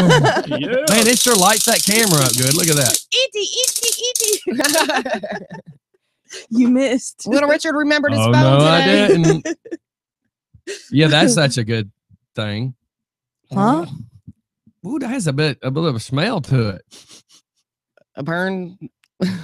Yeah. Man, it sure lights that camera up good. Look at that. You missed. Little Richard remembered his Oh, phone no, today. I didn't. Yeah, that's such a good thing. Huh? Ooh, that has a bit of a smell to it. A burn.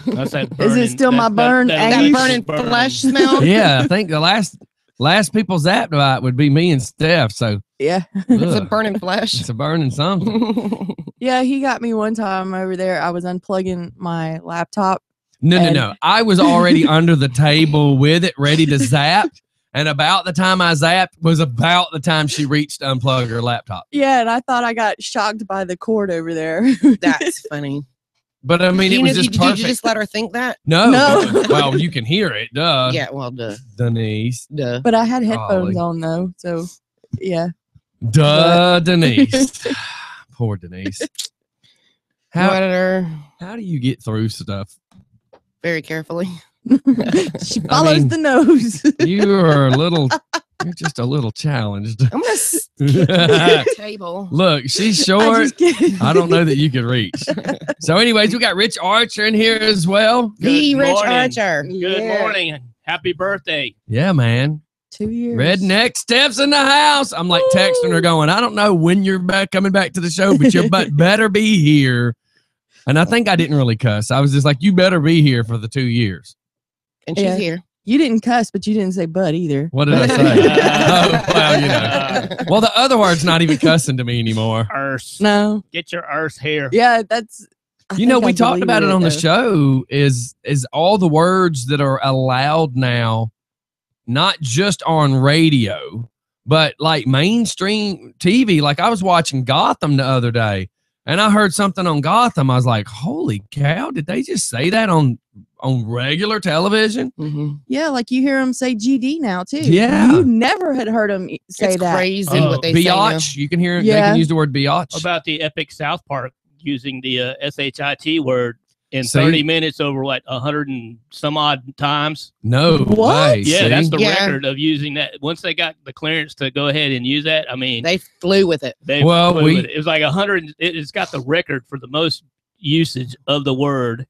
That's that Is it still my burn That Angus? burning flesh smell. Yeah, I think the last people zapped by it would be me and Steph. So Yeah. It's a ugh, burning flesh. it's a burning something. Yeah, he got me one time over there. I was unplugging my laptop. No. I was already under the table with it, ready to zap. And about the time I zapped was about the time she reached to unplug her laptop. Yeah, and I thought I got shocked by the cord over there. That's funny. But I mean, it was just did perfect. you just let her think that? No. No. Well, you can hear it. Duh. Yeah, well, duh. Denise. Duh. But I had headphones Golly. on though, so yeah. Duh, Denise. Poor Denise. How How, editor how do you get through stuff? very carefully. She follows mean- the nose. You're just a little challenged. I'm gonna skip the table. Look, she's I short. just kidding. I don't know that you could reach. So anyways, we got Rich Archer in here as well. The Good Rich morning. Archer. Good Yeah. morning. Happy birthday. Yeah, man. 2 years. Redneck Steph's in the house. I'm like texting her going, I don't know when you're coming back to the show, but you better be here. And I think I didn't really cuss. I was just like, you better be here for the 2 years. And she's Yeah. here. You didn't cuss, but you didn't say "but" either. What did I say? Oh, well, you know. Well, the other word's not even cussing to me anymore. Earth. No. Get your earth here. Yeah, that's. I You know, think we I talked about it deleted on the though. show is all the words that are allowed now, not just on radio, but like mainstream TV. Like I was watching Gotham the other day and I heard something on Gotham. I was like, holy cow, did they just say that on regular television? Mm-hmm. Yeah, like you hear him say GD now too. Yeah. You never had heard him say It's that. crazy Oh, what they say now. Biatch. You can hear they Yeah. can use the word biatch. About the epic South Park using the SHIT word in See? 30 minutes over what 100 and some odd times. No What? way. Yeah, see? that's the Yeah. record of using that. Once they got the clearance to go ahead and use that, I mean, They flew with it. they Well, flew we- with it. It was like 100. It's got the record for the most usage of the word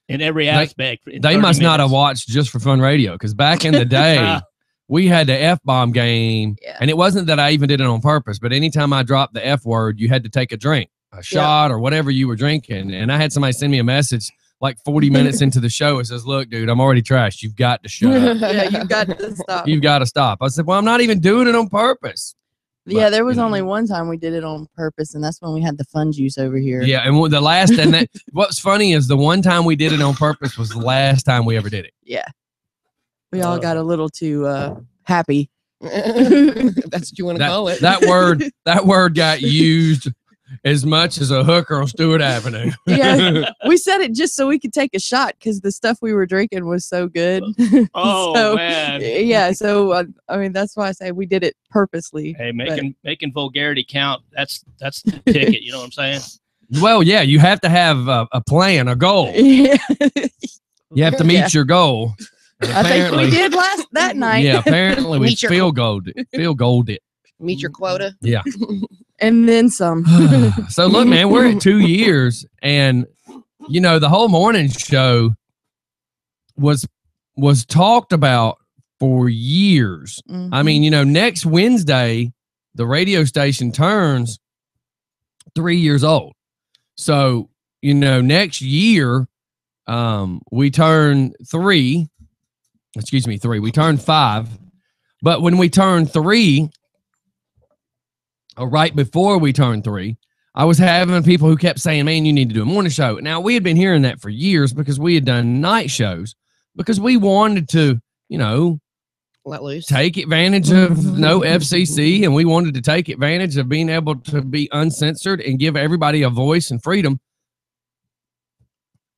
in every aspect. in They 30 must not have minutes. watched Just for Fun Radio because back in the day, we had the F-bomb game. Yeah. And it wasn't that I even did it on purpose, but anytime I dropped the F word, you had to take a drink, a shot or whatever you were drinking. And I had somebody send me a message like 40 minutes into the show. It says, look, dude, I'm already trashed. You've got to shut up. Yeah, you got to stop. You've got to stop. I said, well, I'm not even doing it on purpose. Yeah, But, there was you know. only one time we did it on purpose, and that's when we had the fun juice over here. Yeah. And the last, and that, what's funny is the one time we did it on purpose was the last time we ever did it. Yeah. We all got a little too happy. That's what you want to call it. That word got used as much as a hooker on Stewart Avenue. Yeah. We said it just so we could take a shot because the stuff we were drinking was so good. Oh So, man. Yeah, so I mean that's why I say we did it purposely. Hey, but- making vulgarity count. That's the ticket. You know what I'm saying? Well, yeah, you have to have a plan, a goal. Yeah. You have to meet Yeah. your goal. And I think we apparently- did that night. Yeah, apparently we Meet your- field goaled it. Meet your quota. Yeah. And then some. So look, man, we're at 2 years, and you know the whole morning show was talked about for years. I mean, you know, next Wednesday the radio station turns 3 years old. So you know, next year we turn 3. Excuse me, 3. We turn 5. But when we turn 3, right before we turned 3, I was having people who kept saying, man, you need to do a morning show. Now, we had been hearing that for years because we had done night shows because we wanted to, you know, Let loose. take advantage of no FCC, and we wanted to take advantage of being able to be uncensored and give everybody a voice and freedom.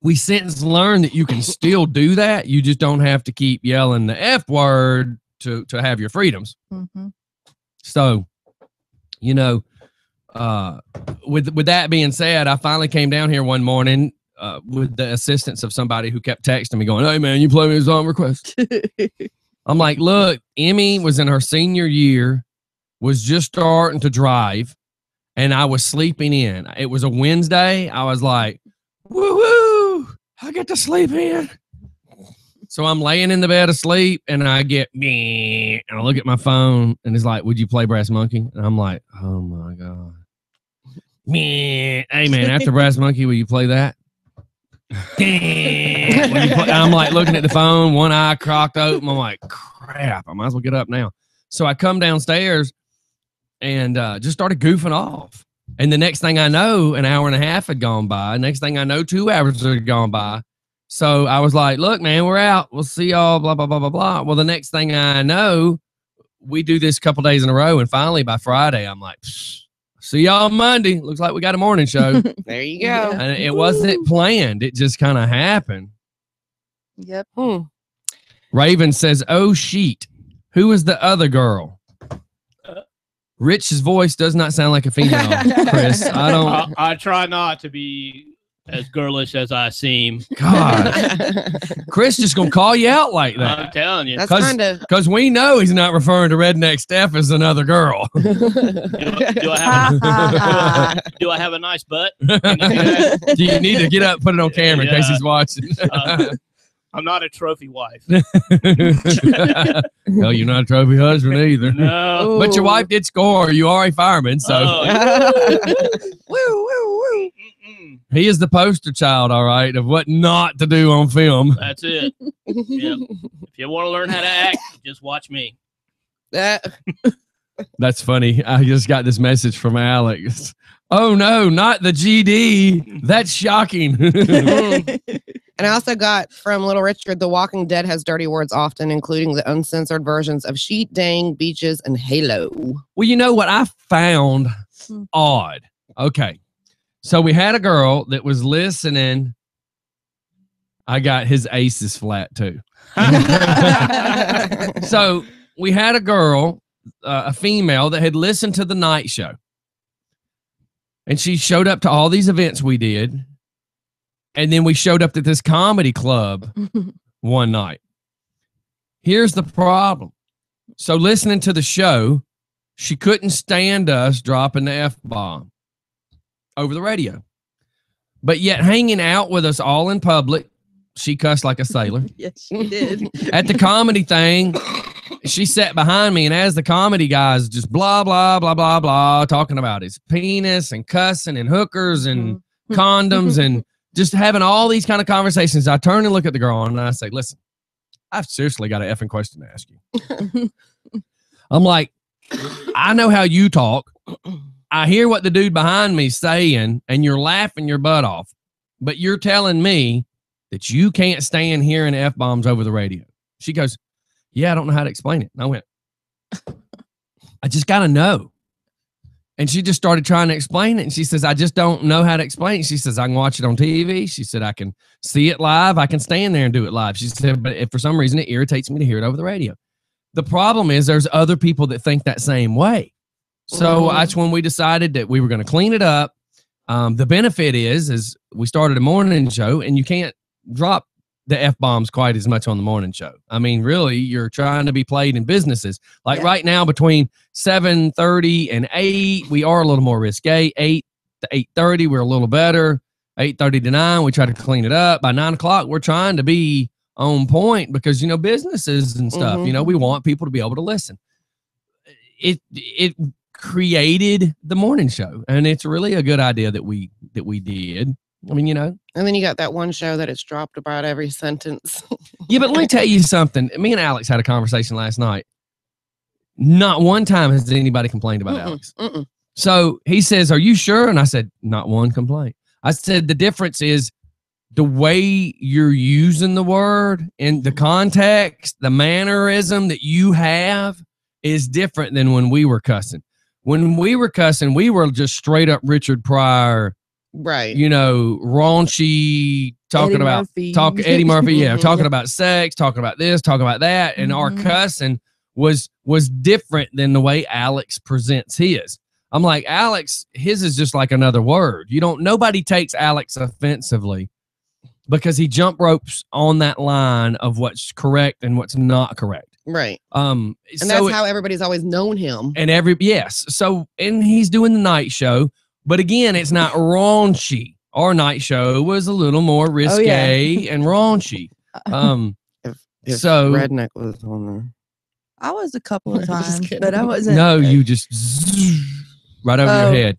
We since learned that you can still do that. You just don't have to keep yelling the F word to have your freedoms. Mhm. So, you know, with that being said, I finally came down here one morning with the assistance of somebody who kept texting me going, hey, man, you play me a song request. I'm like, look, Emmy was in her senior year, was just starting to drive, and I was sleeping in. It was a Wednesday. I was like, woo-hoo, I get to sleep in. So I'm laying in the bed asleep, and I get me, and I look at my phone, and it's like, would you play Brass Monkey? And I'm like, oh my God. Me. Hey man, after Brass Monkey, will you play that? I'm like looking at the phone, one eye crocked open. I'm like, crap, I might as well get up now. So I come downstairs and just started goofing off. And the next thing I know, an hour and a half had gone by. Next thing I know, 2 hours had gone by. So I was like, look, man, we're out. We'll see y'all, blah, blah, blah, blah, blah. Well, the next thing I know, we do this a couple days in a row. And finally, by Friday, I'm like, see y'all Monday. Looks like we got a morning show. There you go. And it wasn't planned. It just kind of happened. Yep. Raven says, oh, sheet. Who is the other girl? Rich's voice does not sound like a female, Chris. I try not to be as girlish as I seem. God. Chris just going to call you out like that. I'm telling you. That's kind of... Because we know he's not referring to Redneck Steph as another girl. Do I have a nice butt? Do you need to get up and put it on camera in case he's watching? I'm not a trophy wife. No, you're not a trophy husband either. No. But your wife did score. You are a fireman, so. Woo, woo, woo. He is the poster child, all right, of what not to do on film. That's it. Yep. If you want to learn how to act, just watch me. That's funny. I just got this message from Alex. Oh, no, not the GD. That's shocking. And I also got from Little Richard, The Walking Dead has dirty words often, including the uncensored versions of sheet, dang, beaches, and halo. Well, you know what I found odd? Okay. So we had a girl that was listening. I got his aces flat too. So we had a girl, a female that had listened to the night show. And she showed up to all these events we did. And then we showed up at this comedy club one night. Here's the problem. So listening to the show, she couldn't stand us dropping the F-bomb over the radio. But yet hanging out with us all in public, she cussed like a sailor. Yes, she did. At the comedy thing, she sat behind me, and as the comedy guys just blah, blah, blah, blah, blah, talking about his penis and cussing and hookers and condoms and just having all these kind of conversations, I turn and look at the girl and I say, listen, I've seriously got an effing question to ask you. I'm like, I know how you talk. I hear what the dude behind me's saying, and you're laughing your butt off. But you're telling me that you can't stand hearing F-bombs over the radio. She goes, yeah, I don't know how to explain it. And I went, I just got to know. And she just started trying to explain it. And she says, I just don't know how to explain it. She says, I can watch it on TV. She said, I can see it live. I can stand there and do it live. She said, but if for some reason it irritates me to hear it over the radio. The problem is there's other people that think that same way. So that's when we decided that we were going to clean it up. The benefit is we started a morning show, and you can't drop the F-bombs quite as much on the morning show. I mean, really, you're trying to be played in businesses. Like right now, between 7:30 and 8, we are a little more risque. 8 to 8:30, we're a little better. 8:30 to 9, we try to clean it up. By 9 o'clock, we're trying to be on point because, you know, businesses and stuff, you know, we want people to be able to listen. It created the morning show, and it's really a good idea that we did. I mean, you know. And then you got that one show that it's dropped about every sentence. Yeah, but let me tell you something. Me and Alex had a conversation last night. Not one time has anybody complained about Alex. So he says, are you sure? And I said, not one complaint. I said, the difference is the way you're using the word and the context, the mannerism that you have is different than when we were cussing. When we were cussing, we were just straight up Richard Pryor, right? You know, raunchy, talking Eddie about Murphy. Eddie Murphy, yeah, talking about sex, talking about this, talking about that, and our cussing was different than the way Alex presents his. I'm like, Alex, his is just like another word. Nobody takes Alex offensively because he jump ropes on that line of what's correct and what's not correct. Right. And And that's how everybody's always known him. and and he's doing the night show, but again, it's not raunchy. Our night show was a little more risque and raunchy. If So Redneck was on there. I was a couple of I'm just times, kidding. but I wasn't. no, you just right over your head.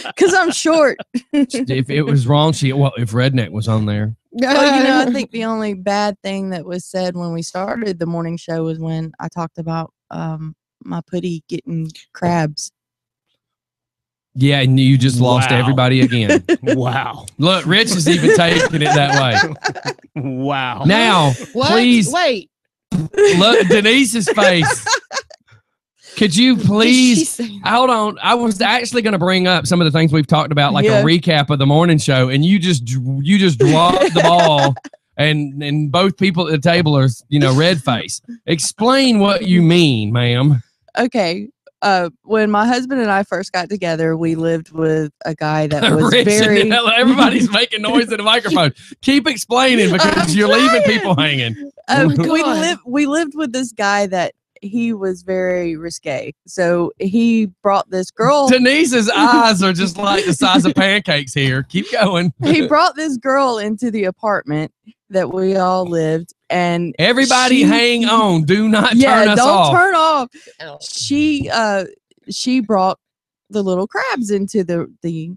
Because I'm short. If it was raunchy, well, if Redneck was on there, Well, I think the only bad thing that was said when we started the morning show was when I talked about my putty getting crabs. yeah, and you just lost Wow. everybody again. Wow. Look, Rich is even taking it that way. Wow. Now, What? please Wait. look Denise's face. Could you please hold on? I was actually going to bring up some of the things we've talked about, like Yeah. a recap of the morning show, and you just dropped the ball, and both people at the table are red face. Explain what you mean, ma'am. Okay. When my husband and I first got together, we lived with a guy that was Rich and very. Ella, everybody's making noise in the microphone. Keep explaining because you're leaving people hanging. We lived with this guy that he was very risque. So he brought this girl. Denise's eyes are just like the size of pancakes here. Keep going. He brought this girl into the apartment that we all lived, and Everybody hang on. Do not turn us don't off. turn off. Ow. She brought the little crabs into the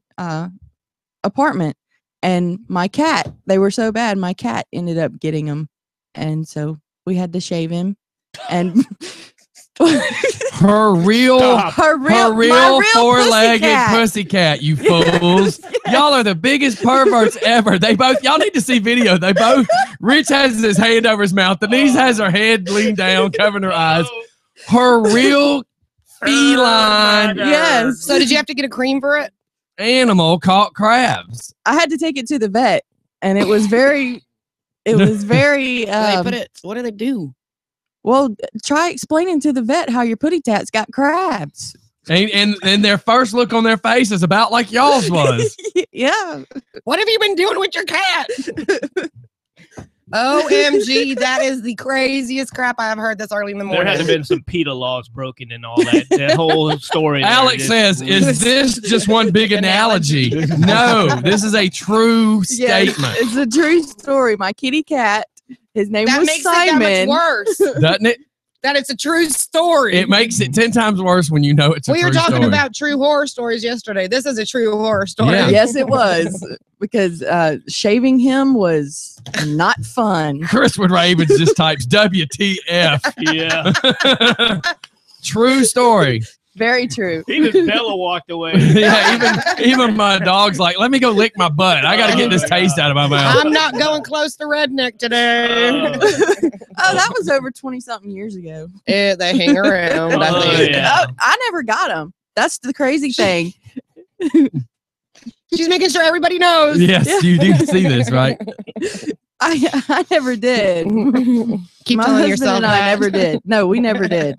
apartment, and my cat. They were so bad, my cat ended up getting them, and so we had to shave him. And Her real Stop. my real four-legged pussycat. pussycat, you fools. Y'all are the biggest perverts ever. Y'all need to see video. Rich has his hand over his mouth. Denise has her head leaned down, covering her eyes. Her real feline Yes. So did you have to get a cream for it? animal caught crabs. I had to take it to the vet, and it was very. It was very. They put it. What do they do? Well, try explaining to the vet how your putty tats got crabs. And their first look on their face is about like y'all's was. Yeah. What have you been doing with your cat? OMG, that is the craziest crap I have heard this early in the There morning. had to have been some PETA laws broken and all that whole story. there. Alex Just- says, is this just one big analogy? No, this is a true Yes, statement. it's a true story. My kitty cat, his name That was makes Simon. it that much worse. Doesn't it? That it's a true story. It makes it 10 times worse when you know it's a We true were talking story. about true horror stories yesterday. This is a true horror story. Yeah. Yes, it was because shaving him was not fun. Chriswood Ravens just types WTF. Yeah. True story. Very true. Even Bella walked away. Yeah, even my dog's like, let me go lick my butt. I got to get this taste out of my mouth. I'm not going close to Redneck today. Oh, that was over 20-something years ago. Yeah, they hang around. I Oh, think. yeah. I never got him. That's the crazy thing. She's making sure everybody knows. Yes, you do see this, right? I never did. Keep My telling husband yourself and that. I never did. No, we never did.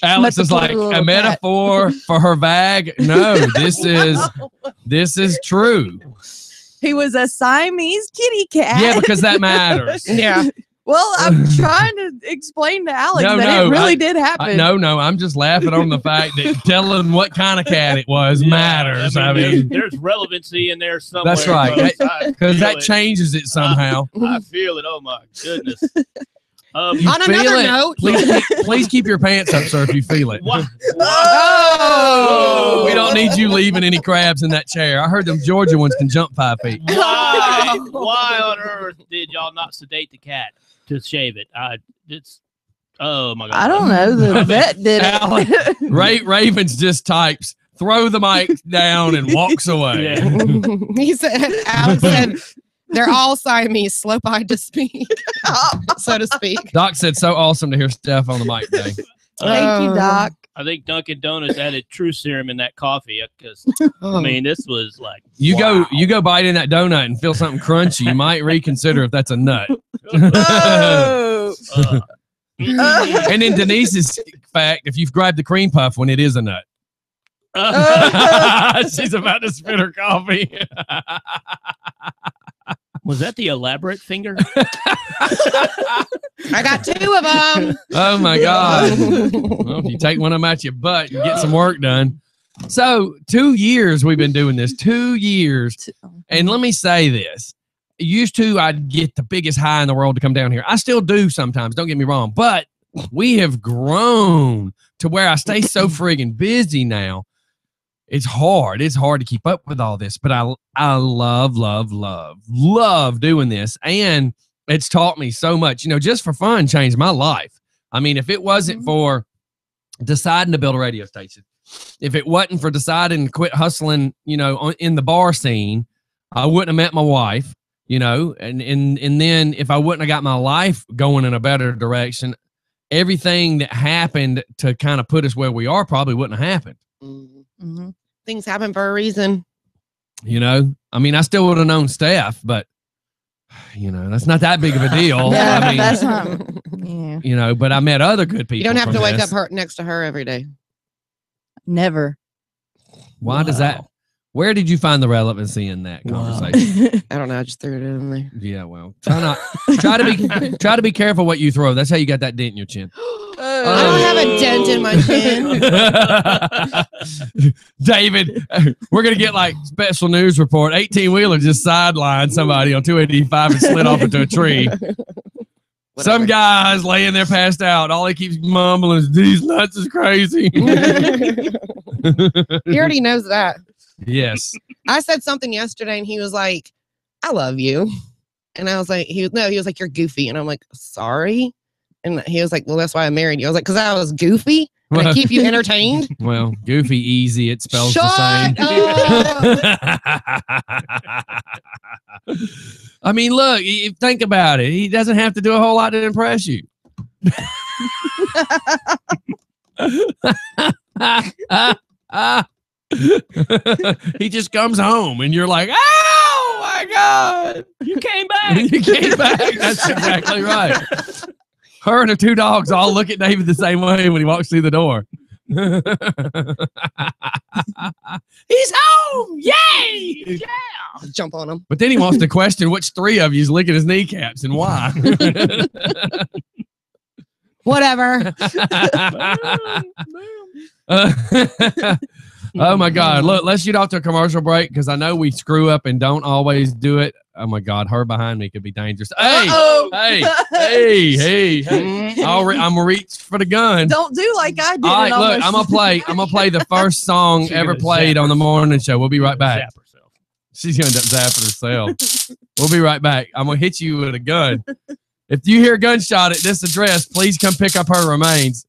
Alex But is the like little a cat. metaphor for her bag. No, this is true. He was a Siamese kitty cat. Yeah, because that matters. Yeah. Well, I'm trying to explain to Alex No, that no, it really did happen. No, I'm just laughing on the fact that telling what kind of cat it was Yeah, matters. I mean, there's relevancy in there somewhere. That's right. folks. I because feel that it. changes it somehow. I feel it. Oh my goodness. You On feel another it? note- Please keep your pants up, sir, if you feel it. Why? Oh! We don't need you leaving any crabs in that chair. I heard them Georgia ones can jump 5 feet. Why on earth did y'all not sedate the cat to shave it? It's oh my god. I don't know. The vet did Alex, it. Ravens just types, throw the mic down and walks away. Yeah. He said, Alex said, they're all Siamese, slow-eyed to speak, so to speak. Doc said, so awesome to hear Steph on the mic today. Thank you, Doc. I think Dunkin' Donuts added True Serum in that coffee because Oh. I mean this was like You wow. go bite in that donut and feel something crunchy. You might reconsider if that's a nut. Oh. And in Denise's fact, if you've grabbed the cream puff when it is a nut. She's about to spit her coffee. Was that the elaborate finger? I got 2 of them. Oh my God. Well, you take one of them out your butt and get some work done. So 2 years we've been doing this, 2 years. And let me say this. Used to, I'd get the biggest high in the world to come down here. I still do sometimes, don't get me wrong. But we have grown to where I stay so friggin' busy now. It's hard. It's hard to keep up with all this. But I love doing this. And it's taught me so much. You know, just for fun, changed my life. I mean, if it wasn't for deciding to build a radio station, if it wasn't for deciding to quit hustling, you know, in the bar scene, I wouldn't have met my wife, you know, and then if I wouldn't have got my life going in a better direction, everything that happened to kind of put us where we are probably wouldn't have happened. Mm-hmm. Things happen for a reason. You know, I mean, I still would have known Steph, but you know, that's not that big of a deal. Yeah, I mean, that's not. Yeah, you know, but I met other good people. You don't have to from wake this. up next to her every day. never. Why does that? Where did you find the relevancy in that conversation? I don't know. I just threw it in there. Yeah, well, try to be careful what you throw. That's how you got that dent in your chin. I don't have a dent in my chin. David, we're gonna get like special news report. 18-wheeler just sidelined somebody on 285 and slid off into a tree. Some guy's laying there passed out. All he keeps mumbling is, "These nuts is crazy." He already knows that. Yes. I said something yesterday and he was like, "I love you." And I was like, he was like, "You're goofy." And I'm like, "Sorry." And he was like, "Well, that's why I married you." I was like, "Because I was goofy and I keep you entertained." Well, goofy easy. It spells Shut the same. I mean, look, think about it. He doesn't have to do a whole lot to impress you. He just comes home and you're like, "Oh my God, You came back. you came back." That's exactly right. Her and her 2 dogs all look at David the same way when he walks through the door. He's home! Yay! Yeah. Jump on him. But then he wants to question which 3 of you's licking his kneecaps and why. Whatever. Oh my God. Look, let's shoot off to a commercial break because I know we screw up and don't always do it. Oh my God, her behind me could be dangerous. Hey, hey. I'm gonna reach for the gun. Don't do like I did. All right, look, I'm gonna play the first song She's ever gonna played zap on the morning show. We'll be right back. Zap herself. She's gonna end up zapping herself. We'll be right back. I'm gonna hit you with a gun. If you hear a gunshot at this address, please come pick up her remains.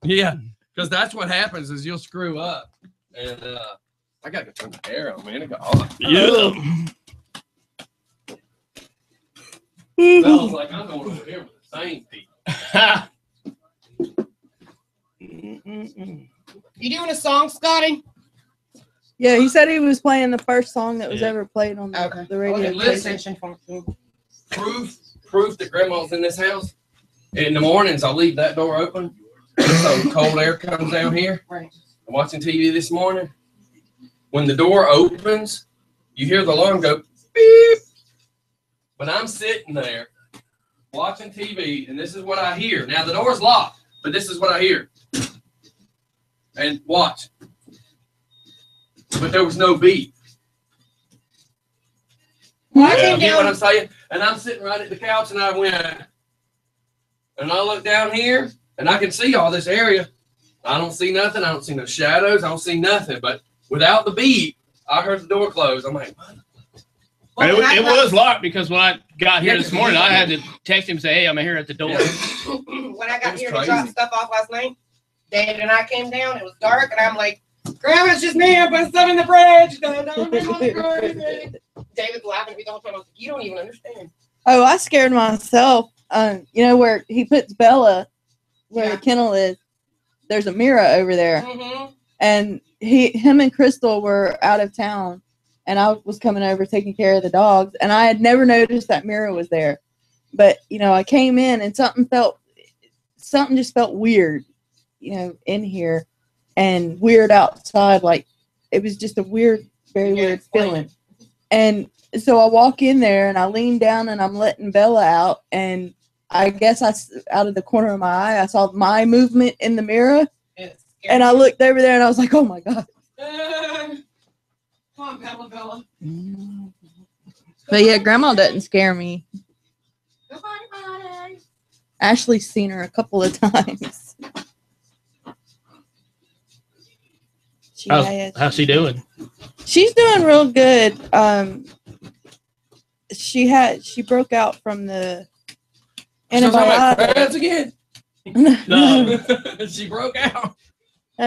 Yeah, because that's what happens is you'll screw up. And I gotta go turn the hair on, man. It got hot. Yeah. Smells like I'm going over here with the same people. You doing a song, Scotty? Yeah, he said he was playing the first song that was ever played on the radio. Listen. Proof that Grandma's in this house. In the mornings, I'll leave that door open so cold air comes down here. Right. I'm watching TV this morning. When the door opens, you hear the alarm go beep. But I'm sitting there watching TV, and this is what I hear. Now, the door's locked, but this is what I hear. And watch. But there was no beep. You get what I'm saying? And I'm sitting right at the couch, and I went, and I look down here, and I can see all this area. I don't see nothing. I don't see no shadows. I don't see nothing. But without the beep, I heard the door close. I'm like, what? It was locked because when I got here this morning, I had to text him and say, "Hey, I'm here at the door." When I got here to drop stuff off last night, David and I came down. It was dark, and I'm like, "Grandma, it's just me. I put stuff in the fridge." David's laughing at me the whole time. I was like, "You don't even understand." Oh, I scared myself. You know where he puts Bella, where the kennel is. There's a mirror over there, and him and Crystal were out of town, and I was coming over taking care of the dogs, and I had never noticed that mirror was there. But you know, I came in, and something just felt weird, you know, in here, and weird outside. Like it was just a weird, very weird feeling. And so I walk in there and I lean down and I'm letting Bella out. And I guess out of the corner of my eye, I saw my movement in the mirror. And I looked over there and I was like, oh my God. Come on, Bella. But yeah, Grandma doesn't scare me. Ashley's seen her a couple of times. How's she doing? She's doing real good. She broke out from the antibiotic. Again. No. She broke out.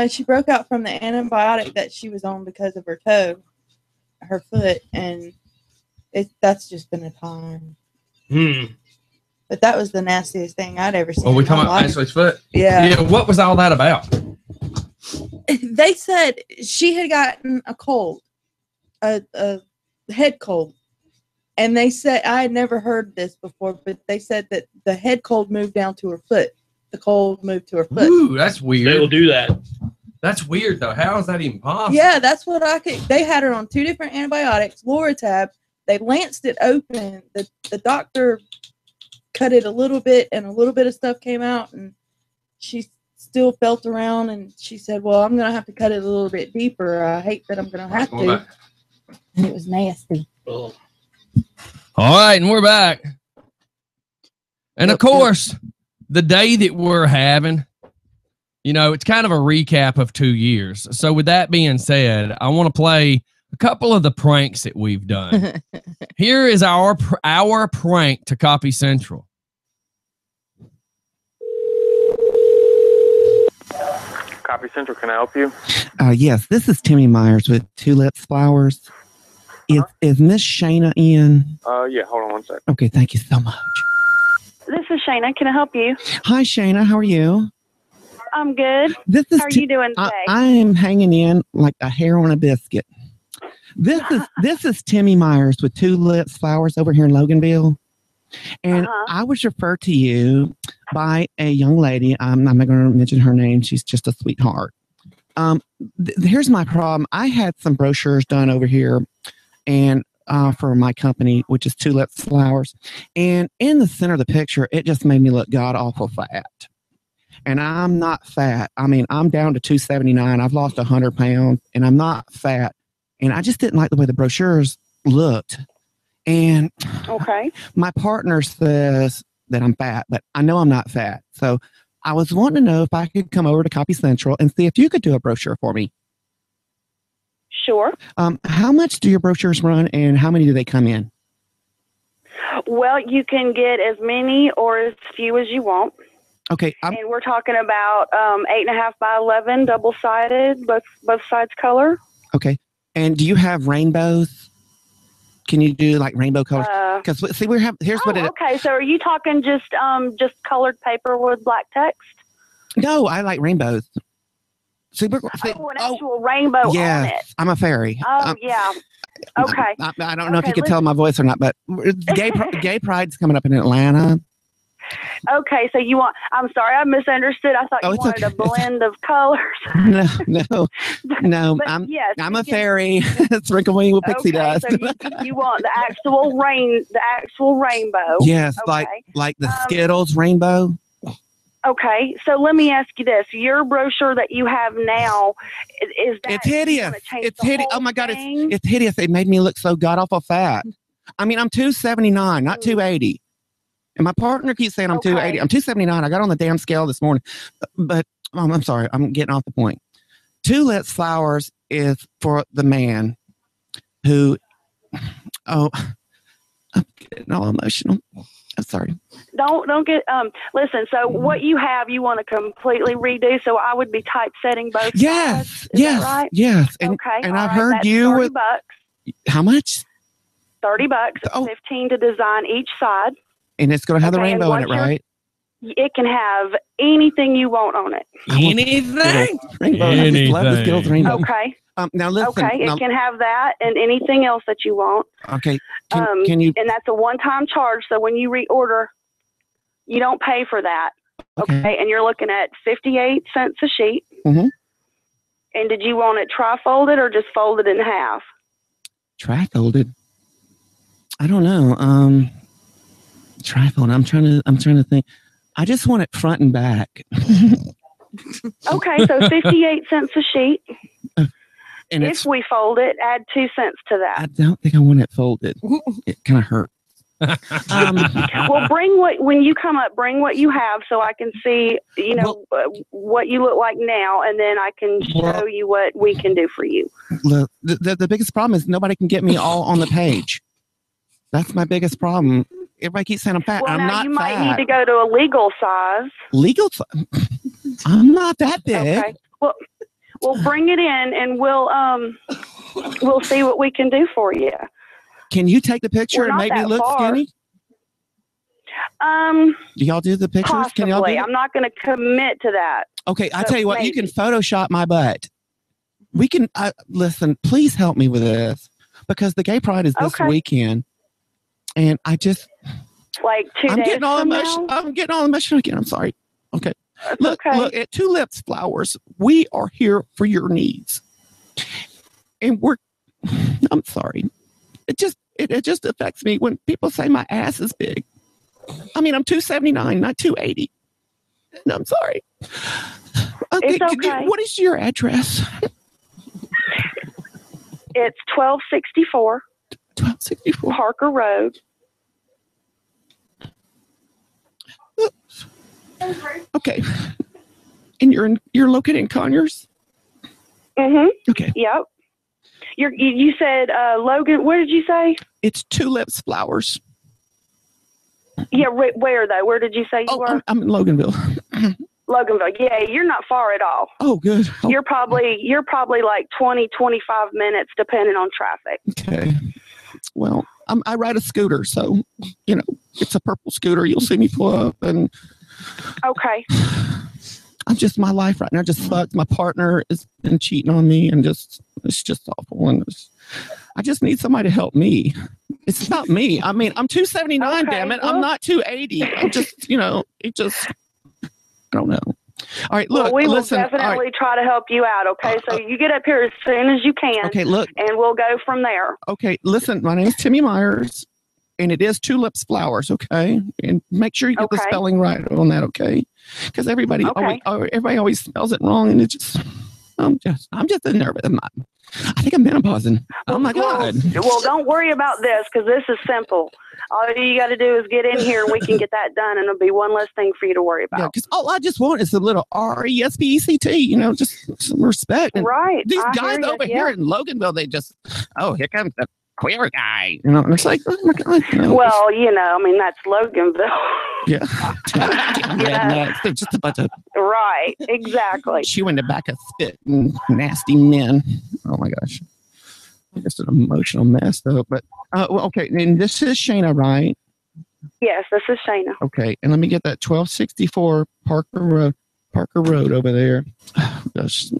She broke out from the antibiotic that she was on because of her toe, her foot, and that's just been a time. But that was the nastiest thing I'd ever seen. Well, we talking about Ashley's foot? Yeah. Yeah. What was all that about? They said she had gotten a cold, a head cold. And they said, I had never heard this before, but they said that the head cold moved down to her foot. The cold moved to her foot. Ooh, that's weird. They will do that. That's weird, though. How is that even possible? Yeah, that's what they had her on 2 different antibiotics, Loratab. They lanced it open. The doctor cut it a little bit, and a little bit of stuff came out, and she still felt around, and she said, well, I'm going to have to cut it a little bit deeper. I hate that I'm going to have to. And it was nasty. Oh. All right, and we're back. And of course, the day that we're having, it's kind of a recap of 2 years. So with that being said, I want to play a couple of the pranks that we've done. Here is our prank to Copy Central. Copy Central, can I help you? Yes, this is Timmy Myers with Tulips Flowers. Is Miss Shayna in? Yeah, hold on one second. Okay, thank you so much. This is Shayna. Can I help you? Hi, Shayna. How are you? I'm good. This is How are you doing today? I am hanging in like a hair on a biscuit. This is Timmy Myers with Tulips Flowers over here in Loganville. And I was referred to you by a young lady. I'm not going to mention her name. She's just a sweetheart. Here's my problem. I had some brochures done over here and for my company, which is Tulips Flowers. And in the center of the picture, it just made me look god awful fat. And I'm not fat. I mean, I'm down to 279. I've lost 100 pounds and I'm not fat. And I just didn't like the way the brochures looked. And my partner says that I'm fat, but I know I'm not fat. So I was wanting to know if I could come over to Copy Central and see if you could do a brochure for me. Sure. How much do your brochures run and how many do they come in? Well, you can get as many or as few as you want. Okay. And we're talking about 8.5 by 11, double-sided, both sides color. Okay. And do you have rainbows? Can you do like rainbow colors? Because see, here's what it is. Okay. So are you talking just colored paper with black text? No, I like rainbows. See, an actual rainbow on it. I'm a fairy. Oh, yeah. Okay. I don't know if you can tell my voice or not, but Gay Pride's coming up in Atlanta. Okay, so I'm sorry, I misunderstood. I thought you wanted a blend of colors. No. I'm a fairy. Sprinkle me with pixie dust. So you want the actual rainbow. Yes, like the Skittles rainbow. Okay, so let me ask you this. Your brochure that you have now, is that... It's hideous. It's hideous. Oh, my God, it's hideous. It made me look so god-awful fat. I mean, I'm 279, not 280. And my partner keeps saying I'm 280. I'm 279. I got on the damn scale this morning. But I'm sorry. I'm getting off the point. Tulips Flowers is for the man who... Oh, I'm getting all emotional. I'm sorry. Don't get listen, so what you have you want to completely redo, so I would be typesetting both sides. Is that right? Yes. And, okay. And I've heard you $30. with how much? $30. Oh. 15 to design each side. And it's gonna have the rainbow in it, right? It can have anything you want on it. Anything? Rainbow. I just love the Skittles rainbow. Okay. Now listen. Okay, it can have that and anything else that you want. Okay. Can you? And that's a one-time charge. So when you reorder, you don't pay for that. Okay. And you're looking at 58 cents a sheet. Mm-hmm. And did you want it tri-folded or just folded in half? Tri-folded. I don't know. Trifold. I'm trying to think. I just want it front and back. Okay, so 58 cents a sheet. And If we fold it, add 2 cents to I that. don't think I want it folded. It kind of hurt. Well, when you come up, bring what you have so I can see, what you look like now, and then I can show you what we can do for you. Look, the biggest problem is nobody can get me all on the page. That's my biggest problem. Everybody keeps saying I'm fat. Well, I'm now not you fat. might need to go to a legal size. Legal? I'm not that big. Okay. Well, bring it in, and we'll see what we can do for you. Can you take the picture We're and not make me that look far. skinny? Do y'all do the pictures? Possibly. Can y'all do I'm not going to commit to that. Okay, I but tell you what, you can Photoshop my butt. We can listen. Please help me with this because the Gay Pride is this weekend, and I just like 2 I'm days getting all from emotional. now? I'm getting all emotional again. I'm sorry. Okay, look at Tulips Flowers. We are here for your needs, and I'm sorry. It just affects me when people say my ass is big. I mean, I'm 279, not 280. No, I'm sorry. It's okay. What is your address? It's 1264 Parker Road. Okay. And you're located in Conyers? Mm-hmm. Okay. Yep. You said Logan. What did you say? It's Tulips Flowers. Yeah. Where though? Where did you say you were? I'm in Loganville. Loganville. Yeah, you're not far at all. Oh, good. Oh. You're probably like 20, 25 minutes, depending on traffic. Okay. Well, I ride a scooter, so it's a purple scooter. You'll see me pull up, and okay. I'm just my life right now. Just sucks. My partner has been cheating on me, and it's just awful. And I just need somebody to help me. It's not me. I mean, I'm 279. Damn it, I'm not 280. I'm just, I don't know. All right, look. Well, we listen, will definitely try to help you out. Okay, so you get up here as soon as you can. Okay, look. And we'll go from there. Okay, listen. My name is Timmy Myers, and it is Tulips Flowers. Okay, and make sure you get the spelling right on that. Okay, because everybody always spells it wrong, and I'm just nervous. I think I'm menopausing. Oh my God. Well, don't worry about this because this is simple. All you got to do is get in here and we can get that done, and it'll be one less thing for you to worry about. Yeah, because all I just want is a little RESPECT, just some respect. And right. These guys over here in Loganville, they just, here comes the queer guy. And it's like, oh my God. Well, I mean, that's Loganville. Yeah. Rednecks. They're just a bunch of. Right. Exactly. Chewing tobacco spit and nasty men. Oh my gosh. Just an emotional mess, though. But okay, and this is Shayna, right? Yes, this is Shayna. Okay, and let me get that 1264 Parker Road over there. Oh, gosh,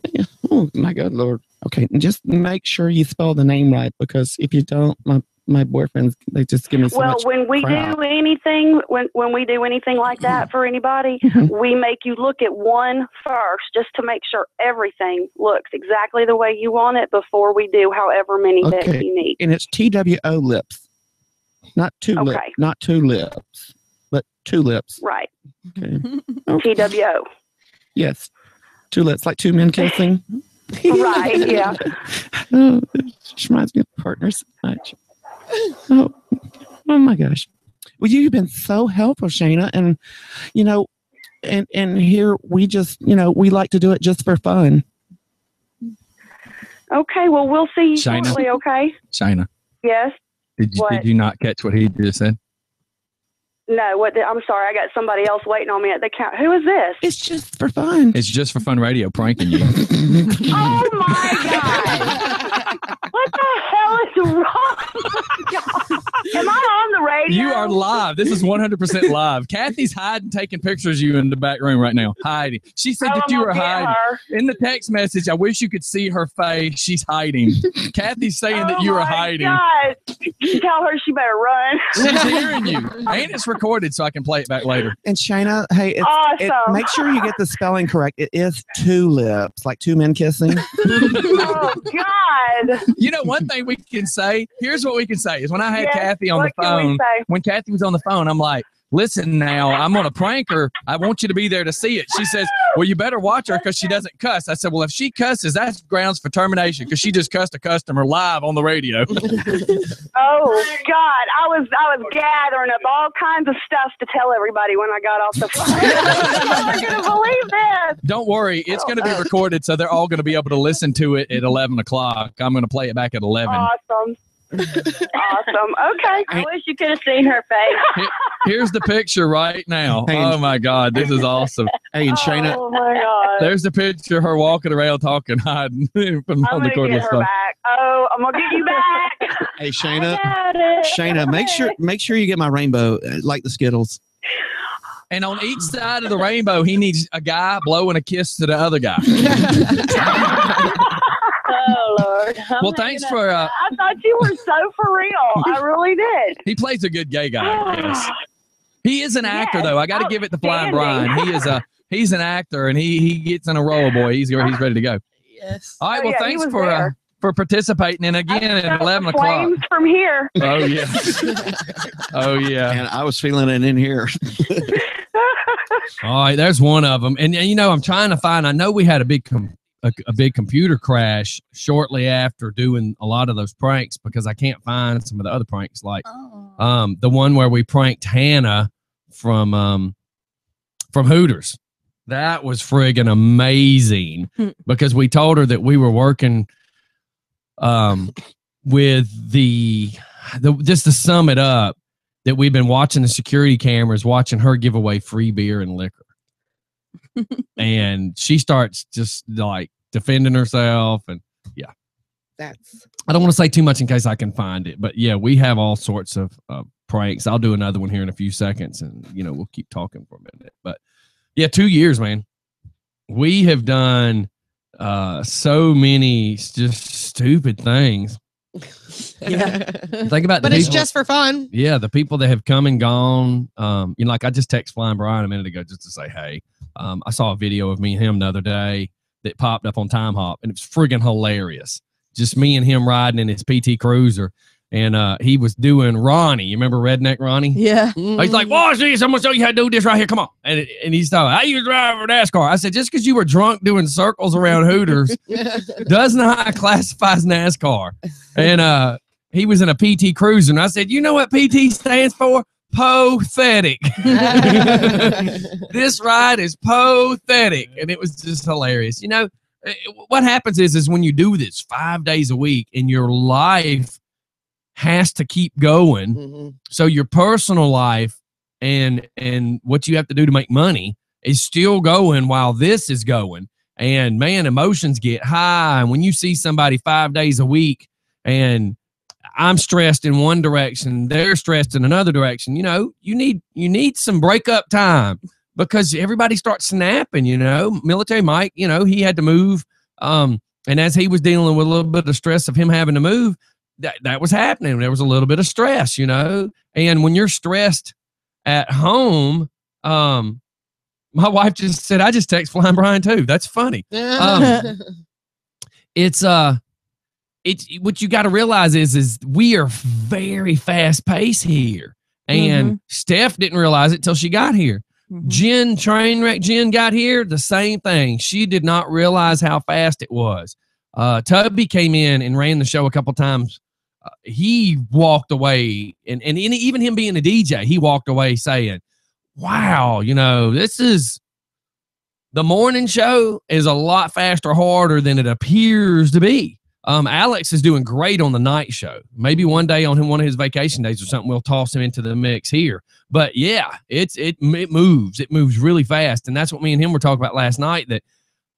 oh my God, Lord. Okay, and just make sure you spell the name right because if you don't, my boyfriends they just give me so much when we crap. do anything when we do anything like that for anybody, we make you look at one first just to make sure everything looks exactly the way you want it before we do however many bits you need. And it's TWO lips, not two lips, not two lips, but two lips. Right. Okay. TWO. Yes, two lips, like two men kissing. Right. Yeah. Oh, this reminds me of Partners so much. Oh my gosh. Well, you've been so helpful, Shayna. And, and here we just, we like to do it just for fun. Okay. Well, we'll see you shortly. Okay. Shayna. Yes. Did you not catch what he just said? No, I'm sorry. I got somebody else waiting on me at the counter. Who is this? It's just for fun. It's just for fun radio pranking you. Oh my God. What the hell is wrong? Am I on the radio? You are live. This is 100% live. Kathy's hiding, taking pictures of you in the back room right now. Hiding. She said that you were hiding. In the text message, I wish you could see her face. She's hiding. Kathy's saying that you were hiding. God. Tell her she better run. She's hearing you. And it's recorded so I can play it back later. And Shayna, hey, Awesome. make sure you get the spelling correct. It is two lips, like two men kissing. Oh, God. You know, one thing we can say, here's what we can say, is when I had Yes, Kathy on the what can we phone, say? when Kathy was on the phone, I'm like, listen now, I'm going to prank her. I want you to be there to see it. She says, well, you better watch her because she doesn't cuss. I said, well, if she cusses, that's grounds for termination because she just cussed a customer live on the radio. Oh, God. I was gathering up all kinds of stuff to tell everybody when I got off the phone. I'm not going to believe this. Don't worry. It's going to be recorded, so they're all going to be able to listen to it at 11 o'clock. I'm going to play it back at 11. Awesome. Awesome. Okay. I wish you could have seen her face. Here's the picture right now. Hey, Oh, my God. This is awesome. Hey, and Shayna, Oh, my God. There's the picture of her walking around talking, hiding from I'm on the going to get cordless her phone. back. Oh, I'm going to get you back. hey, Shayna, make sure you get my rainbow, like the Skittles. And on each side of the rainbow, he needs a guy blowing a kiss to the other guy. Oh, Lord. Well, thanks for. I thought you were so for real. I really did. He plays a good gay guy, I guess. He is an actor, Yes, though. I got to give it to Flying outstanding. Brian. He's an actor, and he gets in a role, boy. He's ready to go. Yes. All right. Oh, Well, yeah, he thanks was for there. for participating. And again, at Felt 11 the o'clock. flames from here. Oh yeah. Oh yeah. And I was feeling it in here. All right, there's one of them, and you know I'm trying to find. I know we had a big computer crash shortly after doing a lot of those pranks because I can't find some of the other pranks, like the one where we pranked Hannah from Hooters. That was friggin' amazing because we told her that we were working with the just to sum it up, that we've been watching the security cameras, watching her give away free beer and liquor. And she starts just like defending herself. And yeah, That's I don't want to say too much in case I can find it, but yeah, we have all sorts of pranks. I'll do another one here in a few seconds and, you know, we'll keep talking for a minute, but yeah, 2 years, man. We have done so many just stupid things. yeah. Think about the But it's people- just for fun. Yeah, the people that have come and gone. You know, like I just text Flying Brian a minute ago just to say, hey, I saw a video of me and him the other day that popped up on Time Hop, and it was friggin' hilarious. Just me and him riding in his PT Cruiser, and he was doing Ronnie. You remember Redneck Ronnie? Yeah. He's like, watch this. I'm going to show you how to do this right here. Come on. And he's talking, how you drive a NASCAR? I said, just because you were drunk doing circles around Hooters does not classify as NASCAR. And he was in a PT Cruiser. And I said, you know what PT stands for? Pathetic. This ride is pathetic. And it was just hilarious. You know, what happens is when you do this 5 days a week and your life has to keep going. Mm-hmm. So your personal life and what you have to do to make money is still going while this is going. And man, emotions get high. And when you see somebody 5 days a week and I'm stressed in one direction, they're stressed in another direction, you know, you need some breakup time because everybody starts snapping, you know. Military Mike, you know, he had to move. And as he was dealing with a little bit of stress of him having to move, that was happening. There was a little bit of stress, you know. And when you're stressed at home, my wife just said, I just text Flying Brian too. That's funny. It's what you got to realize is we are very fast paced here. And Steph didn't realize it till she got here. Jen, Trainwreck Jen got here, the same thing. She did not realize how fast it was. Tubby came in and ran the show a couple times. He walked away, and even him being a DJ, he walked away saying, wow, you know, the morning show is a lot faster, harder than it appears to be. Alex is doing great on the night show. Maybe one day on one of his vacation days or something, we'll toss him into the mix here. But yeah, it moves. It moves really fast. And that's what me and him were talking about last night, that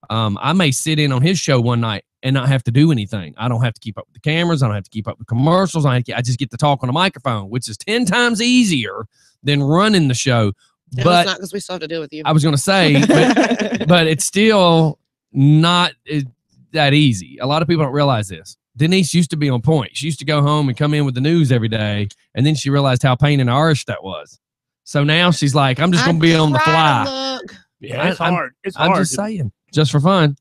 I may sit in on his show one night and not have to do anything. I don't have to keep up with the cameras. I don't have to keep up with commercials. I just get to talk on a microphone, which is 10 times easier than running the show. No, But it's not because we still have to deal with you. I was going to say, but it's still not that easy. A lot of people don't realize this. Denise used to be on point. She used to go home and come in with the news every day, and then she realized how pain in the arse that was. So now she's like, I'm just going to be on the fly. Yeah, it's hard. It's hard. I'm just saying, just for fun.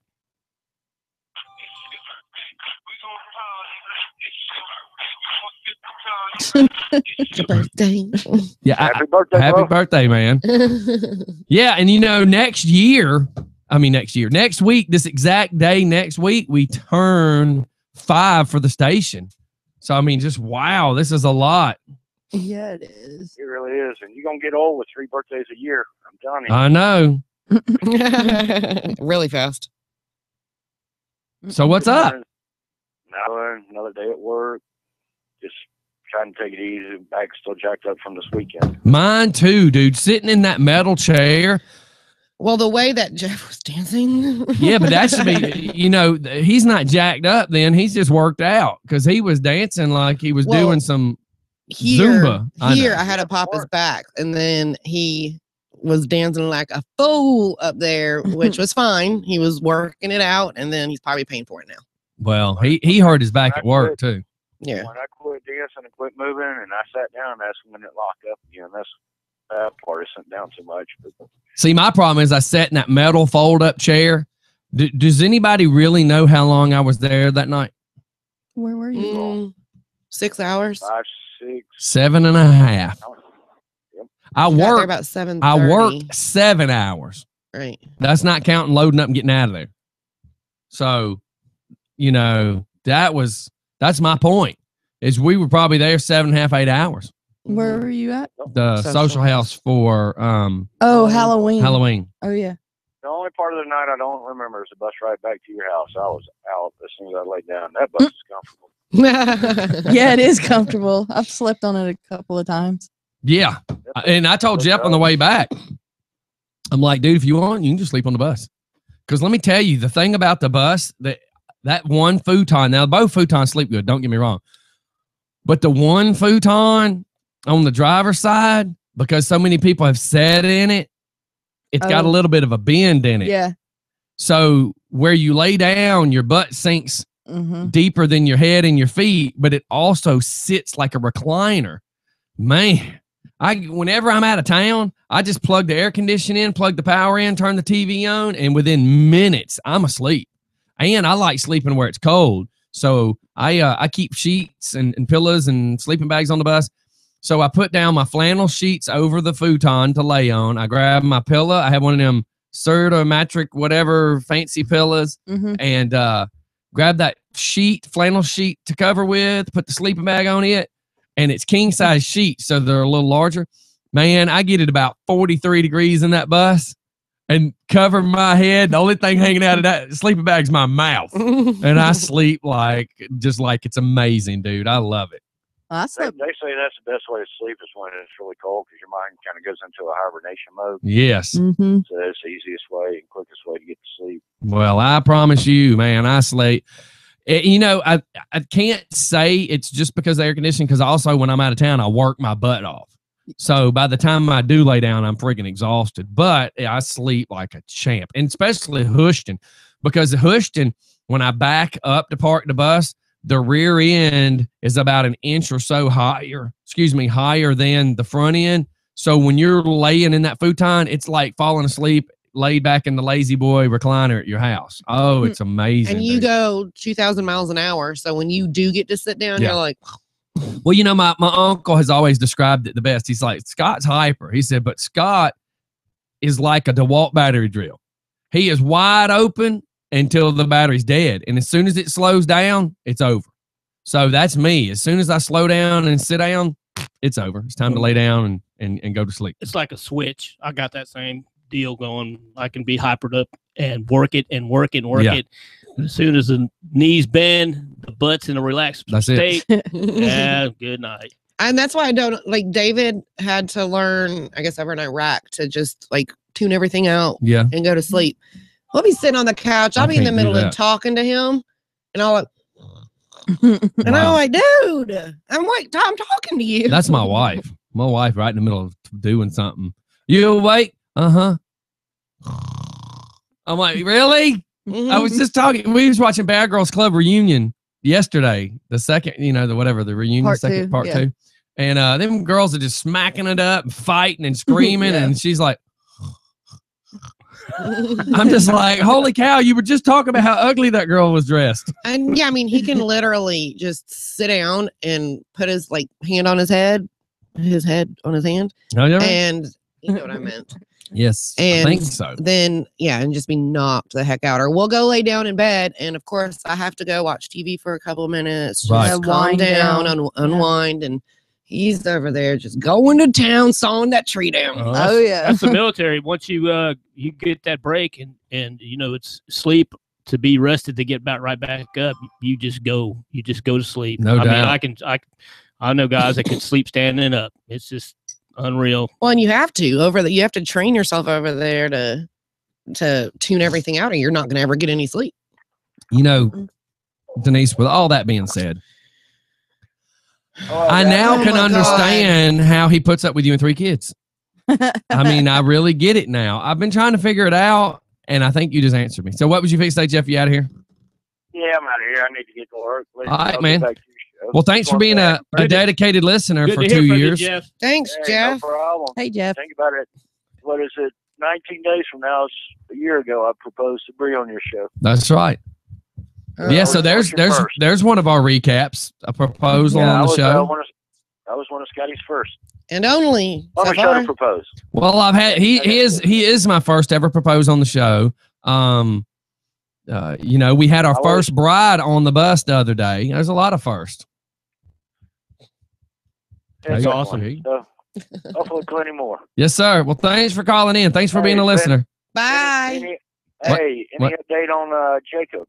Your birthday. Yeah, Happy birthday, happy bro. birthday, man. Yeah, and next week, this exact day next week, we turn 5 for the station. So I mean, just wow, this is a lot. Yeah, it is. It really is. And you're going to get old with 3 birthdays a year. I'm telling you. I know. Really fast. So what's up? Another day at work. Just trying to take it easy. Back's still jacked up from this weekend. Mine too, dude. Sitting in that metal chair. Well, the way that Jeff was dancing. Yeah, but that should be, he's not jacked up then. He's just worked out because he was dancing like he was doing some Zumba. I had to pop his back, and then he was dancing like a fool up there, which was fine. He was working it out, and then he's probably paying for it now. Well, he hurt his back at work too. Yeah. When I quit dancing and quit moving and I sat down, that's when it locked up again. That's that part isn't down too much. But See, my problem is I sat in that metal fold-up chair. Does anybody really know how long I was there that night? Where were you? 6 hours. 5, 6. 7.5. Yep. I You got there worked about 7:30. I worked 7 hours. Right. That's not counting loading up and getting out of there. So, that's my point. Is we were probably there 7.5, 8 hours. Where were you at? The social house for Halloween. Halloween. Oh yeah. The only part of the night I don't remember is the bus ride back to your house. I was out as soon as I laid down. That bus is comfortable. Yeah, it is comfortable. I've slept on it a couple of times. Yeah. And I told Jeff on the way back, I'm like, dude, if you want, you can just sleep on the bus. Because let me tell you, the thing about the bus, that one futon, now both futons sleep good, don't get me wrong. But the one futon on the driver's side, because so many people have sat in it, it's got a little bit of a bend in it. Yeah. So where you lay down, your butt sinks deeper than your head and your feet, but it also sits like a recliner. Man, whenever I'm out of town, I just plug the air conditioning in, plug the power in, turn the TV on, and within minutes, I'm asleep. And I like sleeping where it's cold. So I keep sheets and pillows and sleeping bags on the bus. So I put down my flannel sheets over the futon to lay on. I grab my pillow. I have one of them Serta Matric, whatever fancy pillows, and grab that flannel sheet to cover with, put the sleeping bag on it, and it's king size sheets, so they're a little larger. Man, I get it about 43 degrees in that bus and cover my head. The only thing hanging out of that sleeping bag's my mouth. And I sleep like it's amazing, dude. I love it. I They slept. say that's the best way to sleep is when it's really cold because your mind kind of goes into a hibernation mode. Yes. So that's the easiest way and quickest way to get to sleep. Well, I promise you, man, I sleep. I can't say it's just because of air conditioning, because also when I'm out of town, I work my butt off. So by the time I do lay down, I'm freaking exhausted. But I sleep like a champ, and especially Houston, because Houston, when I back up to park the bus, the rear end is about an inch or so higher than the front end. So when you're laying in that futon, it's like falling asleep, laid back in the lazy boy recliner at your house. Oh, it's amazing. And you go 2,000 miles an hour. So when you do get to sit down, you're like, well, my uncle has always described it the best. He's like, Scott's hyper. He said, but Scott is like a DeWalt battery drill. He is wide open until the battery's dead. And as soon as it slows down, it's over. So that's me. As soon as I slow down and sit down, it's over. It's time to lay down and go to sleep. It's like a switch. I got that same deal going. I can be hypered up and work it and work it and work it. As soon as the knees bend, the butt's in a relaxed state. Yeah, good night. And that's why I don't like David had to learn, I guess, over in Iraq to just like tune everything out and go to sleep. We'll be sitting on the couch. I'll be in the middle of talking to him, And I'm like, and I'm like, dude, I'm talking to you. That's my wife. My wife right in the middle of doing something. You awake? Uh-huh. I'm like, really? I was just talking. We was watching Bad Girls Club reunion yesterday. The second, the reunion, part two. And them girls are just smacking it up, and fighting and screaming. And she's like, I'm just like, holy cow, you were just talking about how ugly that girl was dressed. And yeah, I mean, he can literally just sit down and put his hand on his head on his hand. Oh, yeah, right? And you know what I meant. Yes, and I think so. Then, and just be knocked the heck out. Or we'll go lay down in bed. And of course, I have to go watch TV for a couple of minutes. Just calm down, unwind. And he's over there just going to town, sawing that tree down. Oh, yeah. That's the military. Once you you get that break and it's sleep to be rested to get right back up, you just go to sleep. No doubt. I mean, I know guys that can sleep standing up. It's just unreal. Well, and you have to you have to train yourself over there to tune everything out, or you're not going to ever get any sleep. Denise, with all that being said, I now can understand how he puts up with you and 3 kids. I mean, I really get it now. I've been trying to figure it out, and I think you just answered me. So what would you fix to say, Jeff? You out of here? Yeah, I'm out of here. I need to get to work. All right, man. Well, thanks for being a dedicated listener for 2 years. Jeff. Thanks, Jeff. No problem. Hey, Jeff. Think about it. What is it? 19 days from now, it's a year ago, I proposed to be on your show. That's right. Yeah, so there's one of our recaps, a proposal on the show. I was one of Scotty's first. And only. On the show to propose. Well, I've had he is my first ever propose on the show. We had our first bride on the bus the other day. There's a lot of firsts. That's awesome. So, hopefully plenty more. Yes, sir. Well, thanks for calling in. Thanks for being a listener. Bye. Any update on Jacob?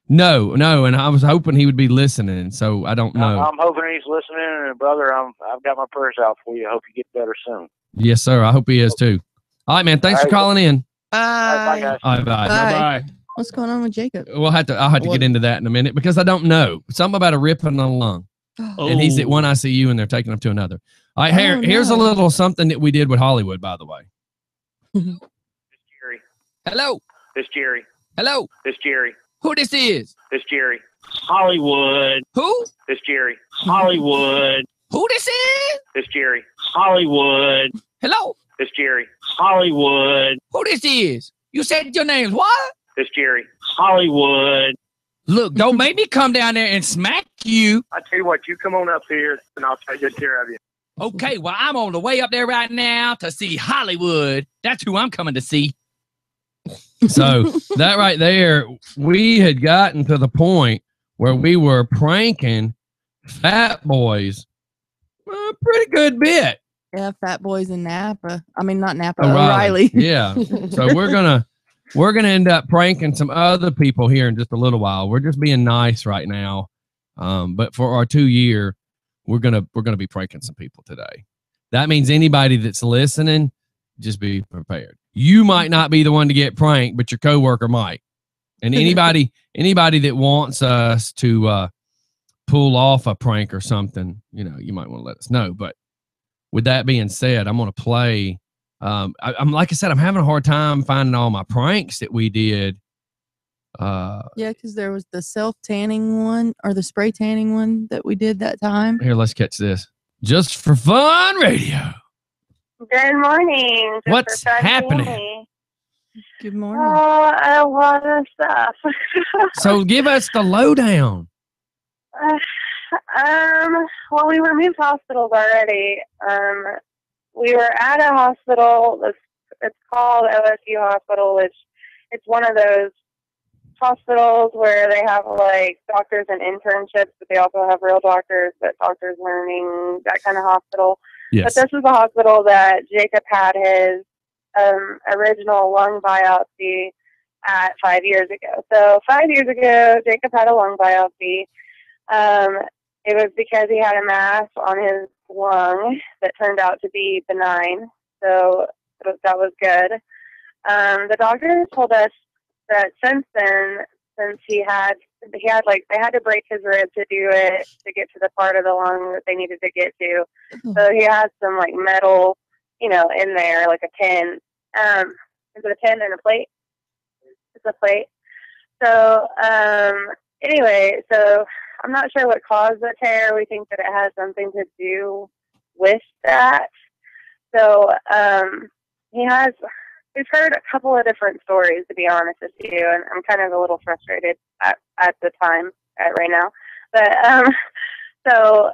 No, and I was hoping he would be listening, so I don't know. I'm hoping he's listening, and brother, I've got my prayers out for you. I hope you get better soon. Yes, sir. I hope he is too. All right, man. Thanks for calling in. Bye. Bye, guys. All right, bye. Bye. What's going on with Jacob? I'll have to get into that in a minute because I don't know. Something about a rip in the lung. Oh. And he's at one ICU and they're taking him to another. All right, here's a little something that we did with Hollywood, by the way. It's Jerry. Hello. It's Jerry. Hello. It's Jerry. Who this is? It's Jerry. Hollywood. Who? It's Jerry. Hollywood. Who this is? It's Jerry. Hollywood. Hello. It's Jerry. Hollywood. Who this is? You said your name's what? It's Jerry. Hollywood. Look, don't make me come down there and smack you. I tell you what, you come on up here and I'll take good care of you. Okay, well, I'm on the way up there right now to see Hollywood. That's who I'm coming to see. So that right there, we had gotten to the point where we were pranking Fat Boys a pretty good bit. Yeah, Fat Boys in Napa. I mean, not Napa, O'Reilly. O'Reilly. Yeah. So we're gonna end up pranking some other people here in just a little while. We're just being nice right now. But for our 2-year, we're gonna be pranking some people today. That means anybody that's listening, just be prepared. You might not be the one to get pranked, but your coworker might. And anybody that wants us to pull off a prank or something, you might want to let us know. But with that being said, I'm gonna play. I'm like I said, I'm having a hard time finding all my pranks that we did. Yeah, because there was the self-tanning one or the spray tanning one that we did that time. Here, let's catch this. Just for Fun Radio. Good morning. What's happening? Good morning. Oh, a lot of stuff. So give us the lowdown. Well, we were moved hospitals already. We were at a hospital. It's called OSU Hospital, which it's one of those hospitals where they have like doctors and internships, but they also have real doctors, but doctors learning, that kind of hospital. Yes. But this is the hospital that Jacob had his original lung biopsy at 5 years ago. So 5 years ago, Jacob had a lung biopsy. It was because he had a mass on his lung that turned out to be benign. So that was good. The doctor told us that since then, since he had like they had to break his rib to do it to get to the part of the lung that they needed to get to. So he has some like metal, in there, like a pin. Is it a pin and a plate? It's a plate. So anyway, so I'm not sure what caused the tear. We think that it has something to do with that. So we've heard a couple of different stories, to be honest with you, and I'm kind of a little frustrated at the time right now. But so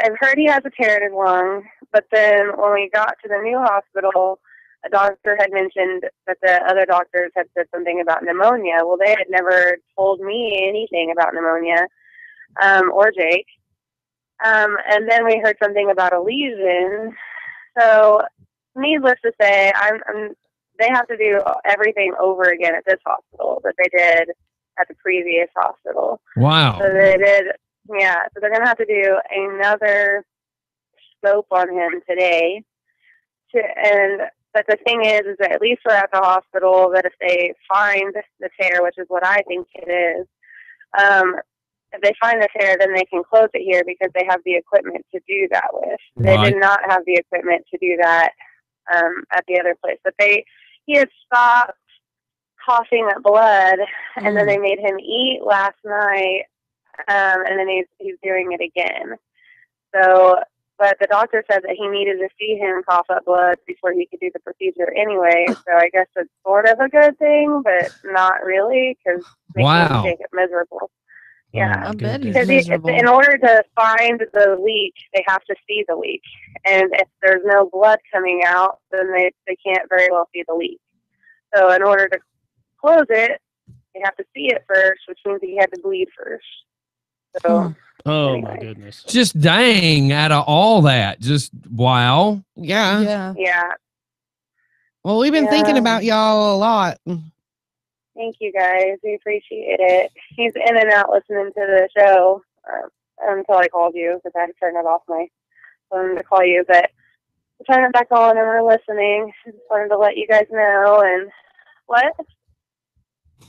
I've heard he has a tear in his lung, but then when we got to the new hospital, a doctor had mentioned that the other doctors had said something about pneumonia. Well, they had never told me anything about pneumonia, or Jake. And then we heard something about a lesion. So, needless to say, they have to do everything over again at this hospital that they did at the previous hospital. Wow. So they did, yeah. So they're going to have to do another scope on him today. But the thing is that at least we're at the hospital, that if they find the tear, which is what I think it is, if they find the tear, then they can close it here because they have the equipment to do that with. They did not have the equipment to do that at the other place. But he had stopped coughing up blood, and then they made him eat last night, and then he's doing it again. So, but the doctor said that he needed to see him cough up blood before he could do the procedure anyway. So I guess it's sort of a good thing, but not really, because it makes it miserable. Yeah, I bet he's because miserable. in order to find the leak, they have to see the leak, and if there's no blood coming out, then they can't very well see the leak. So in order to close it, they have to see it first, which means he had to bleed first. So. Oh my goodness! Just dang! Out of all that, just wow. Yeah. Yeah. Well, we've been thinking about y'all a lot. Thank you, guys. We appreciate it. He's in and out listening to the show until I called you, because I had to turn it off my phone to call you. But we're turning it back on, and we're listening. Just wanted to let you guys know. And what?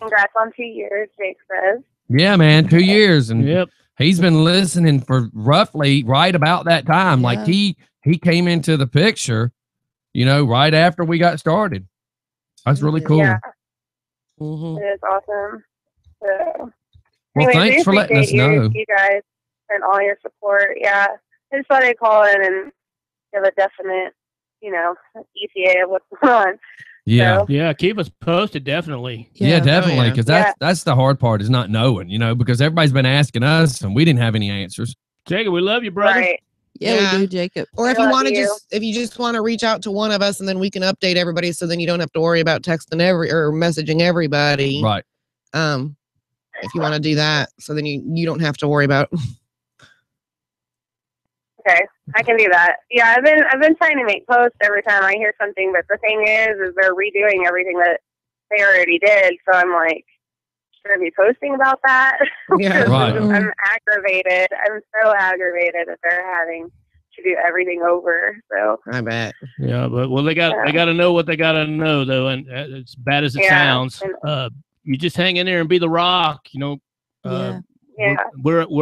Congrats on 2 years, Jake says. Yeah, man, 2 years, and yep. He's been listening for roughly right about that time. Yeah. Like he came into the picture, right after we got started. That's really cool. Yeah. Mm-hmm. It is awesome. So, Well, thanks for letting us know. You guys and all your support. Yeah. I just thought I'd call in and give a definite, ETA of what's going on. Yeah. So, yeah. Keep us posted. Definitely. Yeah, definitely. Because that's the hard part, is not knowing, because everybody's been asking us and we didn't have any answers. Jacob, we love you, brother. Right. Yeah, we do, Jacob. Or if you want to if you just want to reach out to one of us, and then we can update everybody, so then you don't have to worry about texting or messaging everybody. Right. If you want to do that, so then you don't have to worry about. Okay, I can do that. Yeah, I've been trying to make posts every time I hear something, but the thing is they're redoing everything that they already did. So I'm like, should I be posting about that? Yeah, right. I'm aggravated. I'm so aggravated that they're having to do everything over. So I bet. Yeah, but they got to know what they got to know, though, and as bad as it sounds, you just hang in there and be the rock. We're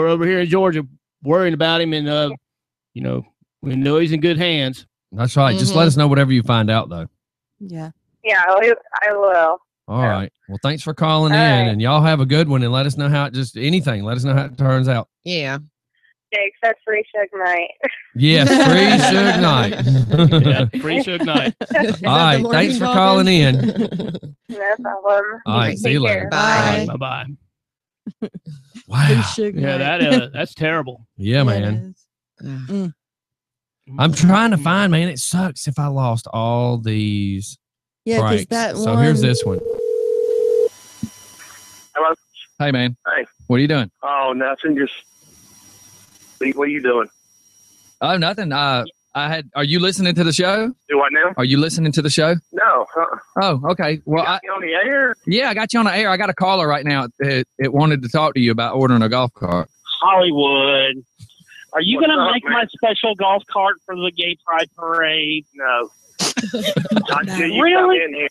over here in Georgia worrying about him, and we know he's in good hands. That's right. Just let us know whatever you find out, though. Yeah. Yeah, I will. All right. Well, thanks for calling in, and y'all have a good one, and let us know how let us know how it turns out. Yeah. Jake, that's free Suge Knight. Yes, free Suge Knight. Yeah, free Suge Knight. All right. Thanks for calling in. No problem. All right. See you later. Bye. Bye. Wow. Yeah, that's terrible. Yeah, man. I'm trying to find, man. It sucks if I lost all these. Yeah, because that So here's this one. Hello. Hey, man. Hey. What are you doing? Oh, nothing. Just what are you doing? Oh, nothing. Are you listening to the show? Do what now? Are you listening to the show? No. Oh, okay. Well, you on the air? Yeah, I got you on the air. I got a caller right now. It wanted to talk to you about ordering a golf cart. Hollywood. Are you going to make man? my special golf cart for the Gay Pride Parade? No. Not until you Really? come in here.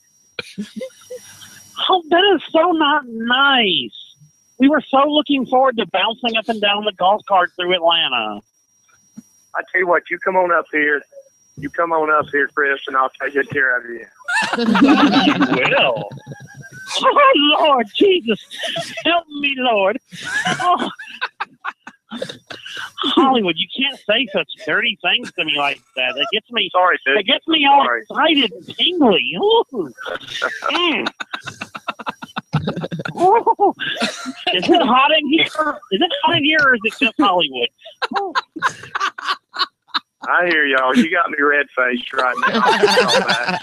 Oh, that is so not nice. We were so looking forward to bouncing up and down the golf cart through Atlanta. I tell you what, you come on up here. You come on up here, Chris, and I'll take good care of you. You will. Oh, Lord Jesus. Help me, Lord. Oh. Hollywood, you can't say such dirty things to me like that. It gets me, sorry, dude. It gets me all excited and tingly. Ooh. Oh. Is it hot in here? Is it hot in here, or is it just Hollywood? Oh. I hear y'all. You got me red-faced right now.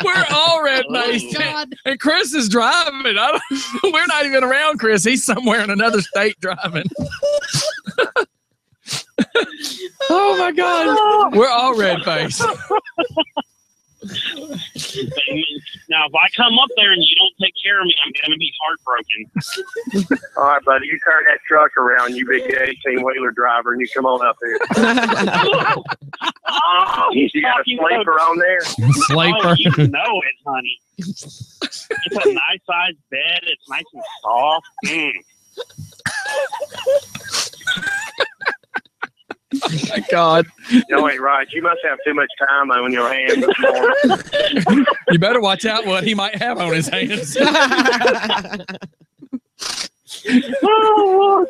We're all red-faced. And Chris is driving. We're not even around Chris. He's somewhere in another state driving. Oh, my God. We're all red-faced. Now, if I come up there and you don't take care of me, I'm going to be heartbroken. All right, buddy. You turn that truck around, you big 18-wheeler driver, and you come on up here. Oh, you got a sleeper on there? Sleeper. Oh, you know it, honey. It's a nice-sized bed. It's nice and soft. Oh, my God. No, ain't right. You must have too much time on your hands this morning. You better watch out what he might have on his hands. Oh,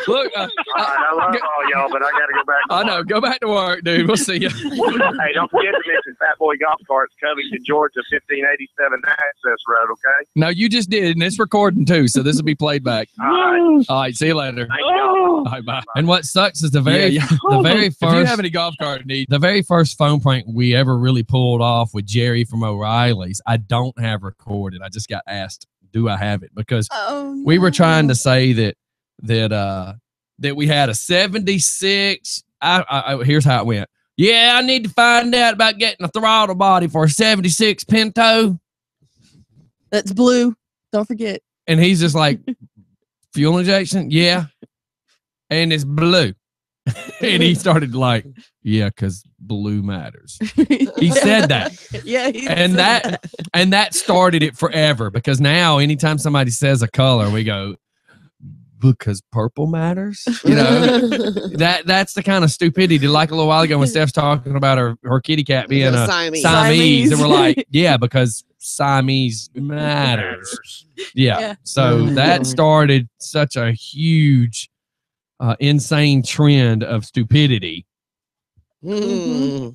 Look, all right, I love all y'all, but I got to go back. I know. Go back to work, dude. We'll see you. Hey, don't forget to mention Fat Boy Golf Carts coming to Georgia 1587 Access Road, okay? No, you just did, and it's recording too, so this will be played back. All right, see you later. Thank y'all. All right, bye. And what sucks is the very first. If you have any golf cart needs, the very first phone prank we ever really pulled off with Jerry from O'Reilly's, I don't have recorded. I just got asked, do I have it? Because we were trying to say that we had a 76. Here's how it went. Yeah, I need to find out about getting a throttle body for a 76 Pinto. That's blue. Don't forget. And he's just like, fuel injection? Yeah. And it's blue. And he started like, yeah, because blue matters. He said that. Yeah. And that started it forever, because now anytime somebody says a color, we go, because purple matters. You know, that's the kind of stupidity. Like a little while ago when Steph's talking about her kitty cat being a Siamese. And we're like, yeah, because Siamese matters. Yeah. So that started such a huge insane trend of stupidity. Not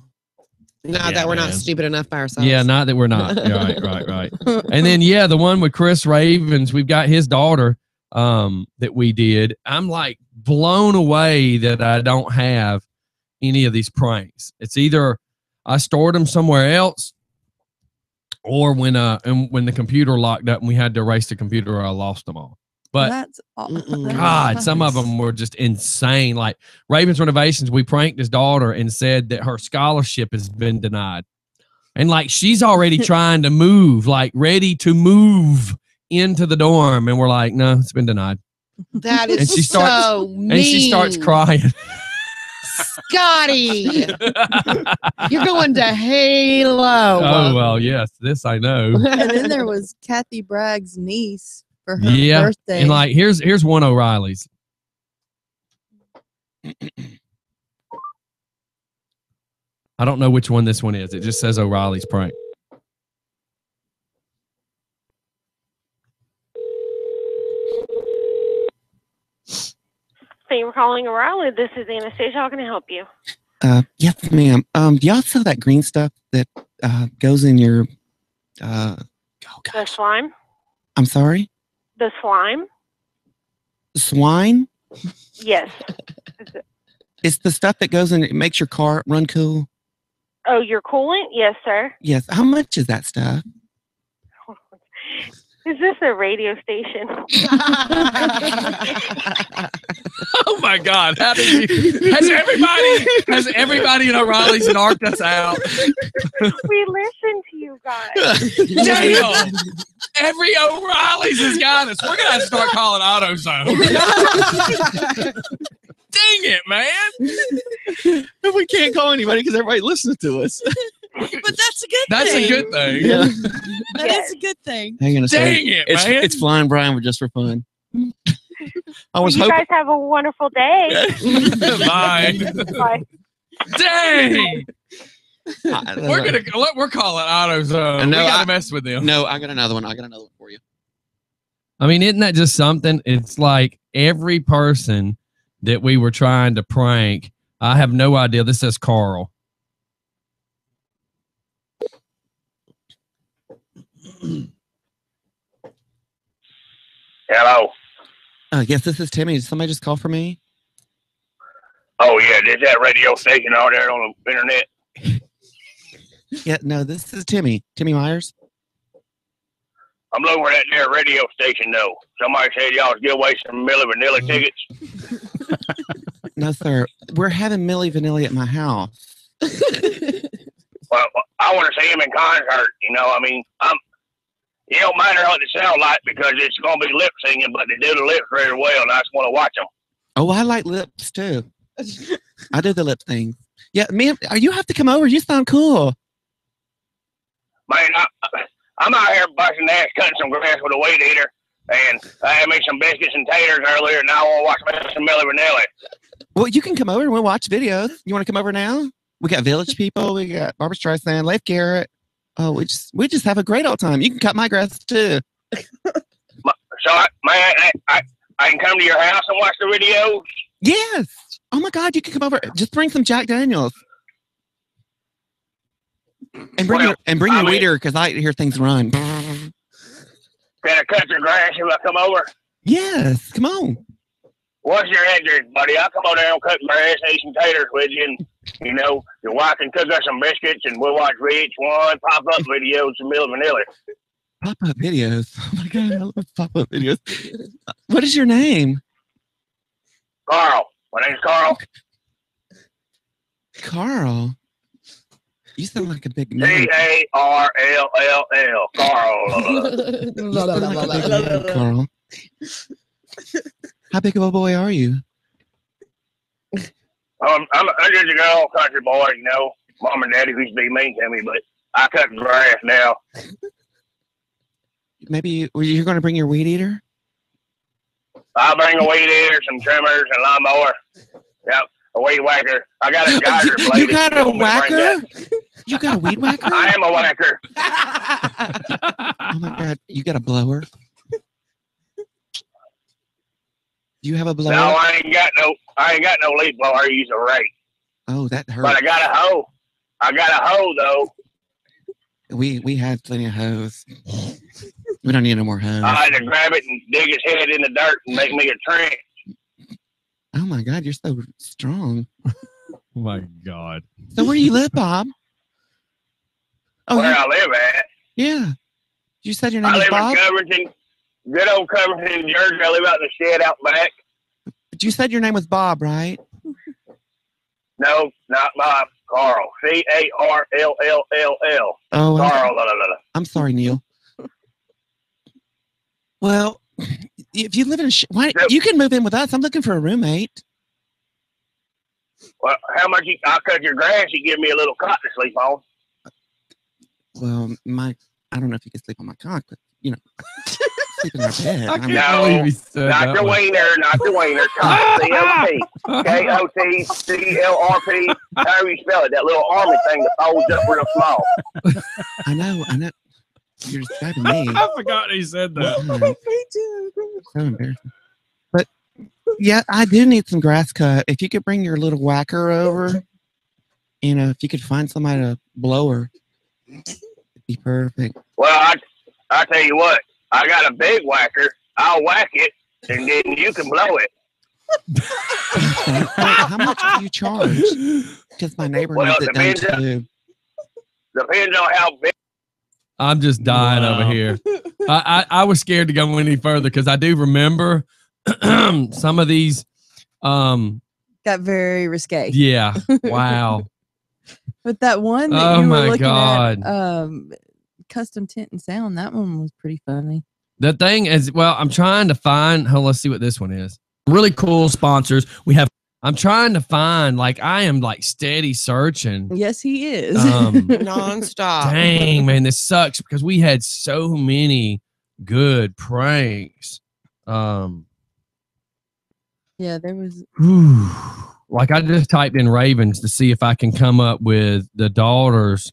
that we're not stupid enough by ourselves. Yeah, not that we're not. Right. And then, the one with Chris Ravens, we've got his daughter that we did. I'm like blown away that I don't have any of these pranks. It's either I stored them somewhere else, or when the computer locked up and we had to erase the computer, or I lost them all. But God, some of them were just insane. Like Ravens Renovations, we pranked his daughter and said that her scholarship has been denied. And like she's already trying to move, like ready to move into the dorm. And we're like, no, it's been denied. That is and she so mean. And she starts crying. Scotty, you're going to Halo. Oh, well, yes, this I know. And then there was Kathy Bragg's niece. For her birthday. And like here's one O'Reilly's. I don't know which one this one is. It just says O'Reilly's prank. Thank you for calling O'Reilly. This is Anastasia. How can I help you? Yes, ma'am. Do y'all sell that green stuff that goes in your the slime? I'm sorry? The slime? Swine? Yes. It's the stuff that goes in, it makes your car run cool. Oh, your coolant? Yes, sir. Yes. How much is that stuff? Is this a radio station? Oh my God! How did you? Has everybody in O'Reilly's narked us out? We listen to you guys. Damn! Every O'Reilly's has got us. We're gonna have to start calling AutoZone. Dang it, man! We can't call anybody because everybody listens to us. But that's a good That's thing. a good thing. Yeah. That is a good thing. Hang on a second. Dang it, man. It's flying Brian just for fun. I was you hoping. guys have a wonderful day. Bye. Bye. Dang. We're calling AutoZone. No, We gotta mess with them. No, I got another one. For you. I mean, isn't that just something? It's like every person that we were trying to prank. I have no idea. This says Carl. Hello. Yes, this is Timmy. Did somebody just call for me? Oh yeah, there's that radio station out there on the internet. Yeah, no, this is Timmy. Timmy Myers. I'm looking for that there radio station though. Somebody said y'all was give away some Milli Vanilli tickets. No, sir. We're having Milli Vanilli at my house. Well, I want to see him in concert. You know, I mean, it don't matter what they sound like because it's gonna be lip singing, but they do the lips very well, and I just want to watch them. Oh, I like lips too. I do the lip thing. Yeah, man, you have to come over. You sound cool. Man, I'm out here busting ass, cutting some grass with a weed eater, and I had made some biscuits and taters earlier, and now I want to watch some Milli Vanilli. Well, you can come over and we'll watch videos. You want to come over now? We got Village People. We got Barbara Streisand, Leif Garrett. Oh, we just have a great old time. You can cut my grass too. So, I can come to your house and watch the videos? Yes. Oh my God, you can come over. Just bring some Jack Daniels. And bring your weeder because I hear things run. Can I cut your grass if I come over? Yes, come on. What's your address, buddy? I'll come over there and cut grass, eat some taters with you, and you know, your wife can cook us some biscuits, and we'll watch VH1 pop-up videos of Milli Vanilli. Pop-up videos. Oh my God, I love pop-up videos. What is your name? Carl. My name's Carl. Carl. You sound like a big name. C-A-R-L-L-L. Carl. Carl. How big of a boy are you? I'm just a good old country boy, you know. Mom and Daddy used to be mean to me, but I cut grass now. Maybe you're going to bring your weed eater? I'll bring a weed eater, some trimmers, and lawnmower. Yep, a weed whacker. I got a geyser blade. You got a whacker? You got a weed whacker? I am a whacker. Oh my God, you got a blower? Do you have a blower? No, I ain't got no leaf blower. I use a rake. Oh, that hurts. But I got a hoe. I got a hoe though. We have plenty of hoes. We don't need no more hoes. I had to grab it and dig his head in the dirt and make me a trench. Oh my God, you're so strong. Oh my God. So where you live, Bob? Oh, where I live at? Yeah. You said your name is Bob? I live in Covington. Good old Covington, Georgia. I live out in the shed out back. But you said your name was Bob, right? No, not Bob. Carl. C-A-R-L-L-L-L. Oh, Carl. I'm sorry, Neil. Well, if you live in you can move in with us. I'm looking for a roommate. Well, how much I'll cut your grass, you give me a little cot to sleep on. Well, I don't know if you can sleep on my cock, but you know, sleep in our bed. I can't believe he said not the wiener, not the wiener. Cot, C-O-T. K-O-T-C-L-R-P. However you spell it, that little army thing that folds up real small. I know. You're describing me. I forgot he said that. Me too. So embarrassing. But yeah, I do need some grass cut. If you could bring your little whacker over, if you could find somebody to blow her, it'd be perfect. Well, I tell you what, I got a big whacker. I'll whack it, and then you can blow it. How much do you charge? Because my neighbor needs it done too. Depends on how big. I'm just dying over here. I was scared to go any further because I do remember some of these. Got very risque. Yeah. Wow. But that one that Oh you were my looking God. at, custom tint and sound, that one was pretty funny. The thing is, well, I'm trying to find. Let's see what this one is. Really cool sponsors. We have I'm trying to find, like, I am like steady searching. Yes, he is. Nonstop. Dang, man, this sucks because we had so many good pranks. Yeah, there was. Like, I just typed in Ravens to see if I can come up with the daughter's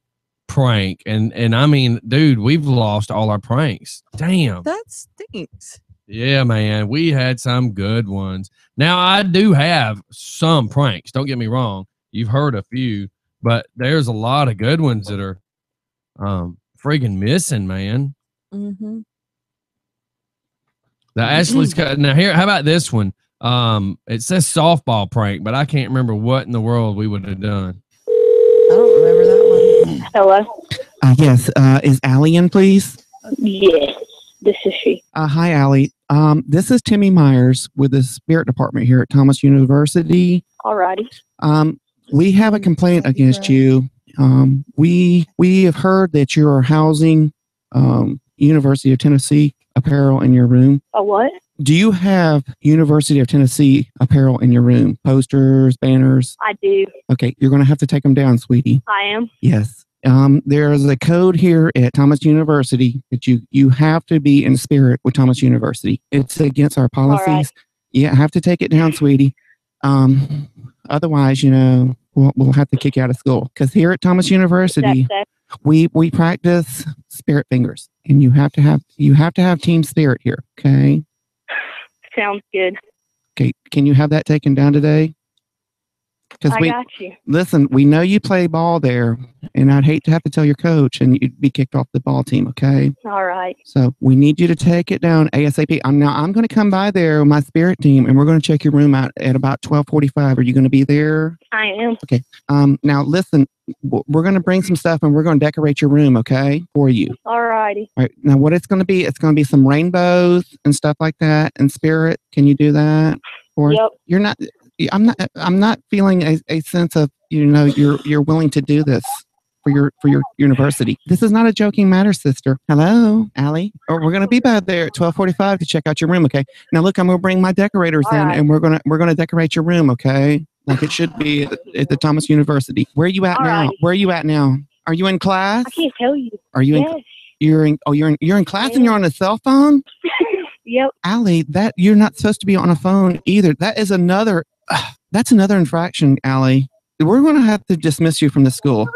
prank. And I mean, dude, we've lost all our pranks. Damn. That stinks. Yeah, man, we had some good ones. Now, I do have some pranks. Don't get me wrong. You've heard a few, but there's a lot of good ones that are friggin' missing, man. Mm-hmm. The Ashley's cut. Now, here, how about this one? It says softball prank, but I can't remember what in the world we would have done. I don't remember that one. Hello? Yes. Is Allie in, please? Yes, this is she. Hi, Allie. This is Timmy Myers with the Spirit Department here at Thomas University. Alrighty. We have a complaint against you. We have heard that you are housing University of Tennessee apparel in your room. A what? Do you have University of Tennessee apparel in your room? Posters, banners? I do. Okay, you're going to have to take them down, sweetie. I am. Yes. There is a code here at Thomas University that you have to be in spirit with Thomas University. It's against our policies. Right. Yeah, I have to take it down, sweetie. Otherwise, we'll have to kick you out of school. Because here at Thomas University, we practice spirit fingers, and you have to have team spirit here. Okay. Sounds good. Okay. Can you have that taken down today? I got you. Listen, we know you play ball there, and I'd hate to have to tell your coach and you'd be kicked off the ball team, okay? All right. So we need you to take it down ASAP. I'm going to come by there with my spirit team, and we're going to check your room out at about 12:45. Are you going to be there? I am. Okay. Now listen, we're going to bring some stuff, and we're going to decorate your room, okay, for you. All righty. All right. Now what it's going to be some rainbows and stuff like that and spirit. Can you do that? Or yep. You're not. I'm not feeling a sense of you're willing to do this for your university. This is not a joking matter, sister. Hello, Allie. Or we're gonna be back there at 12:45 to check out your room. Okay. Now look, I'm gonna bring my decorators in, and we're gonna decorate your room. Okay, like it should be at the Thomas University. Where are you at now? Where are you at now? Are you in class? I can't tell you. Are you in? You're in class and you're on a cell phone. Yep. Allie, that you're not supposed to be on a phone either. That is another. That's another infraction, Allie. We're going to have to dismiss you from the school,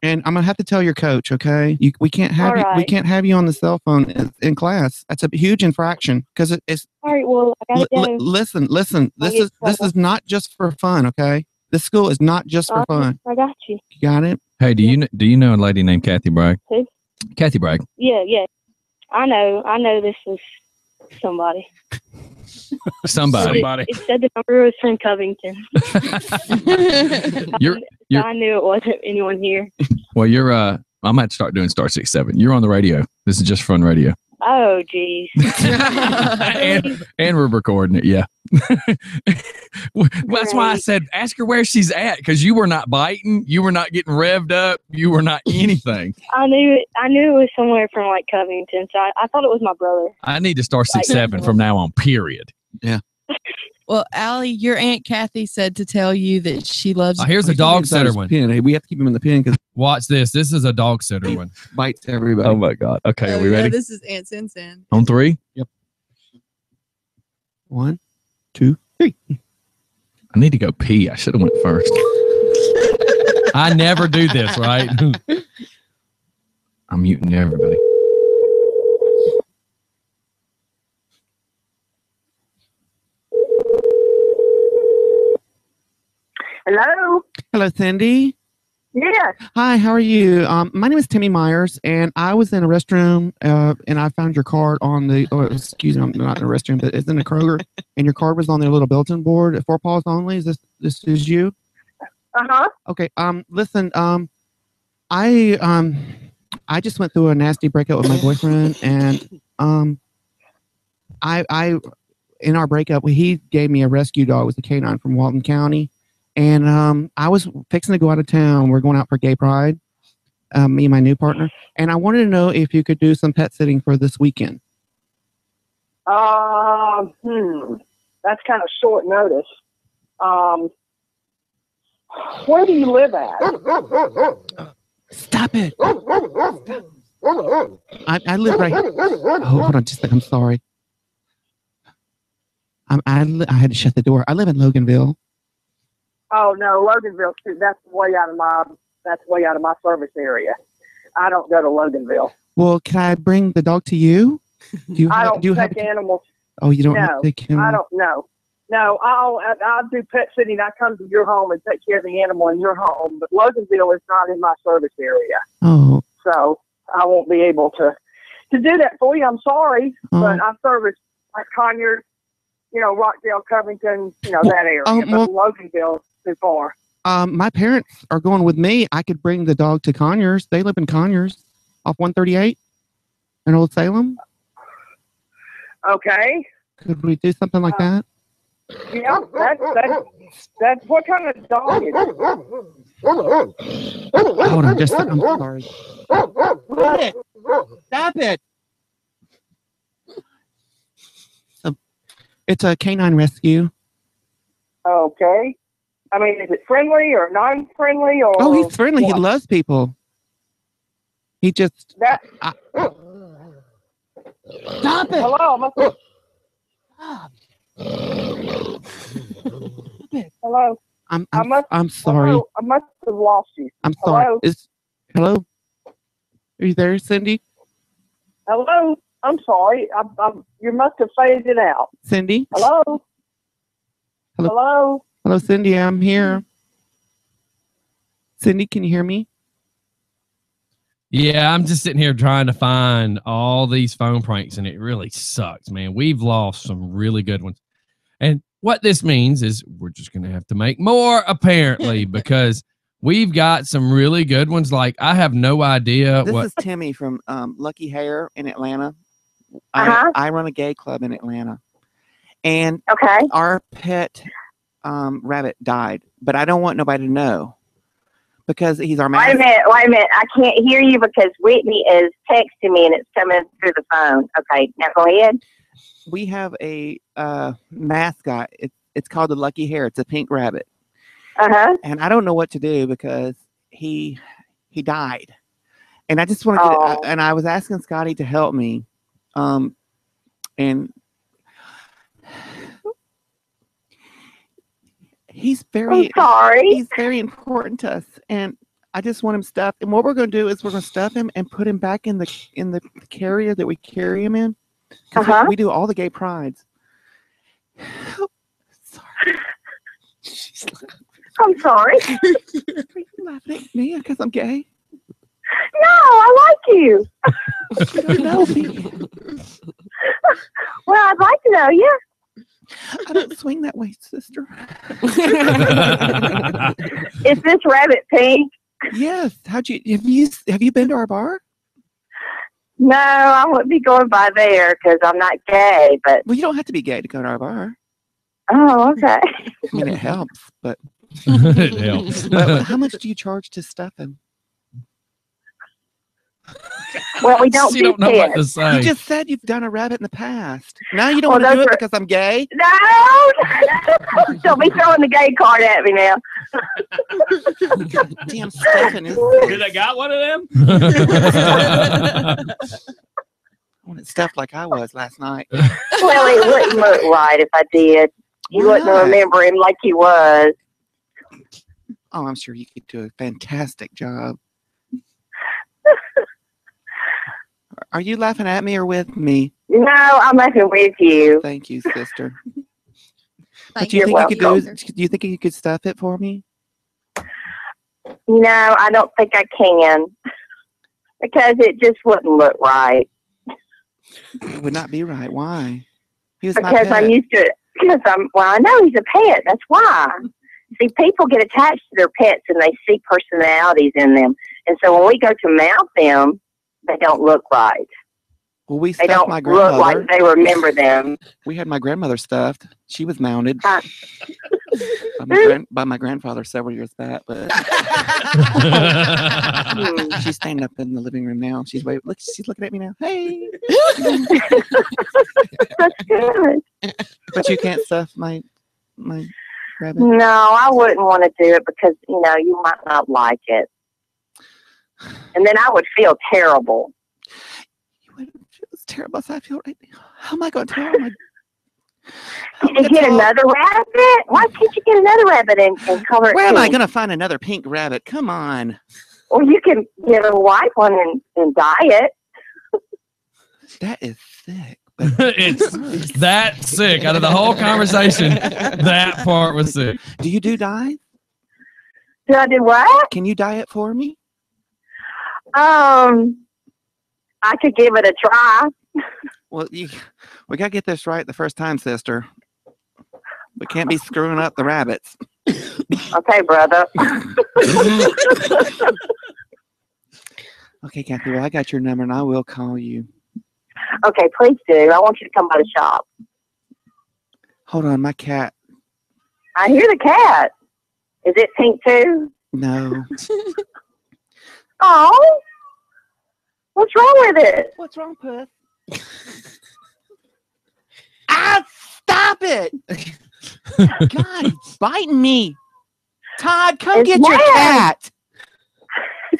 and I'm going to have to tell your coach. Okay, we can't have you. We can't have you on the cell phone in class. That's a huge infraction because it's. All right. Well, I gotta go. Listen. This is not just for fun. Okay, this school is not just for fun. I got you. You got it. Hey, do you know a lady named Kathy Bragg? Who? Kathy Bragg. Yeah. I know. This is somebody. Somebody. It said the number was from Covington. I knew it wasn't anyone here. Well, you're I might start doing Star 67. You're on the radio. This is just fun radio. Oh, geez. and we're recording it. Yeah. That's why I said ask her where she's at, because you were not biting, you were not getting revved up, you were not anything. I knew it was somewhere from like Covington, so I thought it was my brother. I need to start 67 from now on. Period. Yeah. Well, Allie, your Aunt Kathy said to tell you that she loves you. Here's a dog sitter one. Hey, we have to keep him in the pen because watch this. This is a dog sitter one. Bites everybody. Oh my God. Okay, are we ready? This is Aunt Sinsan. On 3? Yep. 1, 2, 3. I need to go pee. I should have went first. I never do this, right? I'm muting everybody. Hello? Hello, Cindy. Yes. Hi, how are you? My name is Timmy Myers, and I was in a restroom, and I found your card on the, excuse me, I'm not in a restroom, but it's in a Kroger, and your card was on their little bulletin board at 4 Paws Only. Is this is you? Uh-huh. Okay, listen, I just went through a nasty breakup with my boyfriend, and, I in our breakup, he gave me a rescue dog. It was a canine from Walton County. And I was fixing to go out of town. We're going out for Gay Pride, me and my new partner. And I wanted to know if you could do some pet sitting for this weekend. That's kind of short notice. Where do you live at? Stop it. I live right here. Oh, hold on just a second. I'm sorry. I had to shut the door. I live in Loganville. Oh no, Loganville. That's way out of my service area. I don't go to Loganville. Well, can I bring the dog to you? I don't take animals. Oh, you don't No, take him? I don't know. No, I'll do pet sitting. I come to your home and take care of the animal in your home. But Loganville is not in my service area. Oh. So I won't be able to do that for you. I'm sorry, but I service like Conyers, Rockdale, Covington, that area. But Loganville is too far. My parents are going with me. I could bring the dog to Conyers. They live in Conyers off 138 in Old Salem. Okay. Could we do something like that? Yeah, that's what kind of dog is it? Hold on, I'm sorry. Stop it. It's a canine rescue. Okay. I mean, is it friendly or non-friendly or? Oh, he's friendly. What? He loves people. He just. Stop it. Hello. Hello. I'm sorry. Hello, I must have lost you. I'm sorry. Hello. Hello. Are you there, Cindy? Hello. I'm sorry. You must have faded out. Cindy? Hello. Hello. Hello, Cindy. I'm here. Cindy, can you hear me? Yeah, I'm just sitting here trying to find all these phone pranks, and it really sucks, man. We've lost some really good ones. And what this means is we're just going to have to make more, apparently, because we've got some really good ones. Like, I have no idea This is Timmy from Lucky Hair in Atlanta. I run a gay club in Atlanta. And our pet rabbit died, but I don't want nobody to know because he's our Wait a minute. I can't hear you because Whitney is texting me and it's coming through the phone. Okay, now go ahead. We have a mascot. It's called the Lucky Hair. It's a pink rabbit. And I don't know what to do because he died. And I just want to and I was asking Scotty to help me. And he's very important to us, and I just want him stuffed. And what we're going to do is we're going to stuff him and put him back in the carrier that we carry him in. We do all the gay prides. Sorry. I'm sorry. Are you laughing at me because I'm gay? No, I like you. You don't know me. Well, I'd like to know you. I don't swing that way, sister. Is this rabbit pink? Yes. Have you been to our bar? No, I wouldn't be going by there because I'm not gay. But well, you don't have to be gay to go to our bar. Oh, okay. I mean, it helps, but it helps. But how much do you charge to stuff him? Well, we don't do know what to say. You just said you've done a rabbit in the past. Now you don't want to do it because I'm gay? No! Don't be throwing the gay card at me now. Damn, Stephen. Did I got one of them? I want it stuffed like I was last night. Well, it wouldn't look right if I did. You wouldn't remember him like he was. Oh, I'm sure you could do a fantastic job. Are you laughing at me or with me? No, I'm laughing with you. Thank you, sister. But do you think you could stuff it for me? No, I don't think I can. Because it just wouldn't look right. It would not be right. Why? He was my because pet. I'm used to it. Because I know he's a pet. That's why. See, people get attached to their pets and they see personalities in them. And so when we go to mount them, they don't look right. Well, we they stuffed don't my grandmother. look like they remember them. We had my grandmother stuffed. She was mounted by my grandfather several years back, but she's standing up in the living room now. She's waving. Look, she's looking at me now. Hey, that's good. But you can't stuff my rabbit? No, I wouldn't want to do it because, you know, you might not like it. And then I would feel terrible. You wouldn't feel as terrible as I feel right now. How am I going to tell my... Can you get another rabbit? Why can't you get another rabbit and color it Where am I pink? going to find another pink rabbit? Come on. Or you can get a white one and dye it. That is sick. It's that sick. Out of the whole conversation, that part was sick. Do you do dye? Do I do what? Can you dye it for me? I could give it a try. Well, we got to get this right the first time, sister. We can't be screwing up the rabbits. Okay, brother. Okay, Kathy, well, I got your number, and I will call you. Okay, please do. I want you to come by the shop. Hold on, my cat. I hear the cat. Is it pink too? No. Oh, what's wrong with it? What's wrong, Puss? Ah, stop it! God, he's biting me. Todd, come It's get your mad. cat.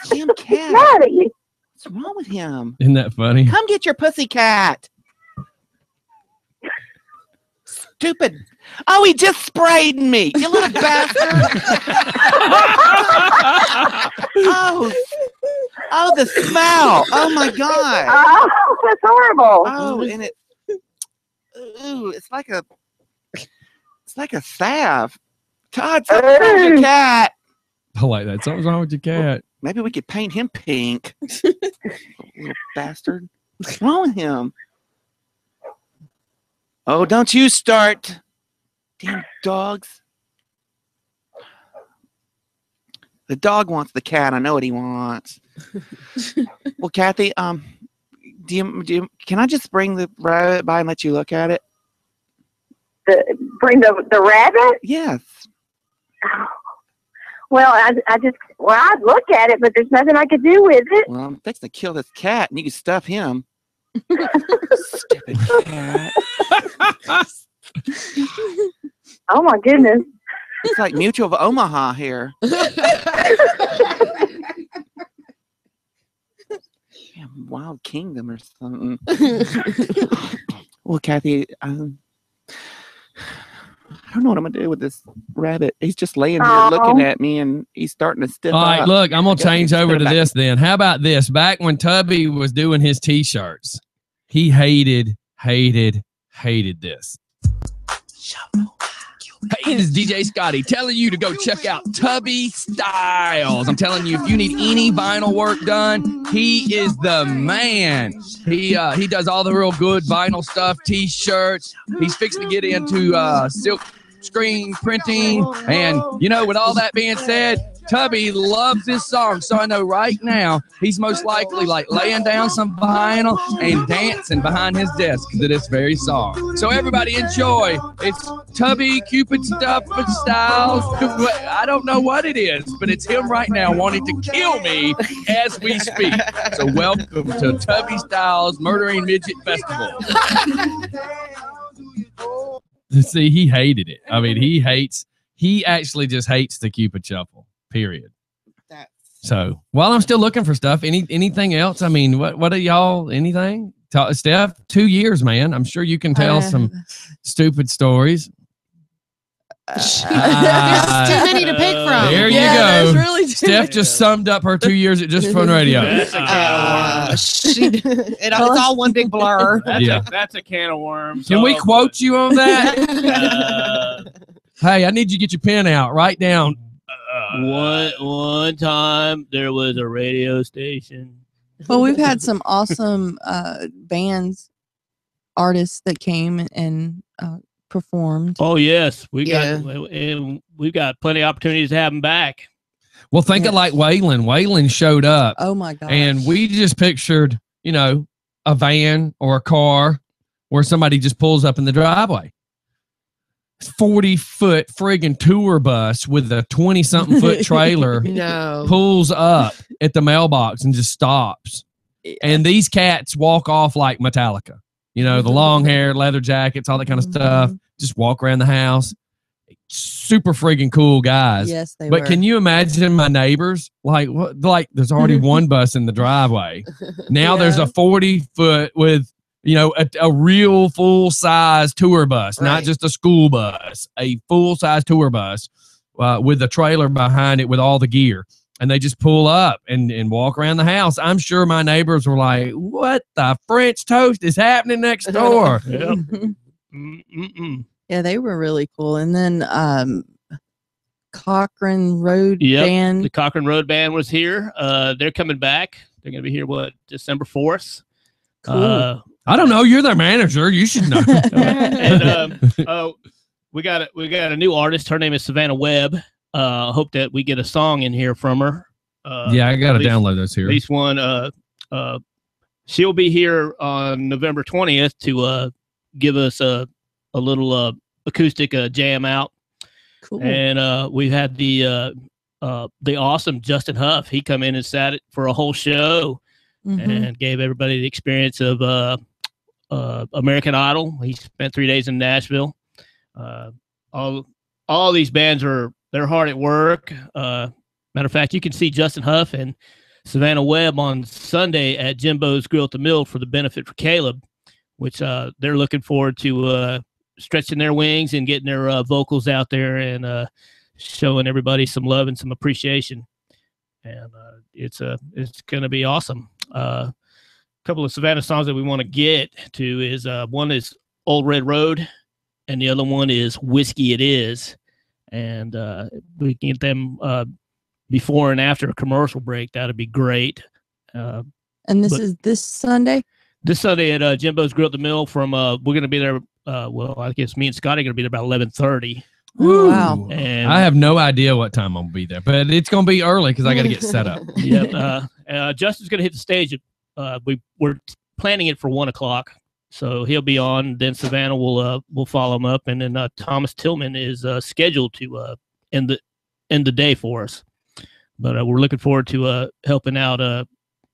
Damn cat. It's mad at you. What's wrong with him? Isn't that funny? Come get your pussy cat. Stupid. Oh, he just sprayed me. You little bastard. Oh, the smell. Oh, my God. Oh, that's horrible. Oh, and it. Ooh, it's like a salve. Todd, something's wrong with your cat. I like that. Something's wrong with your cat. Maybe we could paint him pink. Little bastard. What's wrong with him? Oh, don't you start. Damn dogs. The dog wants the cat. I know what he wants. Well, Kathy, can I just bring the rabbit by and let you look at it? Bring the rabbit? Yes. Well, I'd look at it, but there's nothing I could do with it. Well, I'm fixing to kill this cat, and you can stuff him. Stupid cat. Oh my goodness. It's like Mutual of Omaha here. Damn, Wild Kingdom or something. Well, Kathy, I don't know what I'm gonna do with this rabbit. He's just laying here looking at me, and he's starting to stiff All up. right, look, I'm gonna change over to this then. How about this? Back when Tubby was doing his t-shirts, he hated this. Hey, this is DJ Scotty telling you to go check out Tubby Styles. I'm telling you, if you need any vinyl work done, he is the man. He does all the real good vinyl stuff, t-shirts. He's fixing to get into silk screen printing. And, you know, with all that being said, Tubby loves this song. So I know right now he's most likely like laying down some vinyl and dancing behind his desk to this very song. So everybody enjoy. It's Tubby Cupid Stuff and Styles. I don't know what it is, but it's him right now wanting to kill me as we speak. So welcome to Tubby Styles Murdering Midget Festival. See, he hated it. I mean, he actually just hates the Cupid Shuffle. Period. So while I'm still looking for stuff, anything else? I mean, what are y'all? Anything? Steph, 2 years, man. I'm sure you can tell some stupid stories. There's too many to pick from. There you go. Really Steph just summed up her 2 years at Just Fun Radio. That's a can of worms. It's all one big blur. That's a can of worms. Can we quote you on that? Hey, I need you to get your pen out. Write down. One time there was a radio station. Well, we've had some awesome bands, artists that came and performed. Oh yes, we've got plenty of opportunities to have them back. Well, think of like Waylon. Waylon showed up. Oh my God! And we just pictured, you know, a van or a car where somebody just pulls up in the driveway. 40-foot friggin' tour bus with a 20-something foot trailer pulls up at the mailbox and just stops. And these cats walk off like Metallica. You know, the long hair, leather jackets, all that kind of stuff. Just walk around the house. super friggin' cool guys. Yes, they but were. can you imagine my neighbors? Like, what? Like, there's already one bus in the driveway. Now there's a 40-foot with, a real full-size tour bus, not just a school bus, a full-size tour bus with a trailer behind it with all the gear. And they just pull up and walk around the house. I'm sure my neighbors were like, what the French toast is happening next door? Yeah, they were really cool. And then Cochrane Road Band. The Cochrane Road Band was here. They're coming back. They're going to be here, December 4th. Cool. I don't know. You're their manager. You should know. And we got a new artist. Her name is Savannah Webb. Hope that we get a song in here from her. Yeah, I got to download those here. At least one. She'll be here on November 20th to give us a little acoustic jam out. Cool. And we had the awesome Justin Huff. He come in and sat it for a whole show and gave everybody the experience of American Idol. He spent 3 days in Nashville. All these bands they're hard at work. Matter of fact, you can see Justin Huff and Savannah Webb on Sunday at Jimbo's Grill at the Mill for the benefit for Caleb, which they're looking forward to stretching their wings and getting their vocals out there and showing everybody some love and some appreciation. And it's going to be awesome. A couple of Savannah songs that we want to get to is one is Old Red Road, and the other one is Whiskey It Is. And we can get them before and after a commercial break. That'd be great. And this is this Sunday? This Sunday at Jimbo's Grill at the Mill from, we're going to be there. I guess me and Scotty are going to be there about 11:30. Wow. And I have no idea what time I'm going to be there, but it's going to be early because I got to get set up. Yep. Justin's going to hit the stage. We're planning it for 1:00. So he'll be on. Then Savannah will follow him up, and then Thomas Tillman is scheduled to end the day for us. But we're looking forward to helping out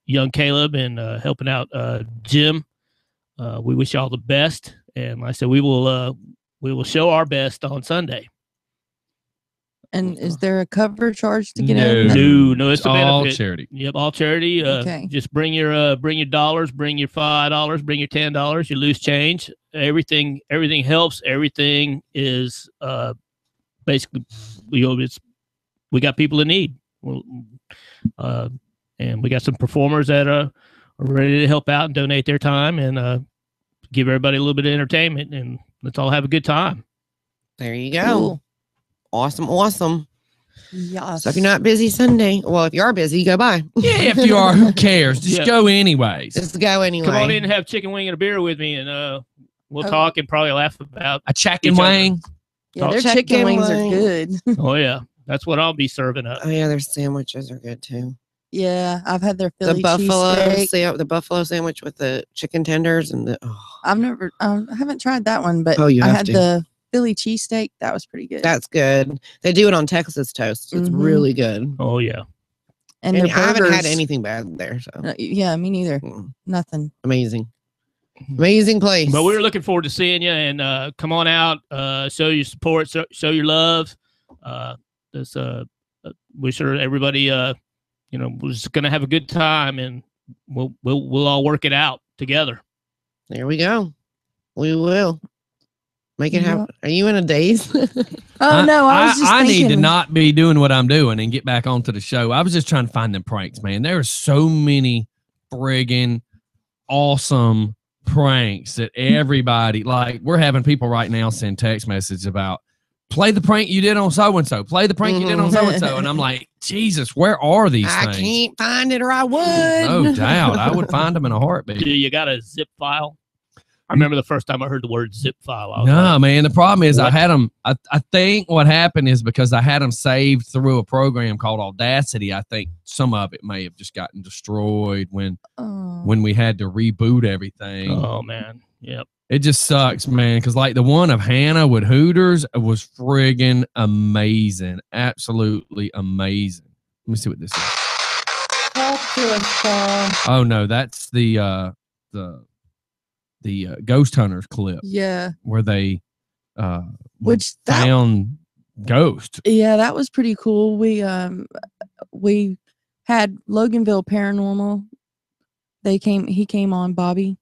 young Caleb and helping out Jim. We wish you all the best, and like I said, we will show our best on Sunday. And is there a cover charge to get in? No, it's all charity. Yep, all charity. Okay. Just bring your dollars, bring your $5, bring your $10, your loose change. Everything helps. Everything is basically we got people in need. And we got some performers that are ready to help out and donate their time and give everybody a little bit of entertainment, and let's all have a good time. There you go. Cool. Awesome. Yes. So if you're not busy Sunday, well, if you are busy, go by. Yeah, if you are, who cares? Just go anyways. Just go anyway. Come on in and have chicken wing and a beer with me, and we'll talk and probably laugh about a chicken wing. Yeah, their chicken wings are good. Oh yeah, that's what I'll be serving up. Oh yeah, their sandwiches are good too. Yeah, I've had their Philly the buffalo, cheesesteak. the buffalo sandwich with the chicken tenders and the. Oh. I haven't tried that one, but you I have had to. the Philly cheesesteak. That was pretty good. That's good. They do it on Texas toast. It's really good. Oh yeah. And I their haven't had burgers- anything bad there. So Yeah, me neither. Nothing. amazing place. But we're looking forward to seeing you, and come on out, show your support, show your love. We're sure everybody, we're just gonna have a good time, and we'll all work it out together. There we go. We will make it happen. Are you in a daze? Oh no, I was just I need to thinking- not be doing what I'm doing and get back onto the show. I was just trying to find them pranks, man. There are so many friggin' awesome pranks that everybody, like, we're having people right now send text messages about, play the prank you did on so-and-so, play the prank you did on so-and-so. And I'm like, Jesus, where are these I things? can't find it, or I would. No doubt. I would find them in a heartbeat. Do you got a zip file? I remember the first time I heard the word zip file. I was No, like, man. The problem is I what? had them. I think what happened is because I had them saved through a program called Audacity. I think some of it may have just gotten destroyed when we had to reboot everything. Oh man, yep. It just sucks, man. Because like the one of Hannah with Hooters was friggin' amazing, absolutely amazing. Let me see what this is. Talk to us, Paul. Oh no, that's the Ghost Hunters clip. Yeah. Where they Which found ghost. Yeah, that was pretty cool. We had Loganville Paranormal. He came on, Bobby,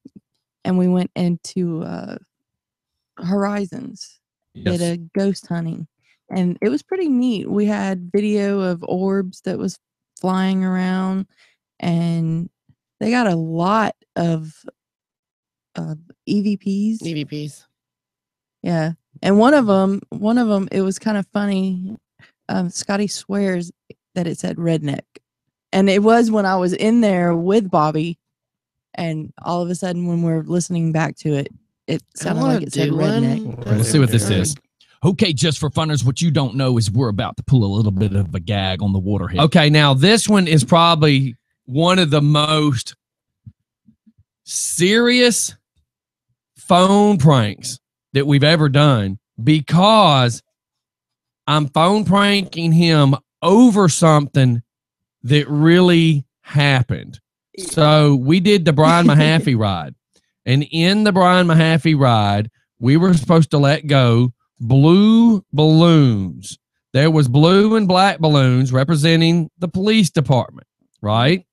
and we went into Horizons. Yes. Did a ghost hunting, and it was pretty neat. We had video of orbs that was flying around, and they got a lot of EVPs. Yeah, and one of them, it was kind of funny. Scotty swears that it said redneck, and it was when I was in there with Bobby, and all of a sudden when we're listening back to it, it sounded like it said redneck. Let's see what this is. Okay, just for funners, what you don't know is we're about to pull a little bit of a gag on the Waterhead. Okay, now this one is probably one of the most serious phone pranks that we've ever done, because I'm phone pranking him over something that really happened. So we did the Brian Mahaffey ride, and in the Brian Mahaffey ride, we were supposed to let go blue balloons. There was blue and black balloons representing the police department, right?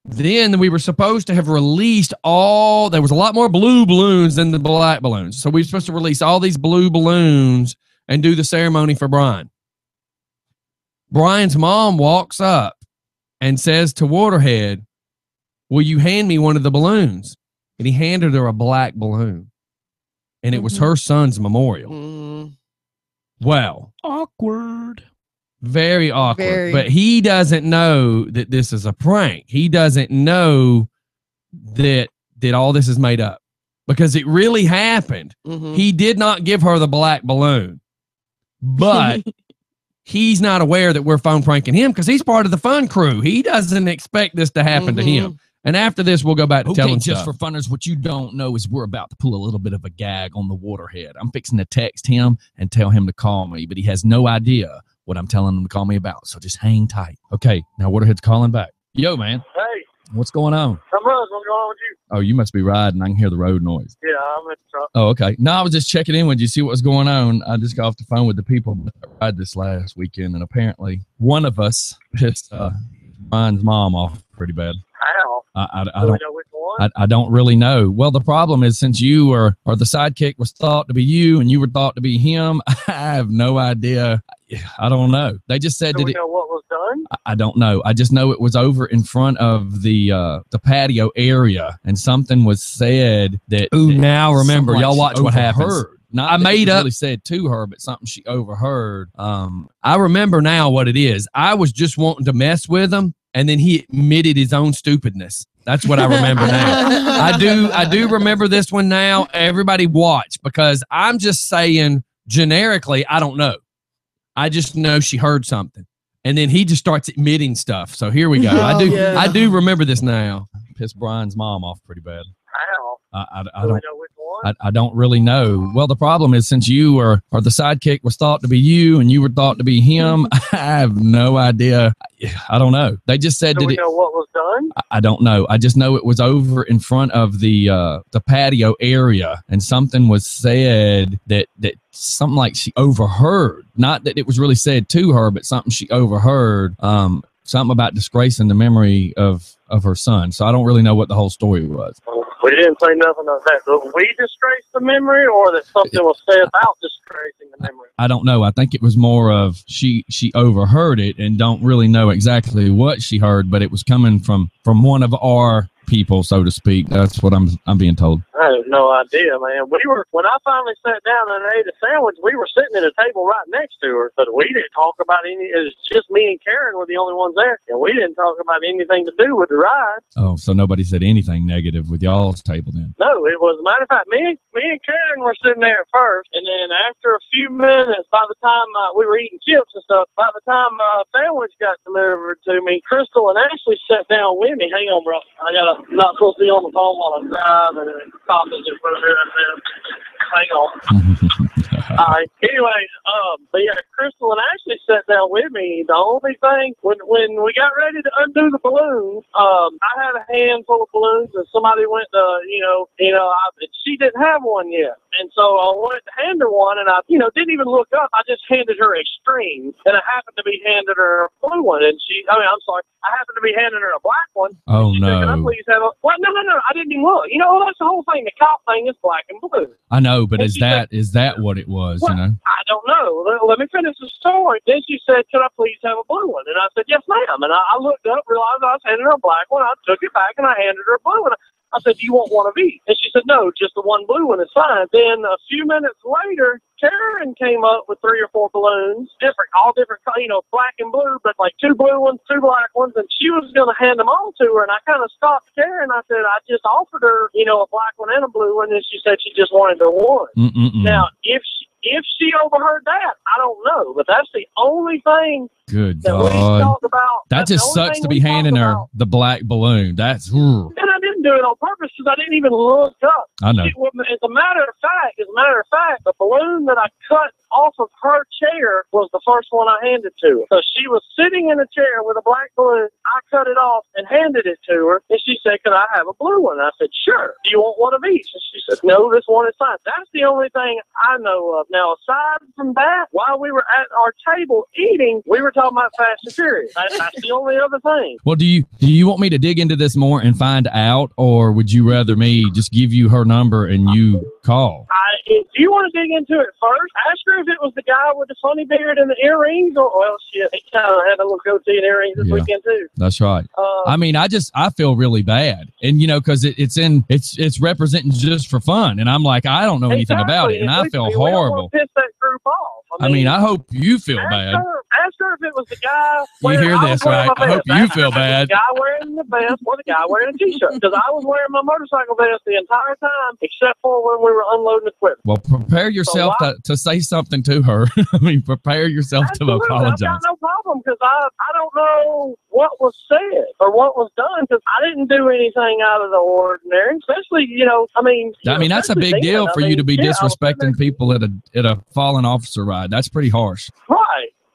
Then we were supposed to have released there was a lot more blue balloons than the black balloons. So we were supposed to release all these blue balloons and do the ceremony for Brian. Brian's mom walks up and says to Waterhead, "Will you hand me one of the balloons?" And he handed her a black balloon. And it was her son's memorial. Well, awkward. Very awkward. But he doesn't know that this is a prank. He doesn't know that all this is made up, because it really happened. He did not give her the black balloon, but he's not aware that we're phone pranking him because he's part of the fun crew. He doesn't expect this to happen to him. And after this, we'll go back to telling just stuff. for funners, what you don't know is we're about to pull a little bit of a gag on the Waterhead. I'm fixing to text him and tell him to call me, but he has no idea what I'm telling him to call me about. So just hang tight. Okay, now Waterhead's calling back. Yo, man. Hey. What's going on? I'm Russ. What's going on with you? Oh, you must be riding. I can hear the road noise. Yeah, I'm at the truck. Oh, okay. No, I was just checking in with you, see what was going on. I just got off the phone with the people that ride this last weekend, and apparently one of us pissed Ryan's mom off pretty bad. How? I don't know which one? I don't really know. Well, the problem is, since you or the sidekick was thought to be you and you were thought to be him, I have no idea. I don't know. They just said Do we know what was done? I don't know. I just know it was over in front of the patio area, and something was said that. Ooh, now remember, y'all watch what happens. Not I made up. Really said to her, but something she overheard. I remember now what it is. I was just wanting to mess with him, and then he admitted his own stupidness. That's what I remember now. I do remember this one now. Everybody watch, because I'm just saying generically, I don't know. I just know she heard something. And then he just starts admitting stuff. So here we go. I do remember this now. Pissed Brian's mom off pretty bad. How? I don't really know. Well, the problem is, since you or the sidekick was thought to be you and you were thought to be him, I have no idea. I don't know. They just said Do we know what was done? I don't know. I just know it was over in front of the patio area, and something was said that something like she overheard. Not that it was really said to her, but something she overheard. Something about disgracing the memory of her son. So I don't really know what the whole story was. We didn't say nothing of that. Did we disgrace the memory, or that something was said about disgracing the memory? I don't know. I think it was more of she overheard it and don't really know exactly what she heard, but it was coming from one of our people, so to speak. That's what I'm being told. I have no idea, man. When I finally sat down and ate a sandwich, we were sitting at a table right next to her, but we didn't talk about any. It was just me and Karen were the only ones there, and we didn't talk about anything to do with the ride. Oh, so nobody said anything negative with y'all's table then? No, it was. Matter of fact, me and Karen were sitting there at first, and then after a few minutes, by the time we were eating chips and stuff, by the time sandwich got delivered to me, Crystal and Ashley sat down with me. Hang on, bro. Not supposed to be on the phone while I'm driving, and coffee's in front of me right now. Hang on. All right. Anyway, but yeah, Crystal and Ashley sat down with me. The only thing, when we got ready to undo the balloons, I had a handful of balloons, and somebody went to, she didn't have one yet. And so I went to hand her one, and I, didn't even look up. I just handed her a string, and I happened to be handing her a blue one. And I happened to be handing her a black one. Oh, she no. said, "Can I please have a..." Well, no, I didn't even look. That's the whole thing. The cop thing is black and blue. I know, but is that what it was, Well, I don't know. Let me finish the story. Then she said, "Could I please have a blue one?" And I said, "Yes, ma'am." And I looked up, realized I was handing her a black one. I took it back, and I handed her a blue one. I said, "Do you want one of each?" And she said, "No, just the one blue one is fine." Then a few minutes later, Karen came up with 3 or 4 balloons, all different, black and blue, but like 2 blue ones, 2 black ones, and she was going to hand them all to her. And I kind of stopped Karen. I said, "I just offered her, a black one and a blue one," and she said she just wanted the one. Now, if she overheard that, I don't know, but that's the only thing. Good that we God. talked about. That just sucks to be handing her the black balloon. That's. And I didn't do it on purpose because I didn't even look up. I know. As a matter of fact, the balloon that I cut off of her chair was the first one I handed to her. So she was sitting in a chair with a black balloon. I cut it off and handed it to her, and she said, "Could I have a blue one?" I said, "Sure. Do you want one of each?" And she said, "No, this one is fine." That's the only thing I know of. Now, aside from that, while we were at our table eating, we were talking about Fast and Furious. That's the only other thing. Well, do you want me to dig into this more and find out, or would you rather me just give you her number and you call? If you want to dig into it first, ask her if it was the guy with the funny beard and the earrings, or shit, he kind of had a little goatee and earrings this weekend too. That's right. I feel really bad, and because it's representing just for fun, and I'm like, I don't know anything about it, and I feel horrible. We don't want to piss that group off. I hope you feel bad. Ask her if it was the guy. You hear this, right? I hope you feel bad. The guy wearing the vest or the guy wearing a t-shirt, because I was wearing my motorcycle vest the entire time, except for when we were unloading equipment. Well, prepare yourself to say something to her. Prepare yourself to apologize. I've got no problem, because I don't know what was said or what was done, because I didn't do anything out of the ordinary. Especially, that's a big deal for you to be disrespecting people at a fallen officer ride. That's pretty harsh.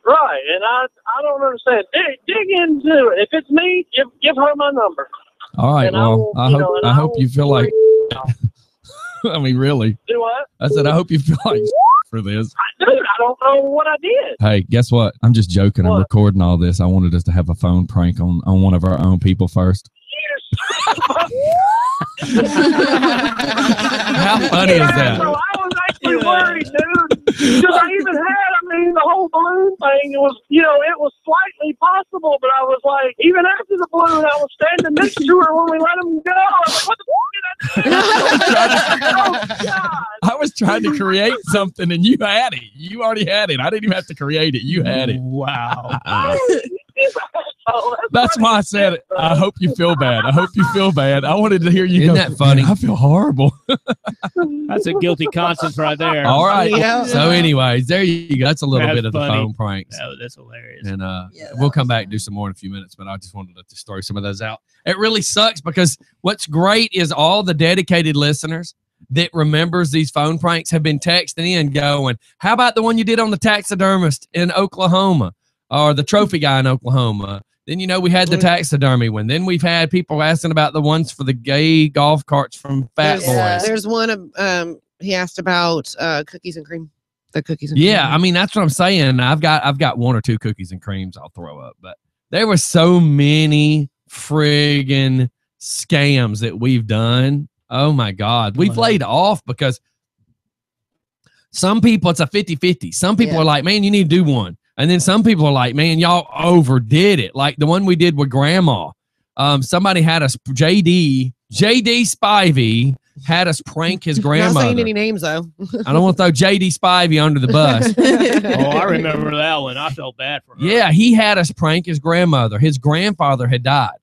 Right, and I don't understand. Dig into it. If it's me, give her my number. All right. I hope you feel like. Really. Do what? I said I hope you feel like for this. Dude, I don't know what I did. Hey, guess what? I'm just joking. I'm recording all this. I wanted us to have a phone prank on one of our own people first. How funny is that? So I was actually worried, dude. Because I even had, the whole balloon thing, it was slightly possible, but I was like, even after the balloon, I was standing next to her when we let him go. I was like, what the fuck did I do? I was trying to create something, and you had it. You already had it. I didn't even have to create it. You had it. Wow. That's why I said it. I hope you feel bad. I hope you feel bad. I wanted to hear you go, that funny? I feel horrible. That's a guilty conscience right there. All right. Yeah. So anyways, there you go. That's a little bit of funny. the phone pranks. Oh, that's hilarious. And we'll come back and do some more in a few minutes, but I just wanted to throw some of those out. It really sucks because what's great is all the dedicated listeners that remembers these phone pranks have been texting in going, how about the one you did on the taxidermist in Oklahoma or the trophy guy in Oklahoma? Then, we had the taxidermy one. Then we've had people asking about the ones for the gay golf carts from Fat Boys. There's one, he asked about cookies and cream. The cookies and cream. Yeah, that's what I'm saying. I've got 1 or 2 cookies and creams I'll throw up. But there were so many friggin' scams that we've done. Oh, my God. We've laid off because some people, it's a 50-50. Some people are like, man, you need to do one. And then some people are like, man, y'all overdid it. Like the one we did with Grandma. Somebody had us, JD Spivey had us prank his grandmother. Not saying any names, though. I don't want to throw JD Spivey under the bus. Oh, I remember that one. I felt bad for her. Yeah, he had us prank his grandmother. His grandfather had died.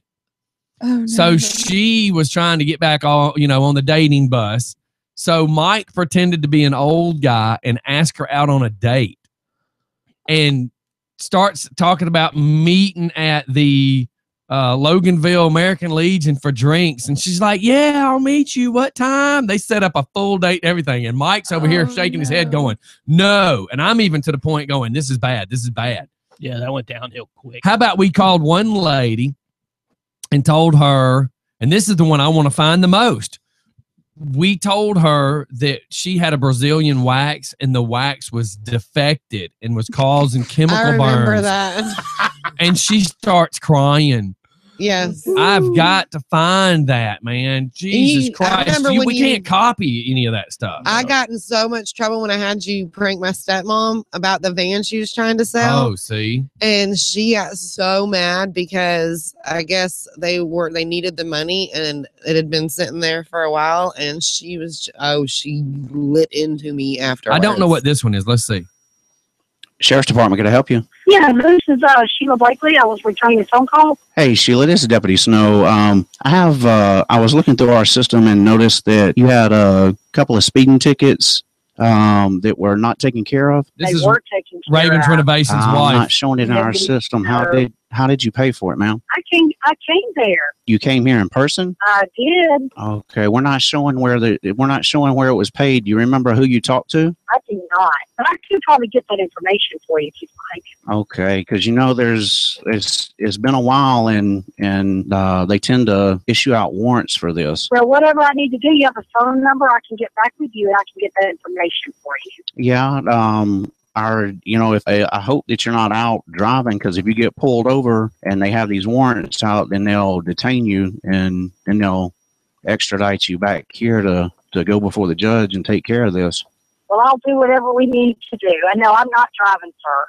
Oh, no. So she was trying to get back on the dating bus. So Mike pretended to be an old guy and ask her out on a date. And starts talking about meeting at the Loganville American Legion for drinks. And she's like, yeah, I'll meet you. What time? They set up a full date and everything. And Mike's over here shaking his head going, no. And I'm even to the point going, this is bad. This is bad. Yeah, that went downhill quick. How about we called one lady and told her, and this is the one I want to find the most. We told her that she had a Brazilian wax and the wax was defected and was causing chemical burns. I remember that. And she starts crying. Yes. I've got to find that, man. Jesus Christ. We can't copy any of that stuff. I got in so much trouble when I had you prank my stepmom about the van she was trying to sell. Oh, see? And she got so mad because I guess they needed the money and it had been sitting there for a while. And she was, she lit into me after. I don't know what this one is. Let's see. Sheriff's Department, can I help you? Yeah, this is Sheila Blakely. I was returning a phone call. Hey, Sheila, this is Deputy Snow. I was looking through our system and noticed that you had a couple of speeding tickets that were not taken care of. They were taken care Raven's of. Renovations wife. Not showing it in our system. How did you pay for it, ma'am? I came there. You came here in person? I did. Okay, we're not showing where it was paid. Do you remember who you talked to? I do not, but I can probably get that information for you if you'd like. Okay, because it's been a while and they tend to issue out warrants for this. Well, whatever I need to do, you have a phone number. I can get back with you and I can get that information for you. Yeah. I hope that you're not out driving, because if you get pulled over and they have these warrants out, then they'll detain you and then they'll extradite you back here to go before the judge and take care of this. Well, I'll do whatever we need to do. I know I'm not driving, sir.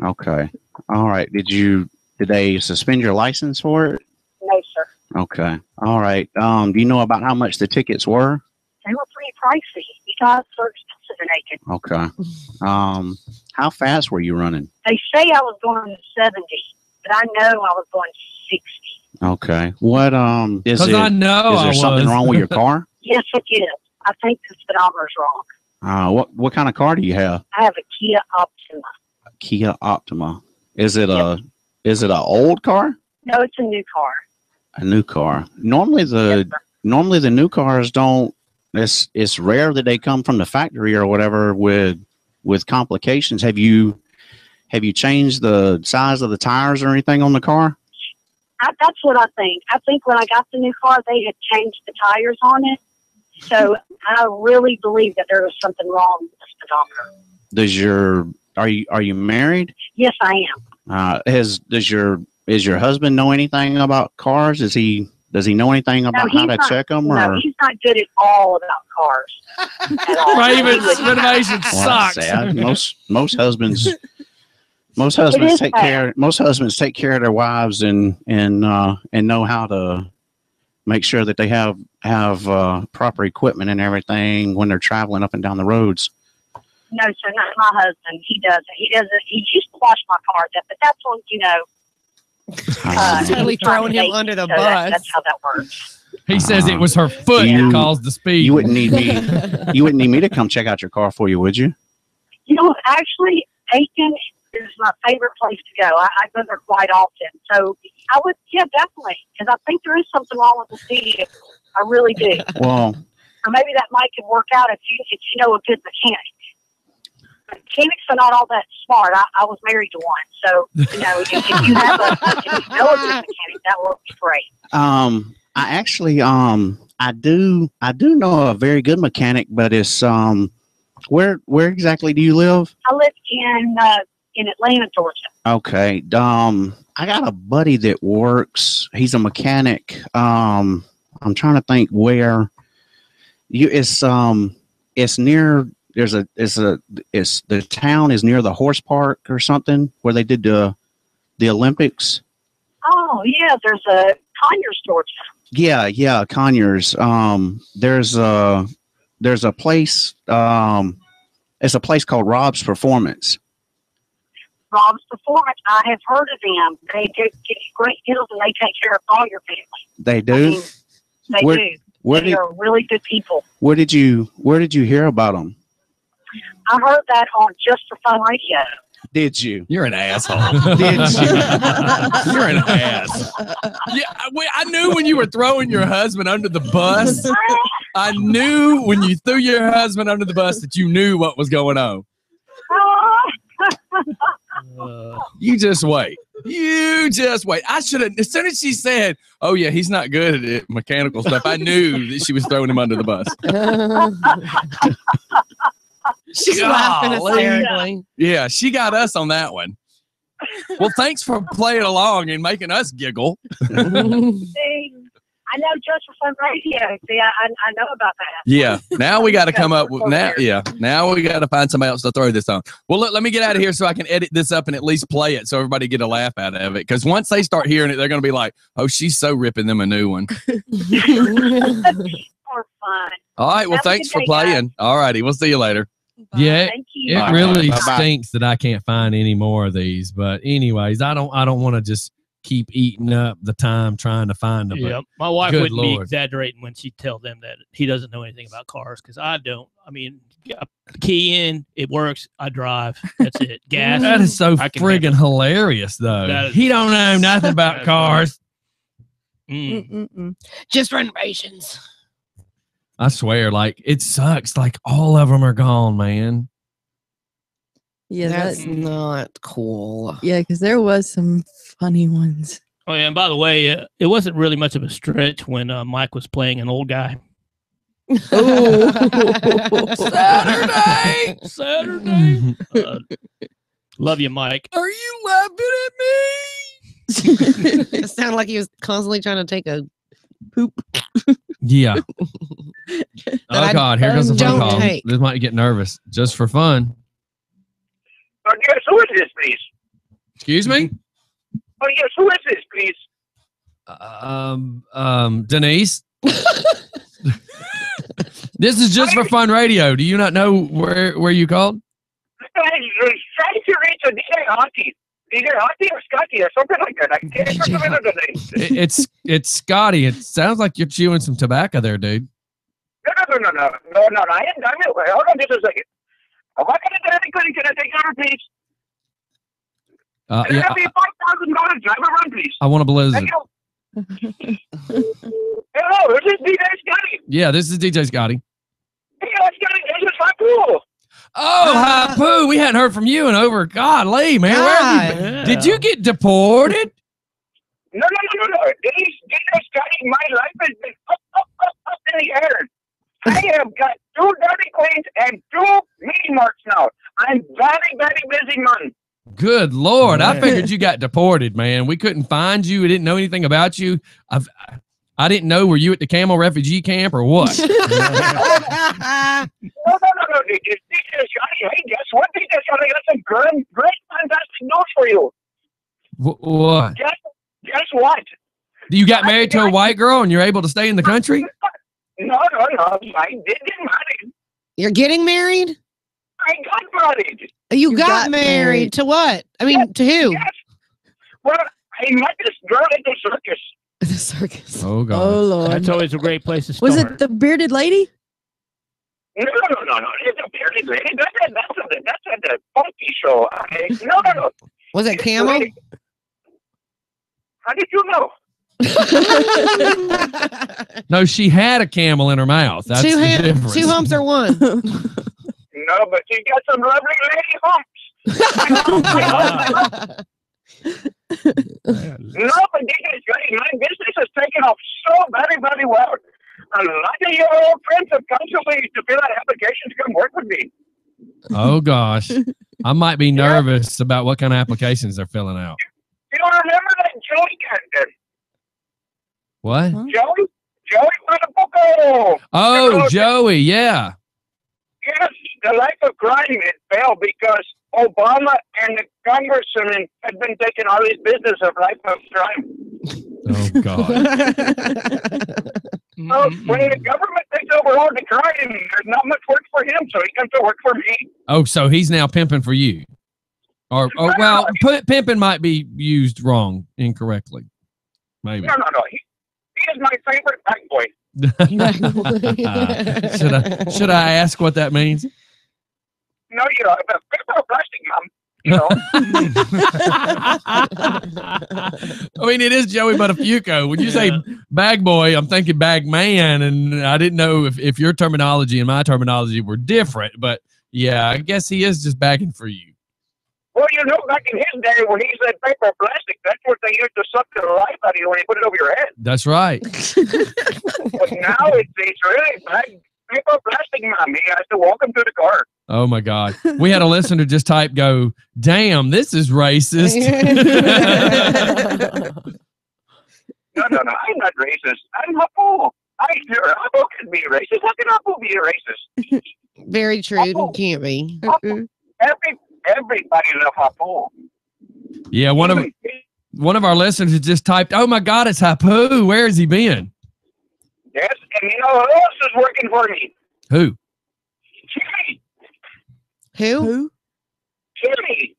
Okay. All right. Did they suspend your license for it? No, sir. Okay. All right. Do you know about how much the tickets were? They were pretty pricey. You guys are expensive and naked. Okay. How fast were you running? They say I was going 70, but I know I was going 60. Okay. What is it? I know is there something wrong with your car? Yes, it is. I think the speedometer's wrong. What kind of car do you have? I have a Kia Optima. A Kia Optima. Is it an old car? No, it's a new car. A new car. Normally the new cars don't. It's rare that they come from the factory or whatever with complications. Have you changed the size of the tires or anything on the car? That's what I think. I think when I got the new car, they had changed the tires on it. So I really believe that there was something wrong with the speedometer. Are you married? Yes, I am. Does your husband know anything about cars? Does he know anything about how to check them? No, he's not good at all about cars. At all. Raven's Renovation sucks. Sad. Most husbands take care. Most husbands take care of their wives and know how to make sure that they have proper equipment and everything when they're traveling up and down the roads. No, sir, not my husband. He doesn't. He used to wash my cars up, but that's on, totally throwing him under the bus. That's how that works. He says it was her foot that caused the speed. You wouldn't need me. You wouldn't need me to come check out your car for you, would you? Actually, Aiken is my favorite place to go. I go there quite often. So I would, definitely, because I think there is something wrong with the speed. I really do. Well, or maybe that might could work out if you know a good mechanic. Mechanics are not all that smart. I was married to one, so if you know a good mechanic, that works great. I actually I do know a very good mechanic, but it's where exactly do you live? I live in Atlanta, Georgia. Okay. I got a buddy that works. He's a mechanic. I'm trying to think where it's near. The town is near the horse park or something where they did the Olympics. Oh yeah, there's a Conyers, Georgia. Yeah, Conyers. There's a place. It's a place called Rob's Performance. Rob's Performance. I have heard of them. They give you great deals and they take care of all your family. They do. They are really good people. Where did you hear about them? I heard that on Just for Fun Radio. Did you? You're an asshole. Did you? You're an ass. Yeah, I knew when you were throwing your husband under the bus. I knew when you threw your husband under the bus that you knew what was going on. You just wait. You just wait. I should have, as soon as she said, "Oh yeah, he's not good at it, mechanical stuff," I knew that she was throwing him under the bus. She's laughing hysterically. Yeah, she got us on that one. Well, thanks for playing along and making us giggle. See, I know Just for Fun Radio. See, I know about that. Yeah. Now we got to come up with now. Yeah. Now we got to find somebody else to throw this on. Well, look, let me get out of here so I can edit this up and at least play it so everybody get a laugh out of it. Because once they start hearing it, they're going to be like, "Oh, she's so ripping them a new one." More fun. All right. Well, thanks for playing. All righty. We'll see you later. Yeah, Thank you. it really stinks that I can't find any more of these. But anyways, I don't want to just keep eating up the time trying to find them. Yeah, my wife wouldn't be exaggerating when she tell them that he doesn't know anything about cars because I don't. I mean, key in, it works. I drive. That's it. Gas. That is so friggin' hilarious, though. He don't know nothing about cars. Just renovations. I swear, like, it sucks. Like, all of them are gone, man. Yeah, that's not cool. Yeah, because there was some funny ones. Oh, yeah, and by the way, it wasn't really much of a stretch when Mike was playing an old guy. Saturday. Love you, Mike. Are you laughing at me? It sounded like he was constantly trying to take a poop. Yeah. Oh, God, here goes the phone call. Take. This might get nervous. Just for fun. Yes, who is this, please? Excuse me? Oh, yes, who is this, please? Denise? This is Just for Fun Radio. Do you not know where you called? I'm trying to reach a DJ Hottie. DJ Hottie or Scotty or something like that. I can't remember the name. It's Scotty. It sounds like you're chewing some tobacco there, dude. No, I ain't done it. Hold on just a second. Am I going to do anything? Can I take your please? Can I have $5,000 driver run, please? I want a Blizzard. Hello, this is DJ Scotty. Yeah, this is DJ Scotty. Hey, Scotty, this is Hapu. Oh, Hapu, we hadn't heard from you in over, golly, man. Where have you, did you get deported? No. DJ Scotty, my life has been up in the air. I have got 2 Dirty Queens and 2 meeting marks now. I'm very, very busy, man. Good Lord. I figured you got deported, man. We couldn't find you. We didn't know anything about you. I didn't know. Were you at the Camel refugee camp or what? No. DJ Scotty, hey, guess what? DJ Scotty, I got some great, fantastic news for you. What? Guess what? You got married to a white girl and you're able to stay in the country? No. I did get married. You're getting married? I got married. You got married. To what? I mean, to who? Yes. Well, I met this girl at the circus. The circus. Oh, God. Oh, Lord. That's always a great place to start. Was it the bearded lady? No. It's a bearded lady. That's at the funky show. No. Was it Camel? How did you know? No, she had a camel in her mouth. That's the difference. 2 humps or one? No, but she got some lovely lady humps. No, but my business has taken off so very, very well. A lot of your old friends have come to me to fill out applications to come work with me. Oh, gosh. I might be nervous about what kind of applications they're filling out. You remember that Joey character? What? Joey Matabuco. Oh, Joey, yeah. Yes, the life of crime, it fell because Obama and the congressman had been taking all his business of life of crime. Oh, God. So when the government takes over all the crime, there's not much work for him, so he comes to work for me. Oh, so he's now pimping for you. Or well, pimping might be used wrong, incorrectly. Maybe. No. He is my favorite black boy. Should I ask what that means? No, you know, paper plastic, Mom. You know. I mean, it is Joey Buttafuoco. When you say bag boy, I'm thinking bag man, and I didn't know if your terminology and my terminology were different. But yeah, I guess he is just bagging for you. Well, you know, back in his day when he said paper plastic, that's what they used to suck the life out of you when they put it over your head. That's right. But now it's really bag paper plastic, Mom. He has to walk him through the car. Oh my God. We had a listener just type go, damn, this is racist. No, I'm not racist. I'm Apu. Apu can be racist. How can Apu be racist? Very true. Can't be. Everybody loves Apu. Yeah, one of our listeners just typed, oh my God, it's Hapu. Where has he been? Yes, and you know who else is working for me? Who? Timmy. Who? Timmy.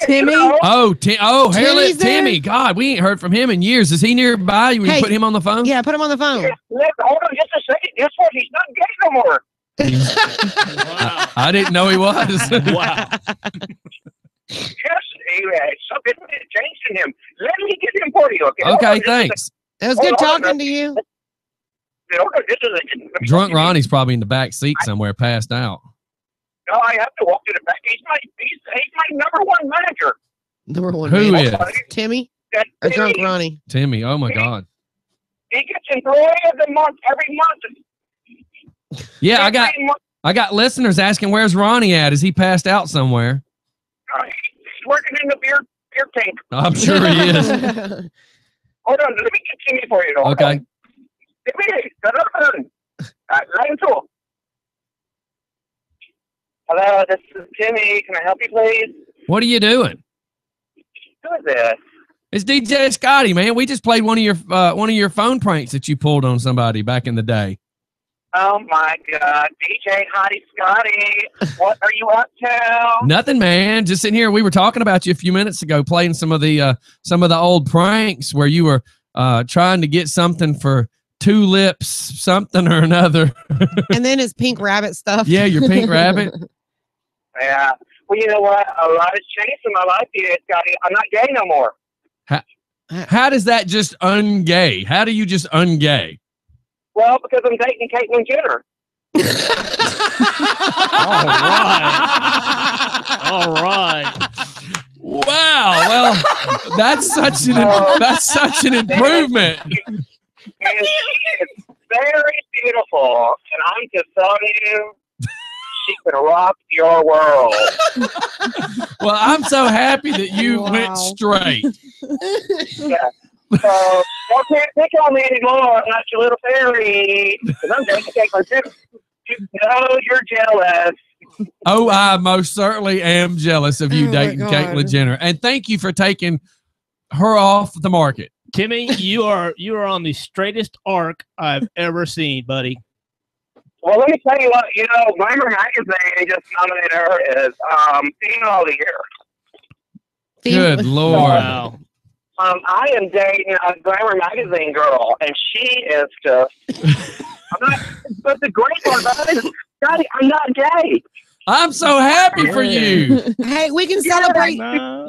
You know? Oh, Hairlip Timmy. God, we ain't heard from him in years. Is he nearby? You put him on the phone? Yeah, put him on the phone. Hold on just a second. Guess what? He's not gay no more. I didn't know he was. Wow. Yes, something changed in him. Let me get him for you, okay? Okay, thanks. It was good talking to you. Drunk Ronnie's probably in the back seat somewhere, passed out. No, I have to walk to the back. He's my number one manager. Number one Who manager. is? Timmy? Or Drunk Ronnie? Timmy. Oh, my God. He gets Employee of the Month every month. Yeah, I got listeners asking, where's Ronnie at? Is he passed out somewhere? He's working in the beer tank. I'm sure he is. Hold on, let me get Timmy for you. Though. Okay. Timmy, line 2. Hello, this is Timmy. Can I help you, please? What are you doing? Who is this? It's DJ Scotty, man. We just played one of your phone pranks that you pulled on somebody back in the day. Oh my God, DJ Hottie Scotty, what are you up to? Nothing, man. Just sitting here. We were talking about you a few minutes ago, playing some of the old pranks where you were trying to get something for Two Lips, something or another. And then his pink rabbit stuff. Yeah, your pink rabbit. Yeah. Well, you know what? A lot has changed in my life, DJ Scotty. I'm not gay no more. How does that just ungay? How do you just ungay? Well, because I'm dating Caitlyn Jenner. All right. Wow. Well, that's such an improvement. And she is very beautiful, and I'm just telling you, she can rock your world. Well, I'm so happy that you went straight. Yeah. So don't pick on me anymore. I'm not your little fairy. Because I'm dating Caitlyn Jenner. No, you're jealous. Oh, I most certainly am jealous of you dating Caitlyn Jenner. And thank you for taking her off the market. Timmy, you are on the straightest arc I've ever seen, buddy. Well, let me tell you what, Glamour Magazine just nominated her as Female of the Year. Good Lord. Wow. I am dating a Glamour Magazine girl, and she is just. But the great part about it is, Scotty, I'm not gay. I'm so happy for you. Hey, we can celebrate.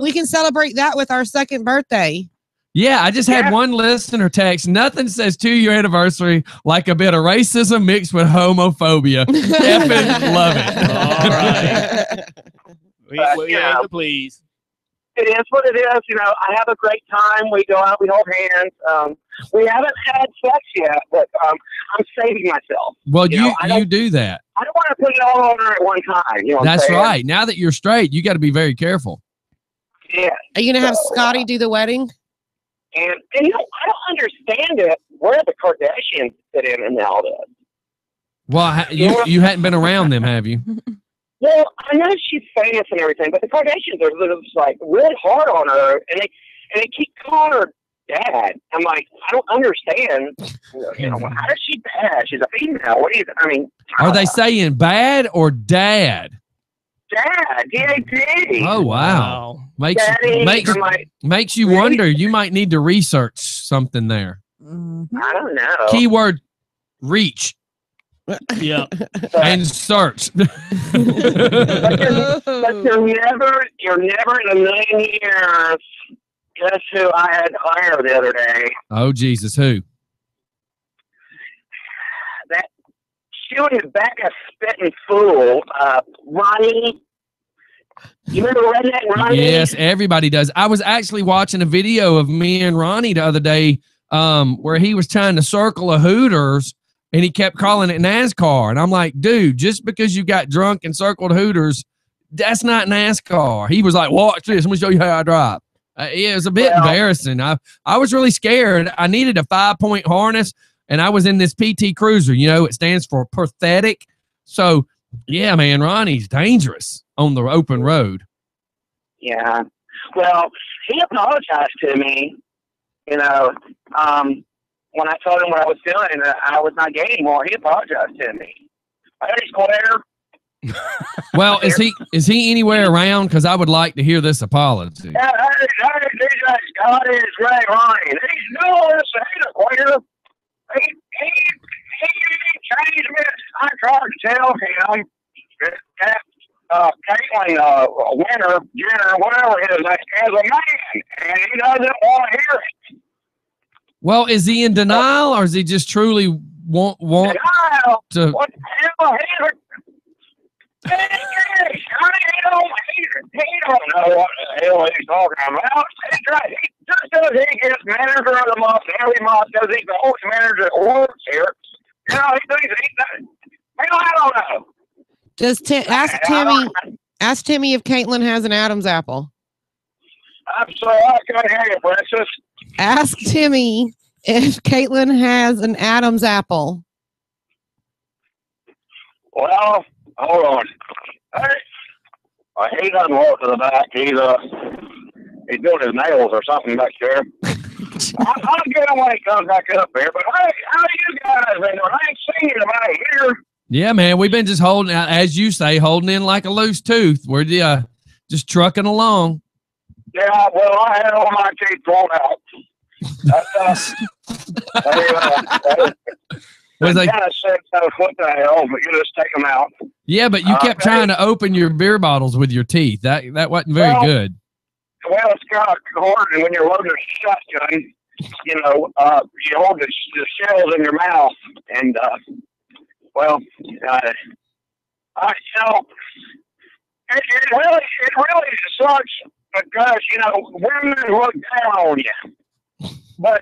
We can celebrate that with our second birthday. Yeah, I just had one listener text. Nothing says 2-year anniversary like a bit of racism mixed with homophobia. Effing love it. All right. We aim to please. It is what it is. I have a great time. We go out, we hold hands. We haven't had sex yet, but I'm saving myself. Well, you do that. I don't want to put it all on her at one time. That's right. Now that you're straight, you got to be very careful. Yeah. Are you going to have Scotty do the wedding? And I don't understand it where the Kardashians fit in all this. Well, you hadn't been around them, have you? Well, I know she's famous and everything, but the Kardashians are just like really hard on her, and they keep calling her dad. I'm like, I don't understand. How does she bad? She's a female. Are they saying bad or dad? Dad, D-A-D. Oh wow, makes you wonder. You might need to research something there. I don't know. Keyword reach. Yeah. And search. But you're never in a million years. Guess who I had to hire the other day? Oh, Jesus, who? That shooting back a spitting fool, Ronnie. You remember Redneck Ronnie? Yes, everybody does. I was actually watching a video of me and Ronnie the other day where he was trying to circle a Hooters and he kept calling it NASCAR. And I'm like, dude, just because you got drunk and circled Hooters, that's not NASCAR. He was like, watch this. Let me show you how I drive. It was a bit embarrassing. I was really scared. I needed a 5-point harness, and I was in this PT Cruiser. You know, it stands for pathetic. So, yeah, man, Ronnie's dangerous on the open road. Yeah. Well, he apologized to me, you know, when I told him what I was doing, I was not gay anymore. He apologized to me. Hey, Square. Well, is he anywhere around? Because I would like to hear this apology. Yeah, hey, DJ Scott is Ray Ronnie. He's doing this, Square. He changed me. I tried to tell him that Caitlyn Jenner, whatever it is, as a man, and he doesn't want to hear it. Well, is he in denial, or is he just truly want denial? To? What the hell? He don't know what the hell he's talking about. He's right. Just because he gets manager of the month every month, because he's the host manager that works here, you know, he thinks he's done. Well, I don't know. Just ask Timmy if Caitlyn has an Adam's apple. I'm sorry, I couldn't hear you, Princess. Ask Timmy if Caitlyn has an Adam's apple. Well, hold on. Hey, he doesn't walk to the back. He's doing his nails or something back there. I'll get him when he comes back up here. But hey, how you guys been doing? I ain't seen him out here. Yeah, man, we've been just holding, as you say, holding in like a loose tooth. We're just trucking along. Yeah, well, I had all my teeth thrown out. Was like, kind of sick, so what the hell? But you just take them out. Yeah, but you kept trying to open your beer bottles with your teeth. That wasn't very good. Well, it's kind of hard, and when you're loading a shotgun, you know, you hold the shells in your mouth, and well, you know, it really sucks because you know women look down on you. But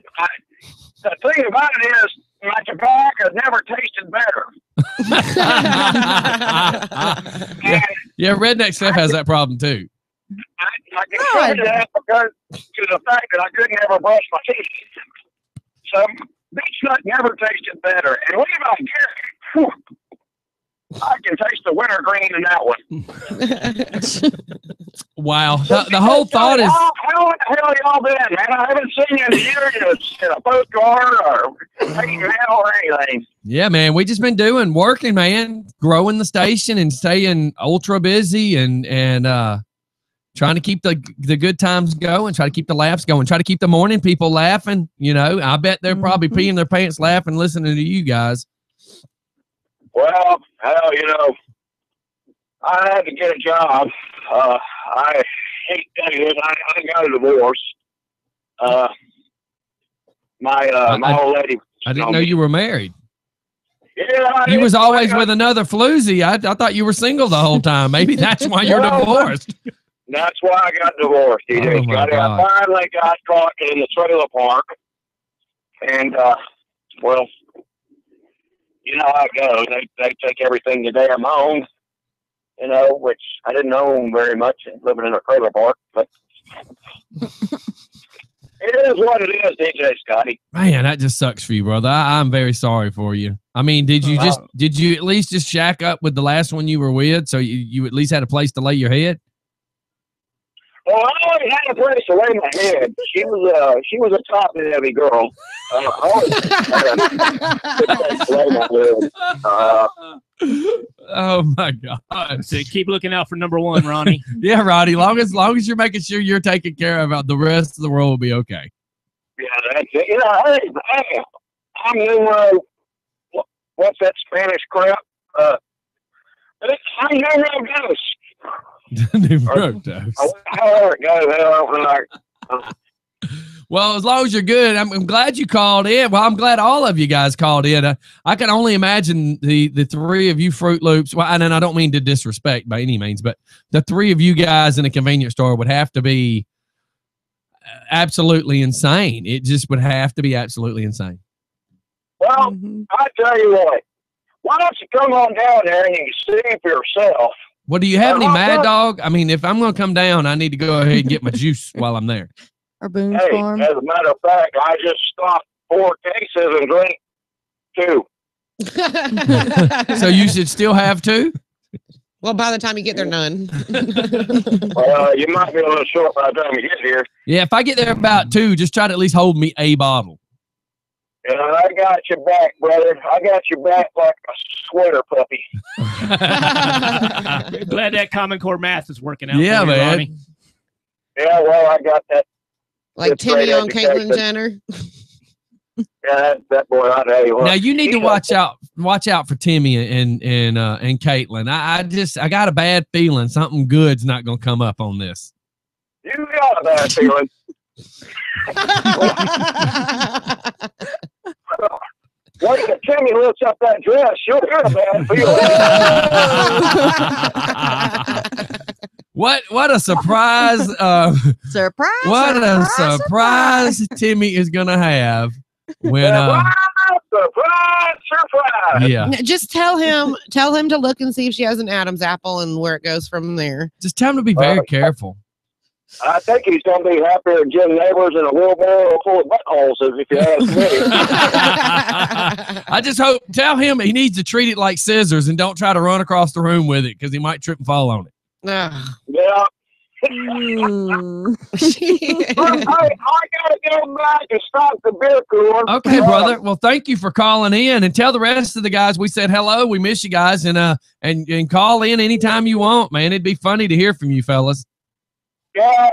the thing about it is, my tobacco never tasted better. Yeah, Redneck Steph has that problem too. I can say that because to the fact that I couldn't ever brush my teeth. So beach nut never tasted better. And Levi Gary, I can taste the wintergreen in that one. Wow. The whole thought is... How the hell y'all been, man? I haven't seen you in a year in a postcard or email or anything. Yeah, man. We just been working, man. Growing the station and staying ultra busy and trying to keep the good times going, try to keep the laughs going, try to keep the morning people laughing. You know, I bet they're probably peeing their pants laughing listening to you guys. Well, hell, you know, I had to get a job. I hate telling you this. I got a divorce. My old lady. I didn't know you were married. Yeah, you was always with another floozy. I thought you were single the whole time. Maybe that's why you're divorced. That's why I got divorced, DJ. I finally got caught in the trailer park. And, well, you know how it goes. They take everything you damn own, you know, which I didn't own very much living in a trailer park, but it is what it is, DJ Scotty. Man, that just sucks for you, brother. I'm very sorry for you. I mean, did you at least just shack up with the last one you were with, so you at least had a place to lay your head? Well, I always had a place to lay my head. She was a top heavy girl. Oh my God! So keep looking out for number one, Ronnie. Yeah, Ronnie. Long as you're making sure you're taken care of, the rest of the world will be okay. Yeah, that's it. You know, hey, I'm numero what's that Spanish crap? It's numero dos. Numero dos. However it goes, I don't know. Well, as long as you're good, I'm glad you called in. Well, I'm glad all of you guys called in. I can only imagine the three of you Fruit Loops. Well, and I don't mean to disrespect by any means, but the three of you guys in a convenience store would have to be absolutely insane. It just would have to be absolutely insane. Well, I tell you what. Why don't you come on down there and you see for yourself? Well, do you have any Mad Dog? I mean, if I'm going to come down, I need to go ahead and get my juice while I'm there. Or Boone's Hey, Farm. as a matter of fact, I just stopped 4 cases and drank 2. So you should still have 2? Well, by the time you get there, none. Well, you might be a little short by the time you get here. Yeah, if I get there about 2, just try to at least hold me a bottle. Yeah, I got your back, brother. I got your back like a sweater puppy. Glad that Common Core math is working out. Yeah, for you, man. Ronnie. Yeah, well, I got that. Like fifth Timmy grade on Caitlyn education. Jenner. Yeah, that boy, I tell you what. Now you need to watch out for Timmy and Caitlyn. I got a bad feeling something good's not going to come up on this. You got a bad feeling. Wait till Timmy lifts up that dress, you'll hear a bad feeling. What a surprise! Surprise! What a surprise Timmy is gonna have when surprise! Yeah. Just tell him to look and see if she has an Adam's apple and where it goes from there. Just tell him to be very careful. I think he's going to be happier than Jim Neighbors in a wheelbarrow full of buttholes, if you ask me. I just hope, tell him he needs to treat it like scissors and don't try to run across the room with it because he might trip and fall on it. Yeah. Mm. I gotta go back and stock the beer cooler. Okay, brother. Well, thank you for calling in, and tell the rest of the guys we said hello. We miss you guys, and call in anytime you want, man. It'd be funny to hear from you fellas. Yeah,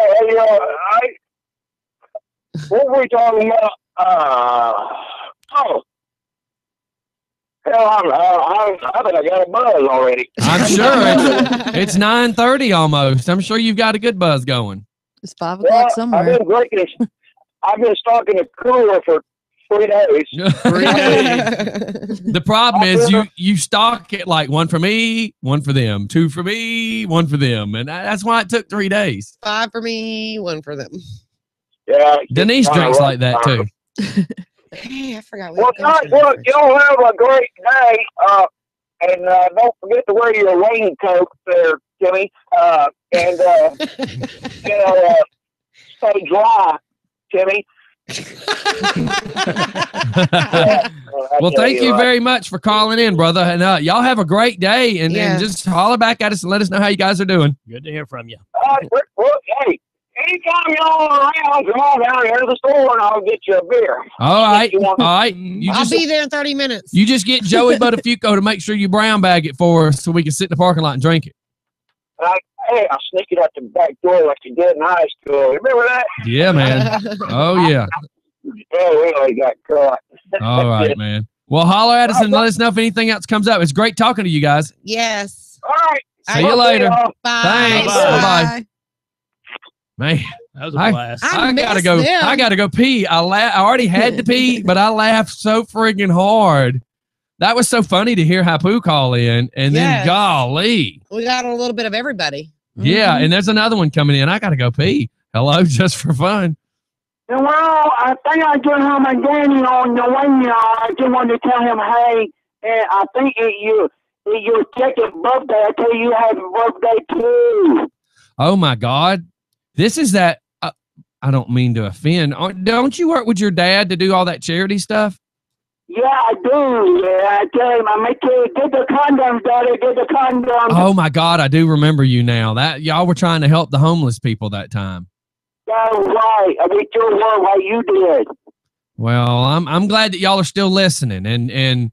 what were we talking about? Hell, I think I got a buzz already. I'm sure it's 9:30 almost. I'm sure you've got a good buzz going. It's 5 o'clock somewhere. I've been drinking. I've been stocking a cooler for 3 days. The problem is you stock it like 1 for me, 1 for them, 2 for me, 1 for them, and that's why it took 3 days. 5 for me, 1 for them. Yeah, Denise drinks like that too. Hey, I forgot. Well, look, y'all have a great day, and don't forget to wear your raincoat there, Jimmy, and stay dry, Timmy. Well, thank you very much for calling in, brother, and y'all have a great day, and just holler back at us and let us know how you guys are doing. Good to hear from you. Hey, anytime y'all are around, come on down here to the store and I'll get you a beer. All right. I'll be there in 30 minutes. You just get Joey Buttafuoco to make sure you brown bag it for us so we can sit in the parking lot and drink it. Hey, I'll sneak it out the back door like you did in high school. Remember that? Yeah, man. Oh, yeah. Oh, really got caught. All right, man. Well, holler at us and let us know if anything else comes up. It's great talking to you guys. Yes. All right. See you later. Bye. Thanks. Bye-bye. Man, that was a blast. I gotta go. I gotta go pee. I already had to pee, but I laughed so friggin' hard. That was so funny to hear Hapu call in, and then golly, we got a little bit of everybody. Yeah, and there's another one coming in. I gotta go pee. Hello, just for fun. Well, I think I just have my daddy on the way, y'all. I just wanted to tell him, hey, and I think your second birthday. I tell you, happy birthday too. Oh my God. This is that, I don't mean to offend. Don't you work with your dad to do all that charity stuff? Yeah, I do. Yeah, I tell him, I make you get the condoms, Daddy, get the condoms. Oh my God, I do remember you now. That y'all were trying to help the homeless people that time. That's right. I mean, your work like you did. Well, I'm glad that y'all are still listening, and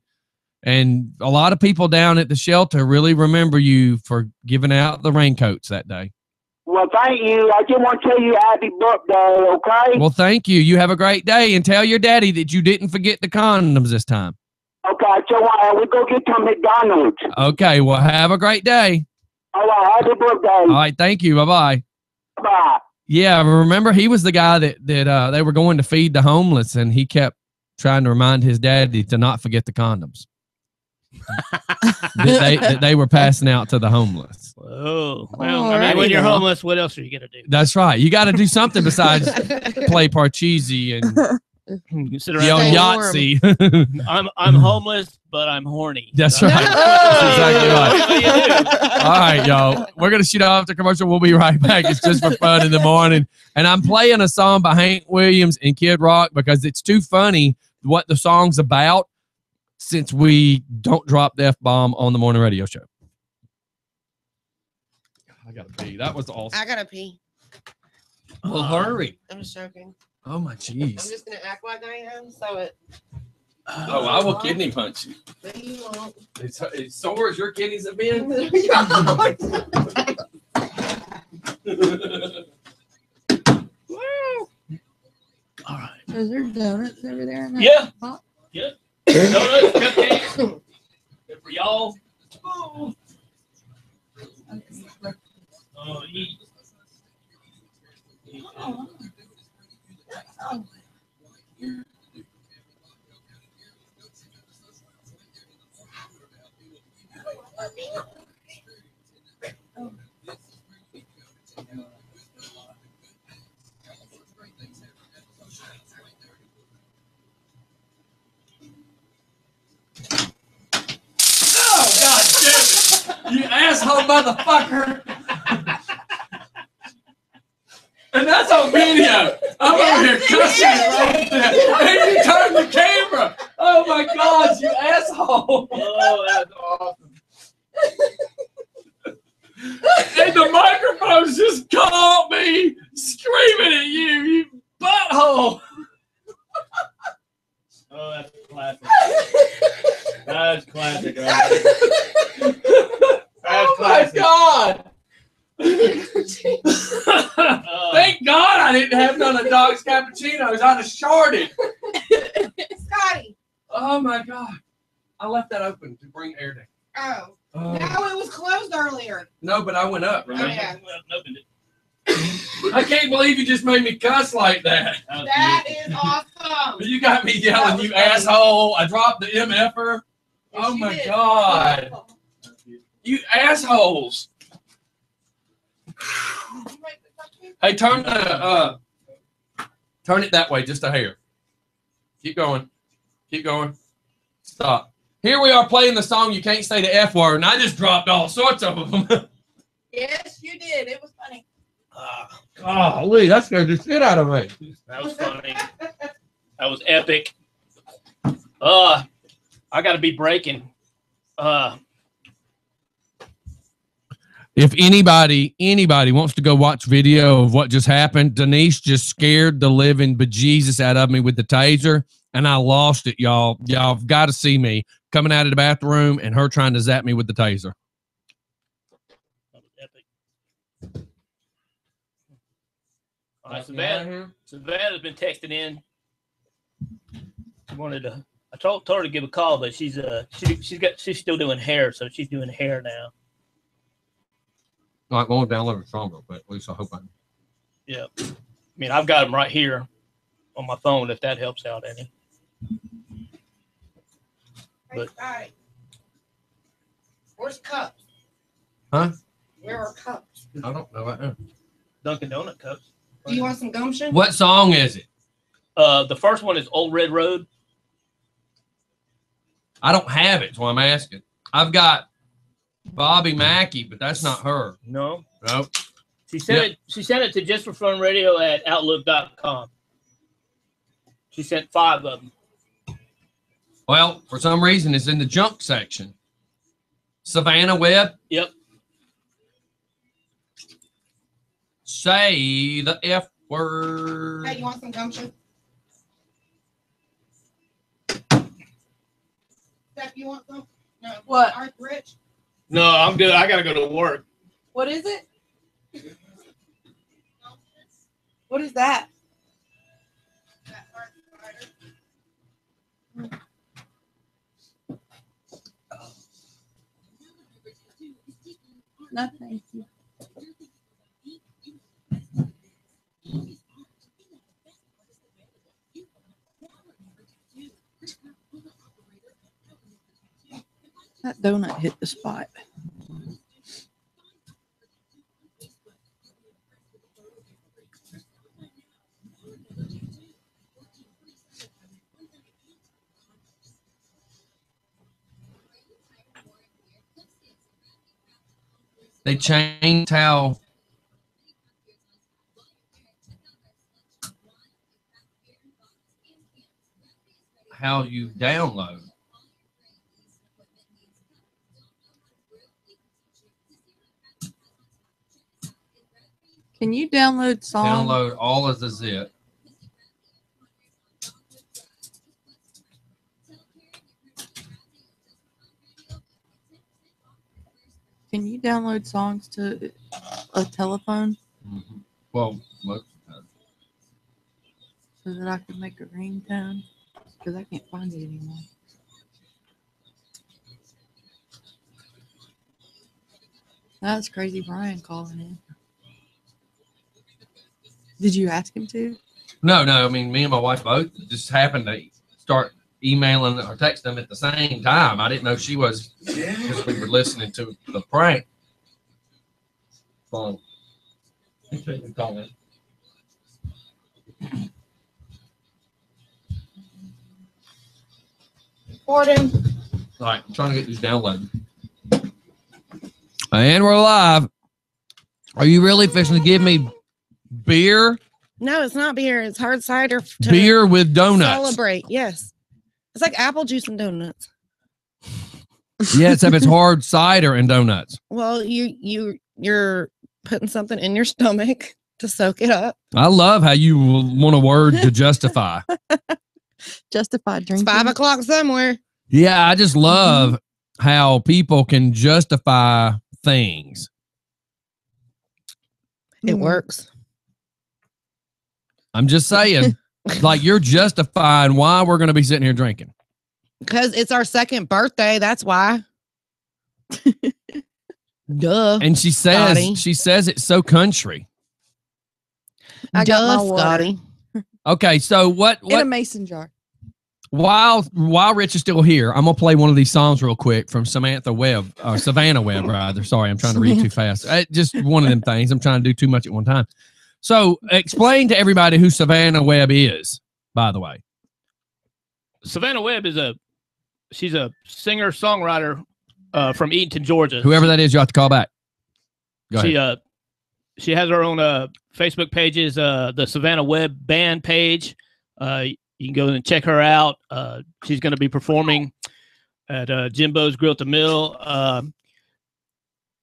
a lot of people down at the shelter really remember you for giving out the raincoats that day. Well, thank you. I just want to tell you happy birthday, okay? Well, thank you. You have a great day, and tell your daddy that you didn't forget the condoms this time. Okay, I tell you what, we go get some McDonald's. Okay, well, have a great day. All right, happy birthday. All right, thank you. Bye-bye. Bye. Yeah, remember he was the guy that they were going to feed the homeless, and he kept trying to remind his daddy to not forget the condoms that they were passing out to the homeless. Oh, well, I mean, when you're homeless, what else are you gonna do? That's right. You got to do something besides play Parcheesi and sit around yell and Yahtzee. I'm homeless, but I'm horny. That's right. That's exactly right. All right, y'all. We're going to shoot off the commercial. We'll be right back. It's just for fun in the morning. And I'm playing a song by Hank Williams and Kid Rock because it's too funny what the song's about since we don't drop the F-bomb on the morning radio show. I got to pee. That was awesome. I got to pee. Well, hurry. I'm just joking. Oh, my jeez. I'm just going to act like I am so it... Oh, I will kidney punch you. But you won't. It's sore as your kidneys have been. All right. Is there donuts over there? In that Yeah. pot? Yeah. Donuts, cupcakes. Good for y'all. Oh, eat. Oh. Oh, God damn it. You asshole motherfucker. And that's on video. I'm over here cussing right there. And you turn the camera. Oh, my God, you asshole. Oh, that's awesome. And the microphone's just caught me screaming at you, you butthole. Oh, that's classic. That's classic. Right? Oh, my God. Thank God I didn't have none of Doc's cappuccinos. I'd have shorted. Scotty. Oh, my God. I left that open to bring air down. Oh. No, it was closed earlier. No, but I went up, right? Oh, yeah. I can't believe you just made me cuss like that. That is awesome. You got me yelling, you asshole. I dropped the MFer. Yes, oh, my did. God. You assholes. Hey, turn it that way, just a hair. Keep going. Keep going. Stop. Here we are playing the song You Can't Say the F Word, and I just dropped all sorts of them. Yes, you did. It was funny. Golly, that scared the shit out of me. That was funny. That was epic. I got to be breaking. If anybody wants to go watch video of what just happened, Denise just scared the living bejesus out of me with the taser, and I lost it, y'all. Y'all have got to see me coming out of the bathroom and her trying to zap me with the taser. Savannah's been texting in. She wanted to. I told her to give a call, but she's still doing hair, so she's doing hair now. All right, going download a song real quick. At least I hope I. Yeah, I mean I've got them right here on my phone if that helps out any. But where's cups? Huh? Where are cups? I don't know. Right now. Dunkin' Donut cups. Do you want some gumption? What song is it? The first one is Old Red Road. I don't have it, so I'm asking. I've got Bobby Mackey, but that's not her. No. Nope. She sent it to justforfunradio@outlook.com. She sent 5 of them. Well, for some reason, it's in the junk section. Savannah Webb. Yep. Say the F word. Hey, you want some gumption? Steph, you want some? No. What? Art Rich? No, I'm good. I gotta go to work. What is it? What is that? No, thank you. That donut hit the spot. They changed how you download. Can you download songs? Download all as a zip. Can you download songs to a telephone? Mm-hmm. Well, look. So that I can make a ringtone? Because I can't find it anymore. That's crazy. Brian calling in. Did you ask him to? No. I mean, me and my wife both just happened to start emailing or texting them at the same time. I didn't know she was because we were listening to the prank phone. Gordon. All right, I'm trying to get these downloaded. And we're live. Are you really fixing to give me beer? No, it's not beer. It's hard cider. Beer with donuts. Celebrate. Yes. It's like apple juice and donuts. Yeah, except it's hard cider and donuts. Well, you're putting something in your stomach to soak it up. I love how you want a word to justify. Justify drinking. It's 5 o'clock somewhere. Yeah, I just love how people can justify things. It works. I'm just saying, like you're justifying why we're going to be sitting here drinking. Because it's our second birthday. That's why. Duh. And she says it's so country. I got my water. Scotty. Okay, so what in a mason jar. While Rich is still here, I'm gonna play one of these songs real quick from Savannah Webb, rather. Sorry, I'm trying to read too fast. Just one of them things. I'm trying to do too much at one time. So explain to everybody who Savannah Webb is, by the way. Savannah Webb is she's a singer-songwriter from Eatonton, Georgia. Whoever that is, you have to call back. Go ahead. She has her own Facebook pages, the Savannah Webb band page. You can go and check her out. She's going to be performing at Jimbo's Grill at the Mill.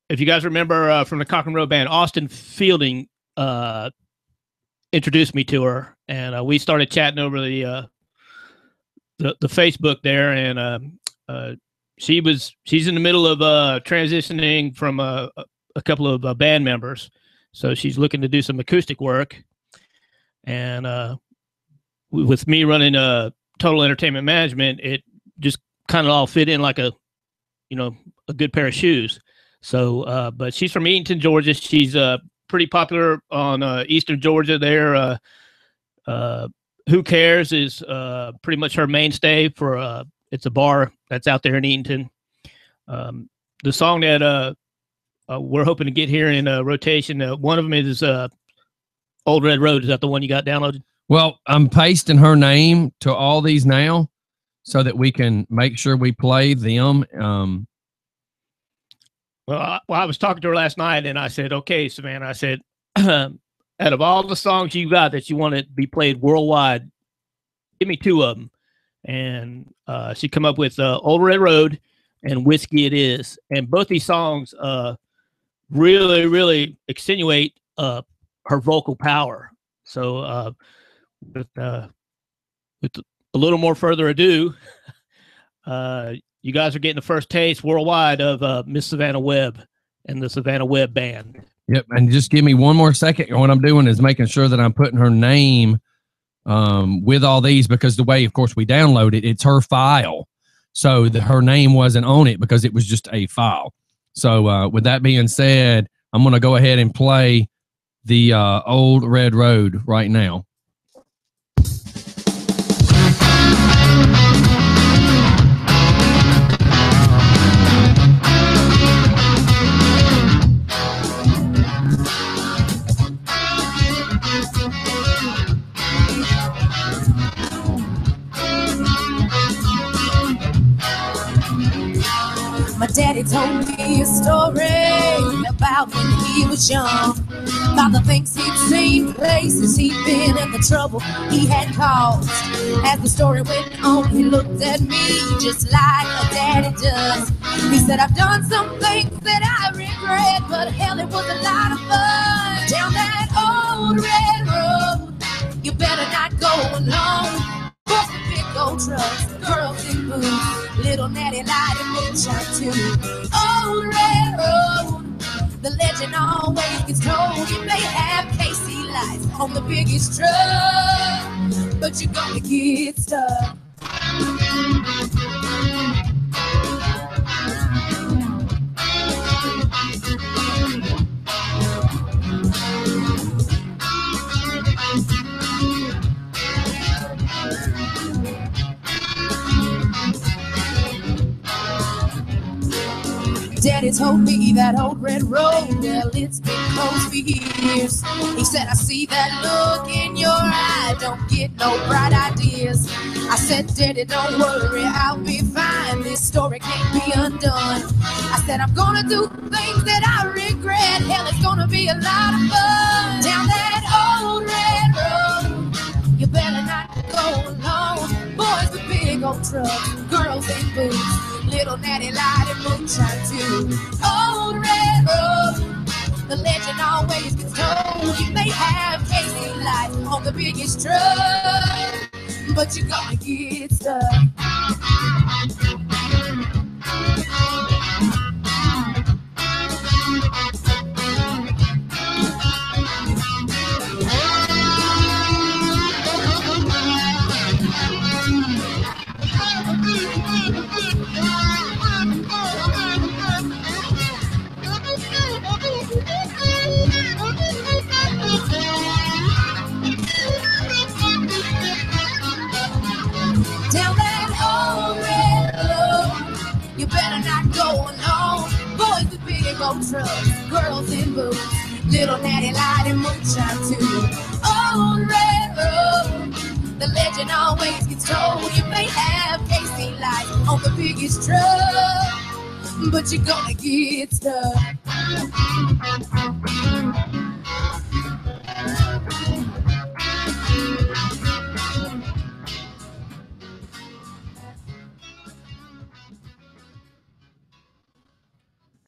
If you guys remember from the Cochran Road Band, Austin Fielding introduced me to her, and we started chatting over the Facebook there. And she's in the middle of transitioning from a couple of band members, so she's looking to do some acoustic work. And with me running Total Entertainment Management, it just kind of all fit in like a good pair of shoes. So, but she's from Eatonton, Georgia. She's pretty popular on Eastern Georgia there. Who Cares is pretty much her mainstay for it's a bar that's out there in Eatonton. The song that we're hoping to get here in rotation, one of them is Old Red Road. Is that the one you got downloaded? Well, I'm pasting her name to all these now so that we can make sure we play them. Well, I was talking to her last night, and I said, okay, Savannah, I said, out of all the songs you got that you want to be played worldwide, give me two of them. And she come up with Old Red Road and Whiskey It Is. And both these songs really, really extenuate her vocal power. So with a little more further ado, you guys are getting the first taste worldwide of Miss Savannah Webb and the Savannah Webb Band. Yep, and just give me one more second. What I'm doing is making sure that I'm putting her name with all these, because the way, of course, we download it, it's her file. So her name wasn't on it because it was just a file. So with that being said, I'm going to go ahead and play the Old Red Road right now. My daddy told me a story about when he was young, about the things he'd seen, places he'd been, and the trouble he had caused. As the story went on, he looked at me just like a daddy does. He said, I've done some things that I regret, but hell, it was a lot of fun. Down that old red road, you better not go alone. Big old trucks, girls in boots, little natty light and moonshine too. Old red road, the legend always gets told. You may have KC lights on the biggest truck, but you're gonna get stuck. Daddy told me that old red road, well, it's been closed for years. He said, I see that look in your eye, don't get no bright ideas. I said, Daddy, don't worry, I'll be fine. This story can't be undone. I said, I'm gonna do things that I regret. Hell, it's gonna be a lot of fun. Down that old red road, you better not go alone. Boys with big old trucks, girls in boots, little natty light and moonshine too. Old red road, the legend always gets told. You may have KC lights on the biggest truck, but you're gonna get stuck. Down that old red road, you better not go alone. Boys with big old trucks, girls in boots, little natty light and moonshine too. Old red road, the legend always gets told. You may have KC lights on the biggest truck, but you're gonna get stuck.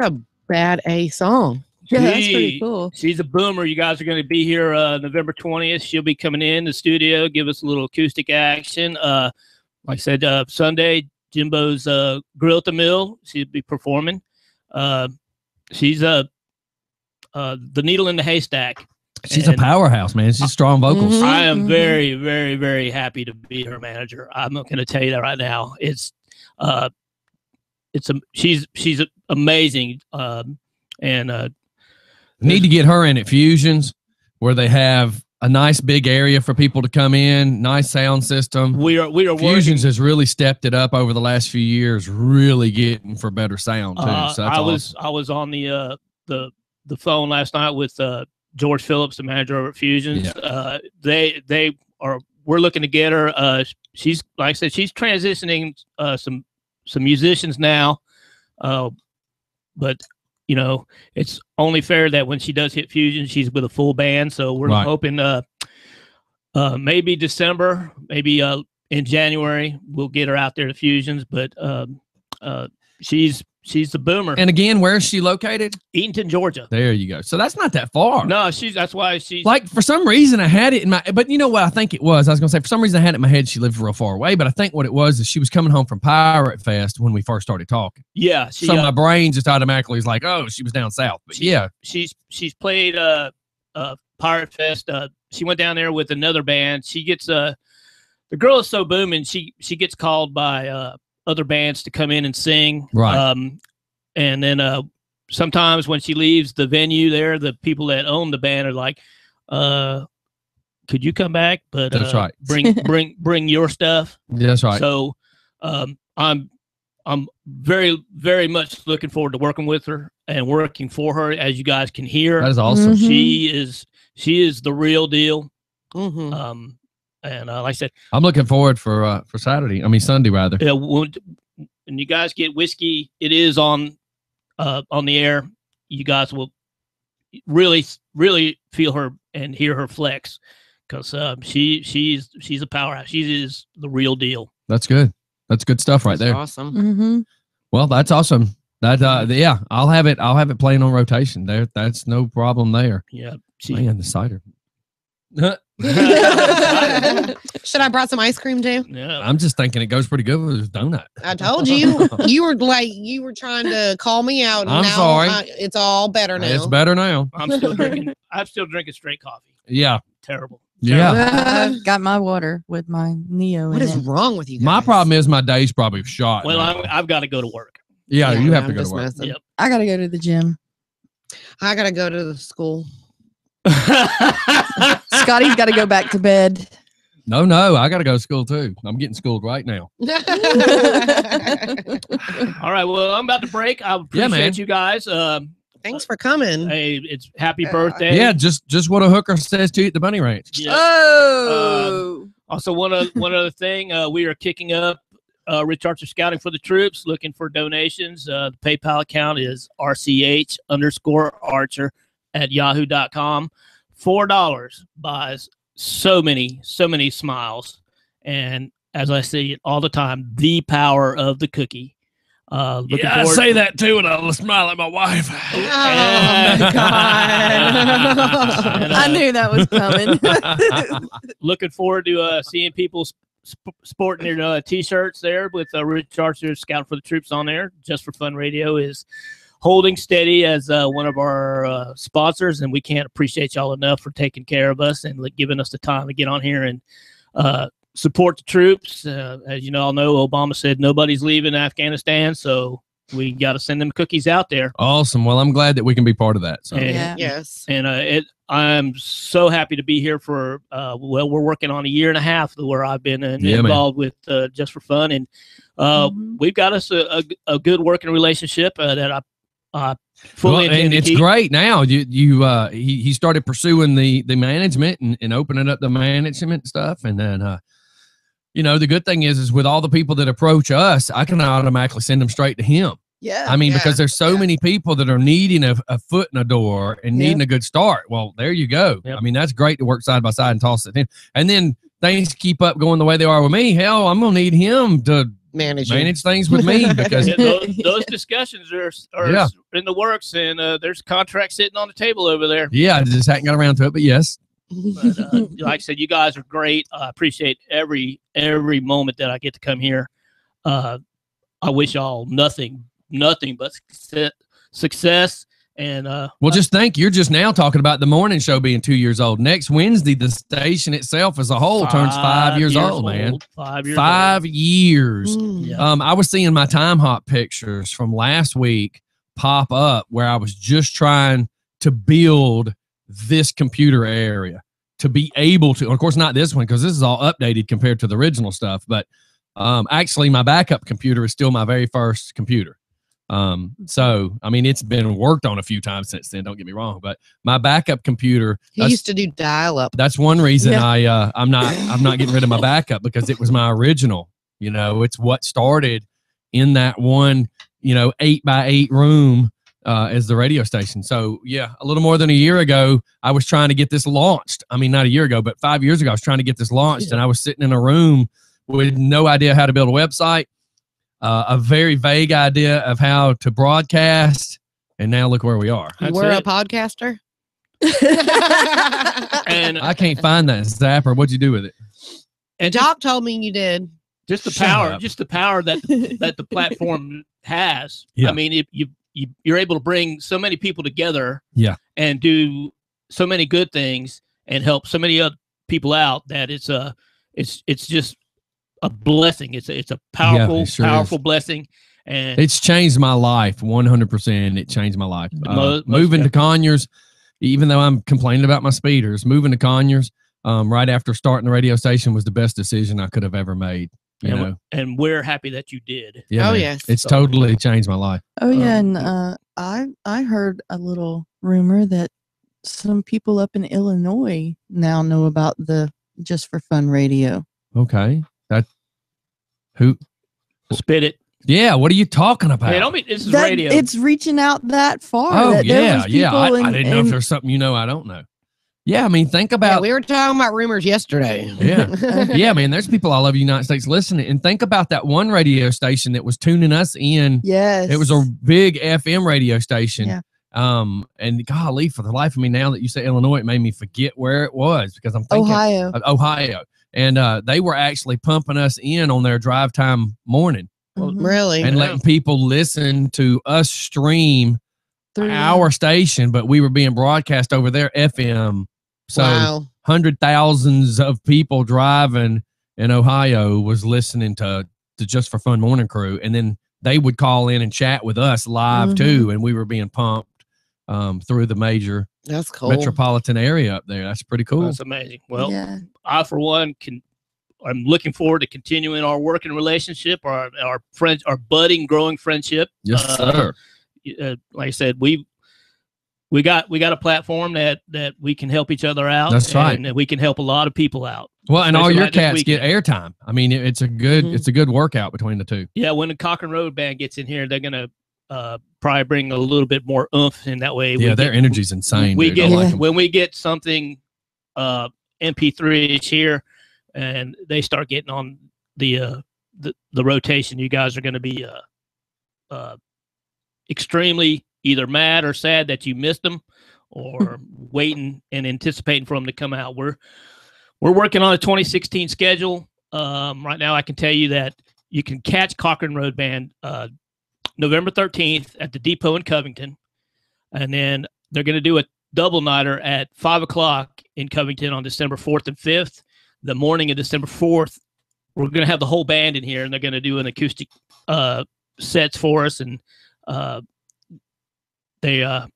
A bad A song. Yeah, that's pretty cool. She's a boomer. You guys are going to be here November 20th. She'll be coming in the studio, give us a little acoustic action. Like I said, Sunday, Jimbo's Grill at the Mill. She'll be performing. She's the needle in the haystack. She's a powerhouse, man. She's strong vocals. I am very, very, very happy to be her manager. I'm not going to tell you that right now. She's amazing. Need to get her in at Fusions, where they have a nice big area for people to come in, nice sound system. We are Fusions has really stepped it up over the last few years, really getting for better sound too. So that's I was on the phone last night with George Phillips, the manager over at Fusions. Yeah. We're looking to get her. She's, like I said, she's transitioning some musicians now, but you know, it's only fair that when she does hit Fusion, she's with a full band. So we're hoping maybe December, maybe in January, we'll get her out there to Fusions. But she's the boomer. And again, where is she located? Eatonton, Georgia. There you go. So that's not that far. No, that's why she's like, for some reason I had it in my, but you know what I think it was? I was going to say, for some reason I had it in my head she lived real far away, but I think what it was is she was coming home from Pirate Fest when we first started talking. Yeah. So my brain just automatically was like, oh, she was down south. But she's played Pirate Fest. She went down there with another band. She gets the girl is so booming. She gets called by other bands to come in and sing. Right. And then sometimes when she leaves the venue there, the people that own the band are like, could you come back? But That's right. bring your stuff. That's right. So I'm very, very much looking forward to working with her and working for her. As you guys can hear, that is awesome. She is the real deal. Mm-hmm. And like I said, I'm looking forward for Sunday rather. Yeah, when you guys get whiskey, it is on the air. You guys will really, really feel her and hear her flex, because she's a powerhouse. She is the real deal. That's good. That's good stuff right there. Awesome. Mm-hmm. Well, that's awesome. That yeah, I'll have it playing on rotation there. That's no problem there. Yeah. Man, the cider. Should I brought some ice cream too? Yeah. I'm just thinking it goes pretty good with this donut. I told you. You were trying to call me out. And I'm now sorry. It's all better now. It's better now. I'm still drinking straight coffee. Yeah. Terrible. Yeah. I've got my water with my Neo. What in is it. wrong with you guys? My problem is my day's probably shot. Well, now. I've got to go to work. Yeah, you have to I'm go to just work. messing. Yep. I gotta go to the gym. I gotta go to the school. Scotty's got to go back to bed. No, I got to go to school too. I'm getting schooled right now. All right. Well, I'm about to break. I appreciate you guys. Thanks for coming. Hey, it's happy birthday. Yeah, just what a hooker says to you at the Bunny Ranch. Yeah. Oh. Also, one other thing, we are kicking up Rich Archer Scouting for the Troops, looking for donations. The PayPal account is rch_archer@yahoo.com. $4 buys so many smiles. And as I say it all the time, the power of the cookie. I say that too, and I'll smile at my wife. Oh my God. I knew that was coming. Looking forward to seeing people sporting their T-shirts there with Rich Archer Scout for the Troops on there. Just for Fun Radio is holding steady as one of our sponsors, and we can't appreciate y'all enough for taking care of us and giving us the time to get on here and support the troops. As you all know, Obama said nobody's leaving Afghanistan, so we got to send them cookies out there. Awesome. Well, I'm glad that we can be part of that. So. And, yes. And I'm so happy to be here for, we're working on 1.5 years where I've been involved with Just for Fun. And we've got us a good working relationship that I fully intend and to it's keep. great now. He started pursuing the management and opening up the management stuff. And then, the good thing is with all the people that approach us, I can automatically send them straight to him. Yeah. I mean, because there's so many people that are needing a foot in a door and needing a good start. Well, there you go. Yep. I mean, that's great to work side by side and toss it in. And then things keep up going the way they are with me. Hell, I'm going to need him to manage things with me because those discussions are in the works, and there's contracts sitting on the table over there. Yeah, I just hadn't got around to it, but yes. But, like I said, you guys are great. I appreciate every moment that I get to come here. I wish y'all nothing but success. And well, just think, you're just now talking about the morning show being 2 years old. Next Wednesday, the station itself as a whole turns 5 years old, man. 5 years. 5 years. Yeah. I was seeing my time hop pictures from last week pop up where I was just trying to build this computer area to be able to, of course, not this one, because this is all updated compared to the original stuff. But actually, my backup computer is still my very first computer. So, I mean, it's been worked on a few times since then, don't get me wrong, but my backup computer, He used to do dial-up. that's one reason I'm not getting rid of my backup, because it was my original. It's what started in that one, 8x8 room as the radio station. So yeah, a little more than a year ago, I was trying to get this launched. I mean, not a year ago, but 5 years ago, I was trying to get this launched, and I was sitting in a room with no idea how to build a website, a very vague idea of how to broadcast, and now look where we are. You were a podcaster? And I can't find that zapper. What'd you do with it? And Doc told me you did. Just the Shut power, up. just the power that the platform has. Yeah. I mean, you're able to bring so many people together, Yeah. and do so many good things and help so many other people out that it's just a blessing. It's a powerful, it sure powerful blessing. And it's changed my life 100%. It changed my life. Moving to Conyers, even though I'm complaining about my speeders, moving to Conyers right after starting the radio station was the best decision I could have ever made. You know, and we're happy that you did. Yeah, yes, it's totally changed my life. Oh yeah, and I heard a little rumor that some people up in Illinois now know about the Just for Fun radio. Okay, that who spit it? Yeah, what are you talking about? Hey, this is radio. It's reaching out that far. Oh that yeah. I didn't know if there's something I don't know. Yeah, I mean, think about. Yeah, we were talking about rumors yesterday. Yeah, yeah, man. There's people all over the United States listening, and think about that one radio station that was tuning us in. Yes, it was a big FM radio station. Yeah. And golly, for the life of me, now that you say Illinois, it made me forget where it was because I'm thinking Ohio, and they were actually pumping us in on their drive time morning. Really, and letting people listen to us stream our station, but we were being broadcast over their FM. So hundred thousands of people driving in Ohio was listening to Just for Fun Morning Crew, and then they would call in and chat with us live too, and we were being pumped through the major metropolitan area up there. That's pretty cool. That's amazing. Well, I for one I'm looking forward to continuing our working relationship, our friends, our budding, growing friendship. Yes, sir. Like I said, we got a platform that we can help each other out. That's right, and we can help a lot of people out. Well, and all your cats get airtime. I mean, it's a good workout between the two. Yeah, when the Cochrane Road Band gets in here, they're gonna probably bring a little bit more oomph in that way. Yeah, their energy's insane. When we get something MP3 here, and they start getting on the rotation, you guys are going to be extremely either mad or sad that you missed them, or waiting and anticipating for them to come out. We're working on a 2016 schedule. Right now, I can tell you that you can catch Cochrane Road Band November 13th at the Depot in Covington, and then they're going to do a double nighter at 5 o'clock in Covington on December 4th and 5th. The morning of December 4th, we're going to have the whole band in here, and they're going to do an acoustic sets for us. And then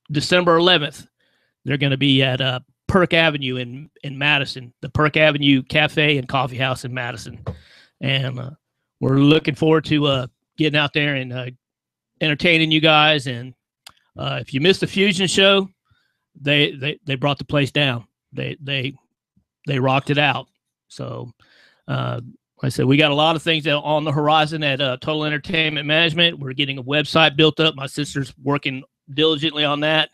December 11th, they're going to be at Perk Avenue in Madison, the Perk Avenue Cafe and Coffee House in Madison. And we're looking forward to getting out there and entertaining you guys. And if you missed the Fusion show, they brought the place down. They rocked it out. So, like I said, we got a lot of things on the horizon at Total Entertainment Management. We're getting a website built up. My sister's working diligently on that.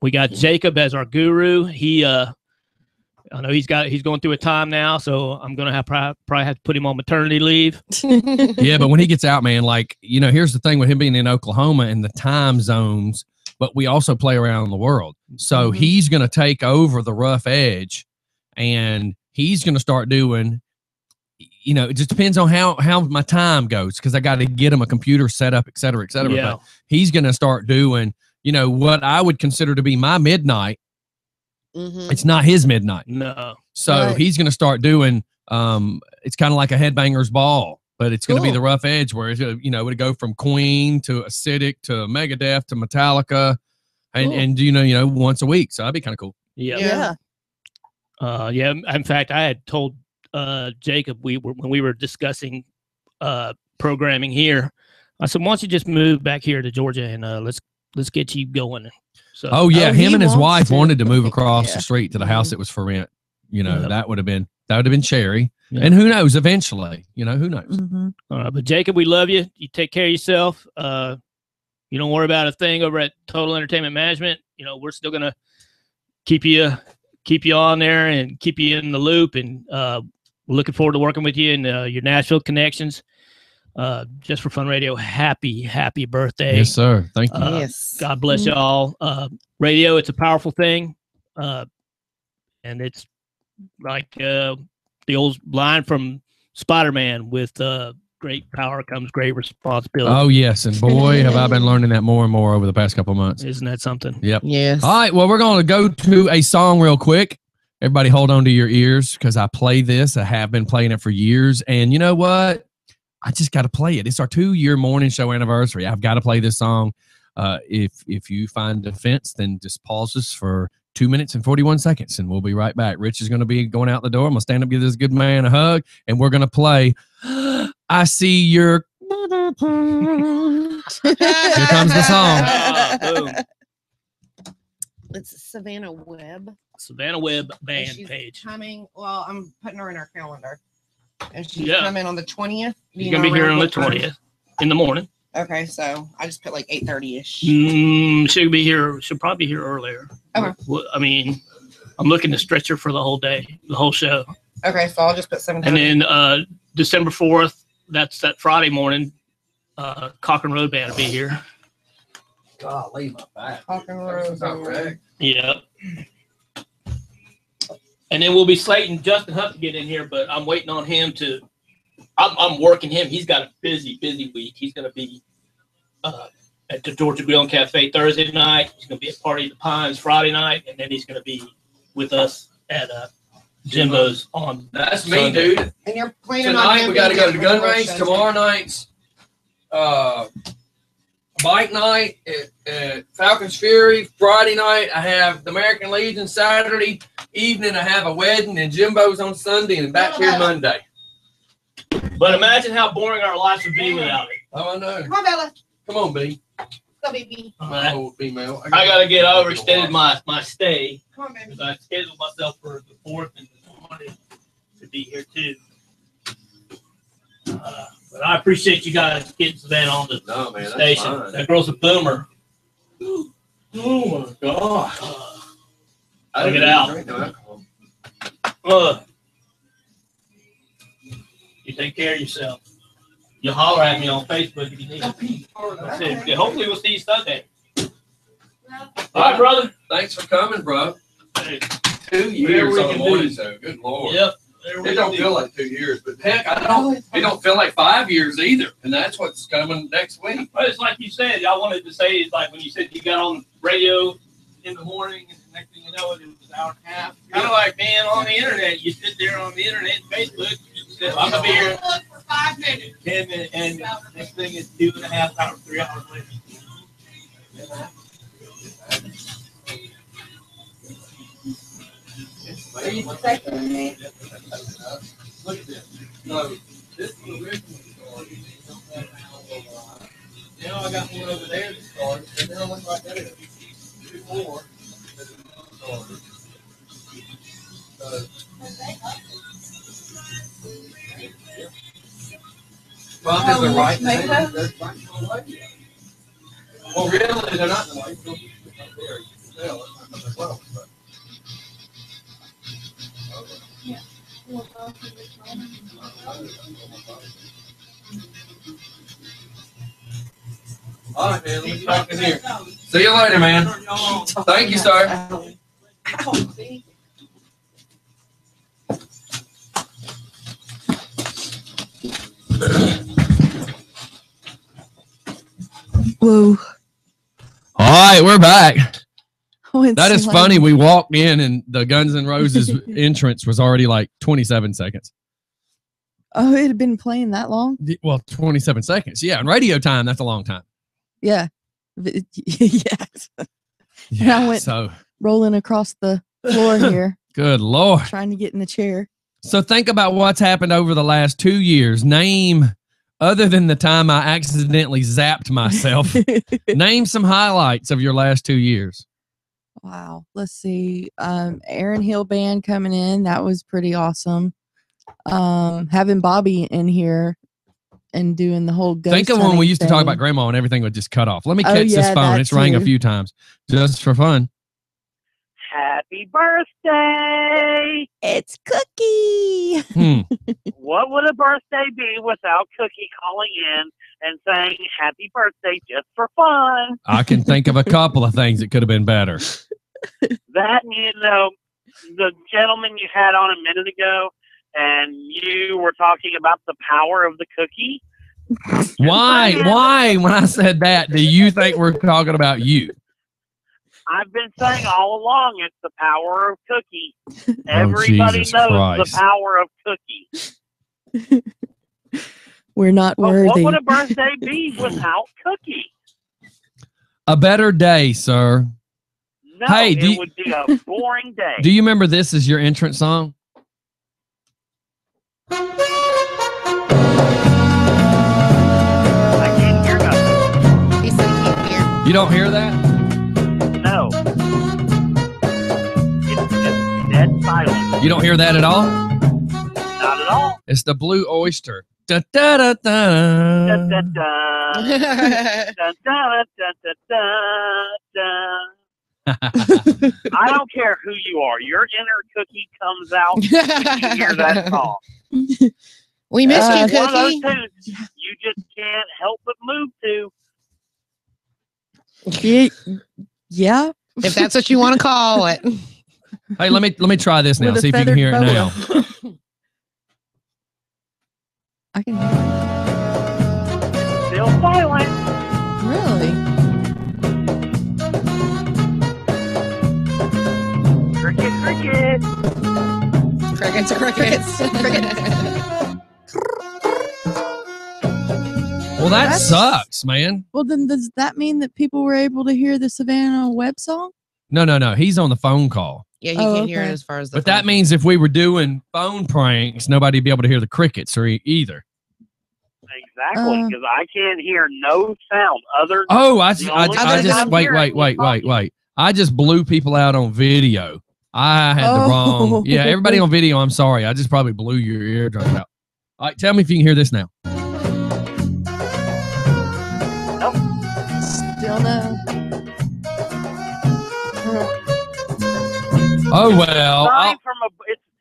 We got Jacob as our guru. I know he's going through a time now, so I'm gonna probably have to put him on maternity leave. Yeah, but when he gets out, man, like, here's the thing with him being in Oklahoma and the time zones. But we also play around the world. So he's going to take over the rough edge, and he's going to start doing, it just depends on how my time goes, because I got to get him a computer set up, et cetera, et cetera. Yeah. But he's going to start doing, what I would consider to be my midnight. It's not his midnight. No. So he's going to start doing, it's kind of like a Headbangers Ball. But it's going to be the rough edge where it's, it would go from Queen to Acidic to Megadeth to Metallica, and once a week. So that'd be kind of cool. Yeah. Yeah. In fact, I had told Jacob when we were discussing programming here, I said, "Why don't you just move back here to Georgia and let's get you going." So, him and his wife wanted to move across the street to the house that was for rent. That would have been cherry. Yeah. And who knows, eventually, who knows? All right, but Jacob, we love you. You take care of yourself. You don't worry about a thing over at Total Entertainment Management. We're still going to keep you on there and keep you in the loop. And we're looking forward to working with you and your Nashville connections. Just for Fun Radio, happy birthday. Yes, sir. Thank you. Yes. God bless y'all. Radio, it's a powerful thing. And it's like the old line from Spider-Man, with great power comes great responsibility. Oh, yes. And boy, have I been learning that more and more over the past couple of months. Isn't that something? Yep. Yes. All right. Well, we're going to go to a song real quick. Everybody hold on to your ears, because I play this. I have been playing it for years. And you know what? I just got to play it. It's our 2-year morning show anniversary. I've got to play this song. If you find offense, then just pause this for 2 minutes and 41 seconds, and we'll be right back. Rich is going to be going out the door. I'm going to stand up, give this good man a hug, and we're going to play I See Your... Here comes the song. It's Savannah Webb. Savannah Webb band she's page. Coming. Well, I'm putting her in our calendar. And she's coming on the 20th. She's going to be here on the 20th in the morning. Okay, so I just put like 8:30ish. She'll be here. She'll probably be here earlier. Okay. I mean, I'm looking to stretch her for the whole day, the whole show. Okay, so I'll just put 7:30. And then December 4th, that's that Friday morning, Cochran Road Band will be here. Golly, my back. Cochran Road Band. Yeah. And then we'll be slating Justin Huff to get in here, but I'm waiting on him to. I'm working him. He's got a busy week. He's going to be at the Georgia Grill and Cafe Thursday night. He's going to be at Party of the Pines Friday night, and then he's going to be with us at Jimbo's on. That's me, dude. And you're planning tonight. We got to go to the gun range. Tomorrow night's bike night at Falcons Fury. Friday night I have the American Legion. Saturday evening I have a wedding, and Jimbo's on Sunday, and back here Monday. But imagine how boring our lives would be without it. Oh, I know. Come on, Bella. Come on, B. Go, baby. Oh, female. I got to get overextended my stay. Come on, baby. I scheduled myself for the 4th and the 20th to be here too. But I appreciate you guys getting Savannah on the station. Fine. That girl's a boomer. Oh my God. Look it out. You take care of yourself. You holler at me on Facebook if you need it. Hopefully we'll see you Sunday. All right, brother. Thanks for coming, bro. Hey, 2 years on the morning show. Good Lord. Yep. It don't feel like 2 years, but heck, it don't feel like 5 years either. And that's what's coming next week. But it's like you said, I wanted to say, it's like when you said you got on the radio in the morning, and the next thing you know, it was an hour and a half. Kind of like being on the internet. You sit there on the internet, Facebook, you said, I'm going to be here for 5 minutes. 10 minutes, and next thing is 2.5 hours, 3 hours later. Are you texting me? Look at this. No, this is the original story. Now I got one over there that started, and then I look like that. 2 more. Well, because they're right. Well, really, they're not in the light. All right, man. Let's back in here. See you later, man. Thank you, sir. Whoa. All right, we're back. Oh, that is funny. We walked in and the Guns N' Roses entrance was already like 27 seconds. Oh, it had been playing that long? Well, 27 seconds. Yeah, in radio time, that's a long time. Yeah. Yes. And I went rolling across the floor here. Good Lord. Trying to get in the chair. So think about what's happened over the last 2 years. Name, other than the time I accidentally zapped myself, name some highlights of your last 2 years. Wow. Let's see. Aaron Hill Band coming in. That was pretty awesome. Having Bobby in here and doing the whole ghost Think of when we used to talk about grandma and everything would just cut off. Let me catch this phone. It's rang a few times just for fun. Happy birthday! It's Cookie. What would a birthday be without Cookie calling in and saying happy birthday just for fun? I can think of a couple of things that could have been better. That, you know, the gentleman you had on a minute ago, and you were talking about the power of the cookie. Why? When I said that, do you think we're talking about you? I've been saying all along, it's the power of Cookie. Everybody knows Christ. the power of Cookie. We're not But worthy. what would a birthday be without Cookie? A better day, sir. No, Hey, it would be a boring day. Do you remember this as your entrance song? I can't hear nothing. He said he can't hear. You don't hear that? No. It's just dead silent. You don't hear that at all? Not at all. It's the Blue Oyster. Da, da, da, da. Da, da, da. Da, da, da, da, da. I don't care who you are. Your inner Cookie comes out when you hear that song. We missed you, One of those Cookie. tunes you just can't help but move to. Yeah. If that's what you want to call it. Hey, let me try this now. With a See if you can hear it feathered now. I can Still silent. really. Cricket, cricket. Crickets, crickets, crickets. Well, that That's- sucks, man. Well, then does that mean that people were able to hear the Savannah Webb song? No. He's on the phone call. Yeah, you Oh, can't hear it okay. as far as the But that means if we were doing phone pranks, nobody'd be able to hear the crickets or either. Exactly, because I can't hear no sound other than Oh, I the just only thing I'm hearing wait. I just blew people out on video. I had the wrong. Yeah, everybody on video, I'm sorry. I just probably blew your eardrums out. All right, tell me if you can hear this now. Still no. Oh, well.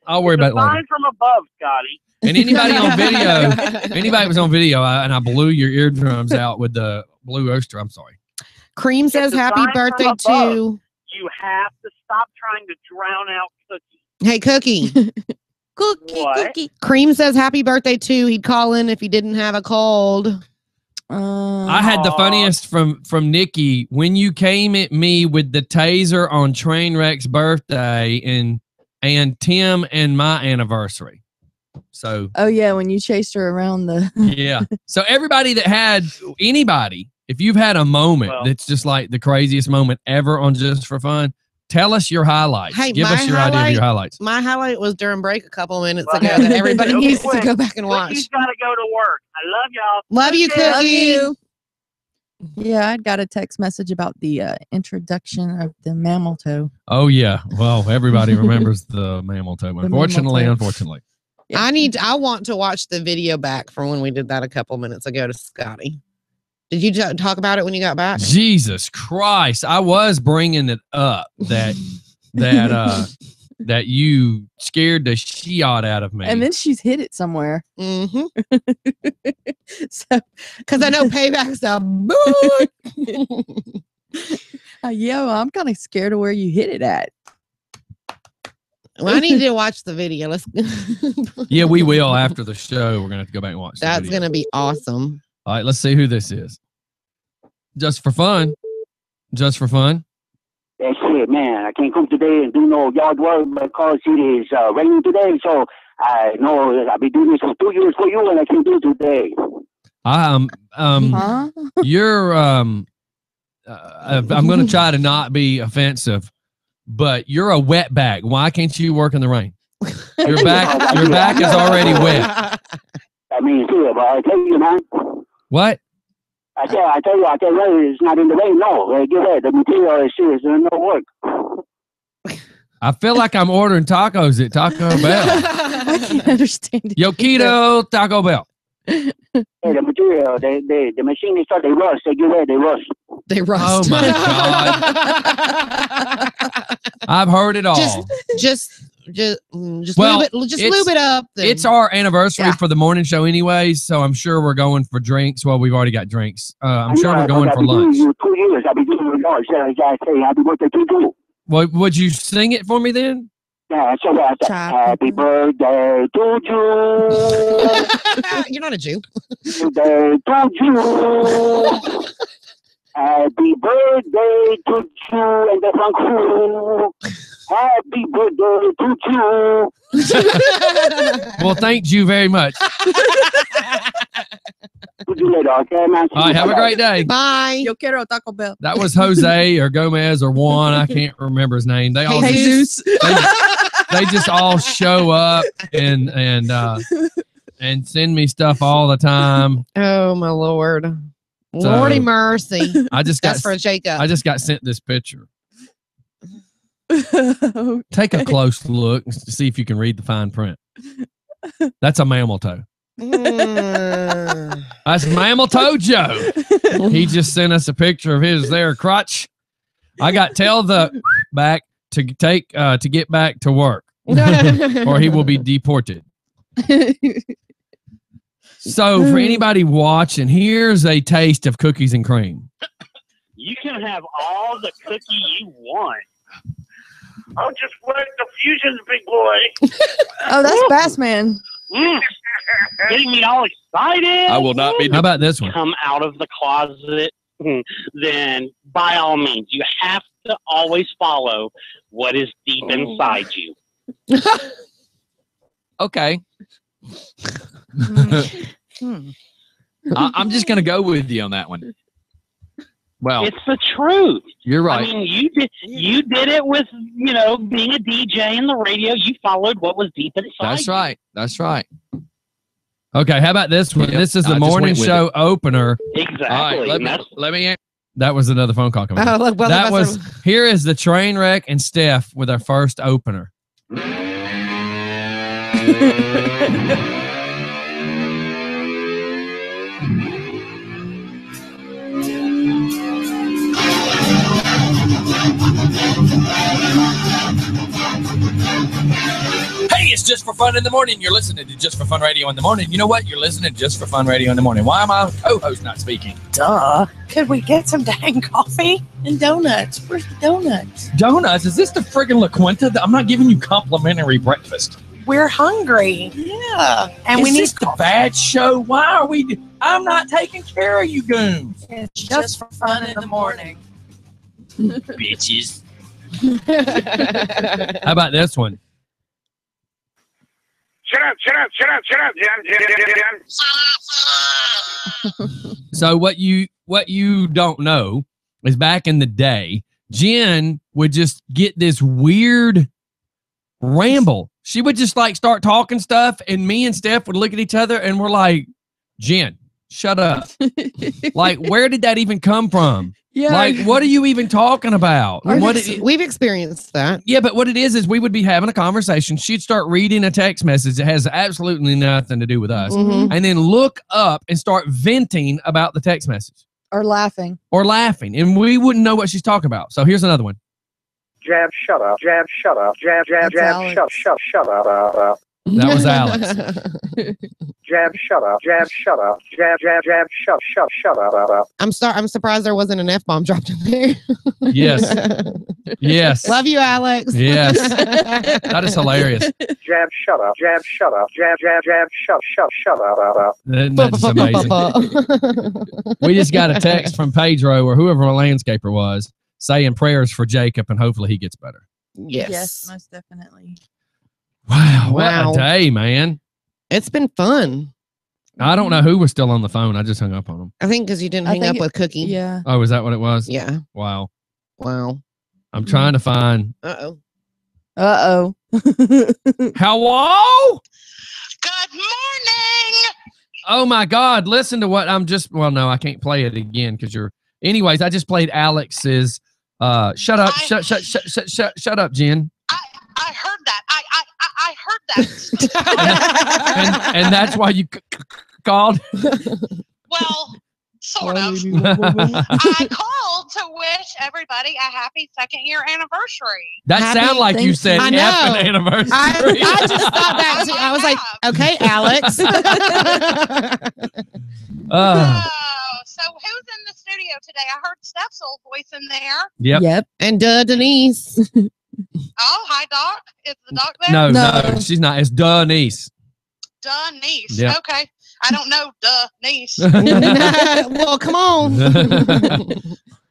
I'll worry about it later. Sign from above, Scotty. And anybody on video, anybody was on video, and I blew your eardrums out with the Blue Oyster. I'm sorry. Cream says It's a happy sign from birthday above. to. You have to stop trying to drown out Cookie. Hey, Cookie. What? Cream says happy birthday to. He'd call in if he didn't have a cold. I had the funniest from Nikki when you came at me with the taser on Trainwreck's birthday and Tim and my anniversary. So Oh yeah, when you chased her around the yeah. So everybody that had anybody, if you've had a moment that's just like the craziest moment ever on Just for Fun, tell us your highlights. Hey, Give my us your idea of your highlights. My highlight was during break a couple minutes ago that everybody Real needs to quick, go back and watch. Cookie's got to go to work. I love y'all. Love you, Okay. Cookie. Yeah, I'd got a text message about the introduction of the mammal toe. Oh yeah. Well, everybody remembers the mammal toe. Unfortunately. I want to watch the video back from when we did that a couple minutes ago to Scotty. Did you talk about it when you got back? Jesus Christ. I was bringing it up that that you scared the shit out of me. And then she's hid it somewhere. Mm-hmm. So, because I know payback's a yo, I'm kind of scared of where you hit it at. Well, I need to watch the video. Let's. Yeah, we will after the show. We're gonna have to go back and watch. the That's video. gonna be awesome. All right, let's see who this is. Just for fun. Just for fun. That's it, man. I can't come today and do no yard work because it is raining today. So I know I've been doing this for 2 years for you, and I can't do it today. You're I'm gonna try to not be offensive, but you're a wetback. Why can't you work in the rain? Your back is already wet. I mean, see, but I tell you, man. What? I tell you, it's not in the rain. No, get that. The material is serious. There's no work. I feel like I'm ordering tacos at Taco Bell. I can't understand it. Yo, Keto Taco Bell. Hey, the material, the machine is they rust. They get ready, they rust. They rust. Oh my God. I've heard it all. Just Well, lube it up. then. It's our anniversary for the morning show anyways, so I'm sure we're going for drinks. Well, we've already got drinks. I'm sure we're going for lunch. 2 years. I've been doing lunch. I say happy birthday to you. Well, would you sing it for me then? Yeah, so happy birthday to you. You're not a Jew. Birthday to you. Happy birthday to you and the funk crew. Happy birthday to you. Well, thank you very much. you later, okay, man? All right, have a great day. Bye. Yo quiero Taco Bell. That was Jose or Gomez or Juan. I can't remember his name. They all Jesus. they just all show up and send me stuff all the time. Oh my Lord. So, Lordy mercy. That's for Jacob. I just got sent this picture. Take a close look and see if you can read the fine print. That's a mammal toe. That's Mammal Toe Joe. He just sent us a picture of his there crotch. I got tell the back to get back to work, or he will be deported. So for anybody watching, here's a taste of cookies and cream. You can have all the cookie you want. I'll just work the fusions, big boy. Oh, that's Bassman. Getting me all excited. I will not be. How about this one? Come out of the closet, then by all means, you have to always follow what is deep inside you. Okay. I'm just going to go with you on that one. Well, it's the truth. You're right. I mean, you did it with, being a DJ in the radio. You followed what was deep inside. That's right. That's right. Okay, how about this one? Yep, This is the I just morning went with show it. opener. Exactly. All right, let me. That was another phone call coming. Oh, look, both that of us was here is the train wreck and Steph with our first opener. Hey, it's Just for Fun in the Morning. You're listening to Just for Fun Radio in the Morning. You know what? You're listening to Just for Fun Radio in the Morning. Why am my co-host not speaking? Duh. Could we get some dang coffee and donuts? Where's the donuts? Donuts? Is this the friggin' La Quinta? I'm not giving you complimentary breakfast. We're hungry. Yeah. And we need the bad show. Why are we? I'm not taking care of you goons. It's Just for Fun in the Morning. Bitches. How about this one? Shut up, Jen. So what you don't know is back in the day, Jen would just get this weird ramble. She would just like start talking stuff, and me and Steph would look at each other and we're like, Jen, shut up. Like, where did that even come from? Yeah. Like, what are you even talking about? We've experienced that. Yeah, but what it is we would be having a conversation. She'd start reading a text message that has absolutely nothing to do with us, Mhm. and then look up and start venting about the text message Or laughing. or laughing, and we wouldn't know what she's talking about. So here's another one. Jab, shut up. Jab, shut up. Jab, jab, jab, shut up. That was Alex. Jab, shut up. Jab, shut up. Jab, jab, jab, shut up. I'm surprised there wasn't an F-bomb dropped in there. Yes. Yes. Love you, Alex. Yes. That is hilarious. Jab, shut up. Jab, shut up. Jab, jab, jab, shut up. That's amazing. We just got a text from Pedro or whoever a landscaper was saying prayers for Jacob and hopefully he gets better. Yes. Most definitely. Wow. What a day, man. It's been fun. I don't know who was still on the phone. I just hung up on them. I think because you didn't hang up with Cookie. Yeah. Oh, is that what it was? Yeah. Wow. Wow. I'm trying to find. Uh-oh. Uh-oh. Hello? Good morning. Oh my God. Listen to what no, I can't play it again because anyways, I just played Alex's shut up, shut up, Jen. I heard that. I heard that. and that's why you called. Well, sort of. I called to wish everybody a happy second-year anniversary. That sounded like you said I know. effing anniversary. I just thought that too. I was like, okay, Alex. So who's in the studio today? I heard Steph's old voice in there. Yep. And Denise. Oh, hi, Doc. Is the doc there? No, she's not. It's Denise. Denise. Yep. Okay. I don't know Denise. Well, come on.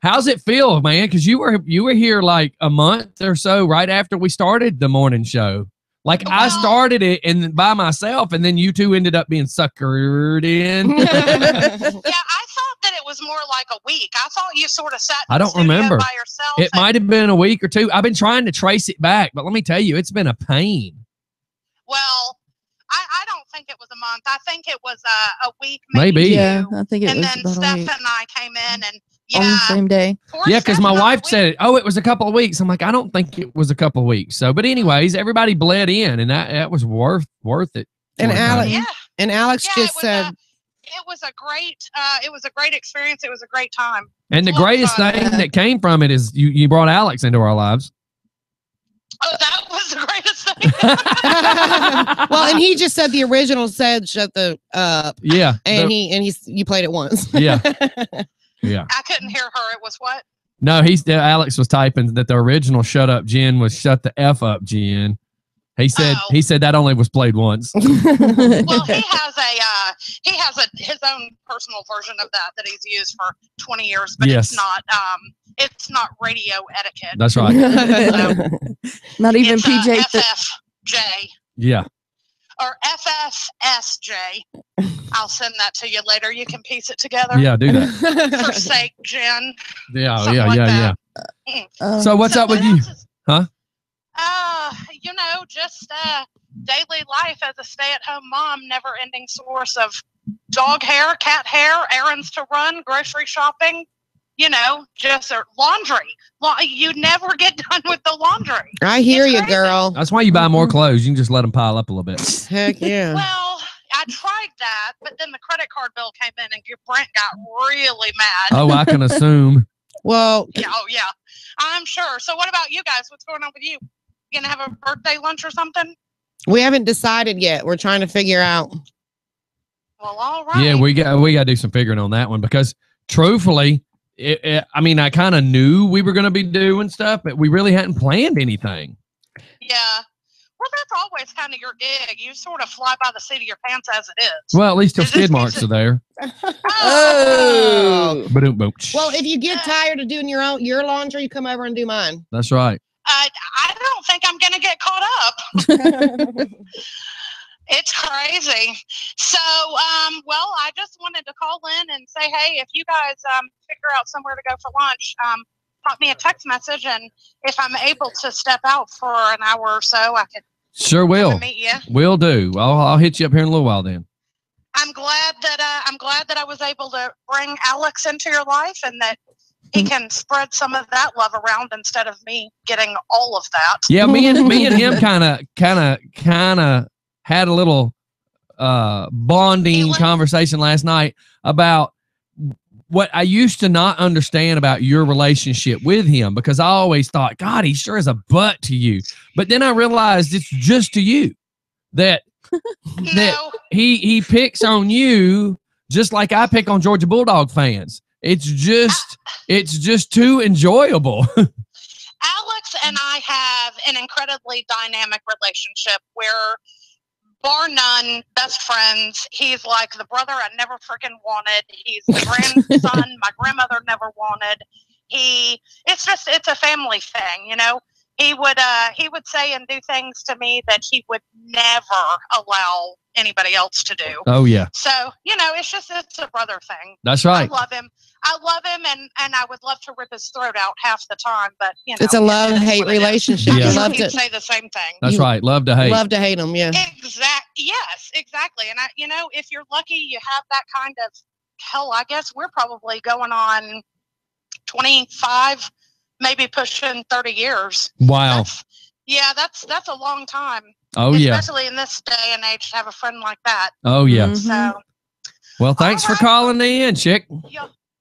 How's it feel, man? Because you were here like a month or so right after we started the morning show. Like I started it and by myself, and then you two ended up being suckered in. Yeah, I thought that it was more like a week. I thought you sort of sat in I the don't studio remember. by yourself. It might have been a week or two. I've been trying to trace it back, but let me tell you, it's been a pain. Well, I don't think it was a month. I think it was a week, maybe. Yeah, I think it and was then about a Steph week. and I came in, and On the yeah, same day. Yeah, because my wife said, "Oh, it was a couple of weeks." I'm like, I don't think it was a couple of weeks. So, but anyways, everybody bled in, and that was worth it. And for a Alex, time. and Alex just said, it was a great experience. It was a great time. And the greatest thing that came from it is you brought Alex into our lives. Oh, that was the greatest thing. well, and he just said the original said shut the up. Yeah, and you played it once. Yeah, yeah. I couldn't hear her. It was what? No, Alex was typing that the original "Shut Up, Jen" was "Shut the F Up, Jen." He said that only was played once. Well, he has his own personal version of that he's used for 20 years, but Yes. it's not radio etiquette. That's right. Not even it's, PJ. FFJ Yeah. or FFSJ. I'll send that to you later. You can piece it together. Yeah, do that. Forsake Jen. Yeah, Something yeah, like yeah, that. yeah. So what's up with you? Huh? Just daily life as a stay-at-home mom, never-ending source of dog hair, cat hair, errands to run, grocery shopping, just laundry. You never get done with the laundry. I hear you, girl. That's why you buy more clothes. You can just let them pile up a little bit. Heck yeah. Well, I tried that, but then the credit card bill came in and Brent got really mad. Oh, I can assume. Well, yeah, I'm sure. So what about you guys? What's going on with you? You gonna have a birthday lunch or something? We haven't decided yet. We're trying to figure out. Well, all right. Yeah, we got to do some figuring on that one because truthfully, I kind of knew we were going to be doing stuff, but we really hadn't planned anything. Yeah. Well, that's always kind of your gig. You sort of fly by the seat of your pants as it is. Well, at least till skid marks are there. Oh. Boom. Well, if you get tired of doing your laundry, you come over and do mine. That's right. I don't think I'm going to get caught up. It's crazy. So, I just wanted to call in and say, hey, if you guys figure out somewhere to go for lunch, pop me a text message, and if I'm able to step out for an hour or so, I could. Sure will. Meet you. Will do. I'll hit you up here in a little while then. I'm glad that I was able to bring Alex into your life, and that he can spread some of that love around instead of me getting all of that. Yeah, me and him kind of had a little bonding conversation last night about what I used to not understand about your relationship with him, because I always thought, God, he sure is a butt to you. But then I realized it's just to you that he picks on you just like I pick on Georgia Bulldog fans. It's just too enjoyable. Alex and I have an incredibly dynamic relationship where, bar none, best friends. He's like the brother I never freaking wanted. He's the grandson my grandmother never wanted. It's a family thing, He would say and do things to me that he would never allow anybody else to do. Oh yeah. So, it's a brother thing. That's right. I love him and I would love to rip his throat out half the time, but it's a love-hate relationship. Yeah. You love he'd to say the same thing. That's right. Love to hate. Love to hate him, yeah. Yes, exactly. And if you're lucky, you have that kind of hell. I guess we're probably going on 25, maybe pushing 30 years. Wow. That's a long time. Oh yeah. Especially in this day and age, to have a friend like that. Oh yeah. So. Well, thanks for calling in, chick.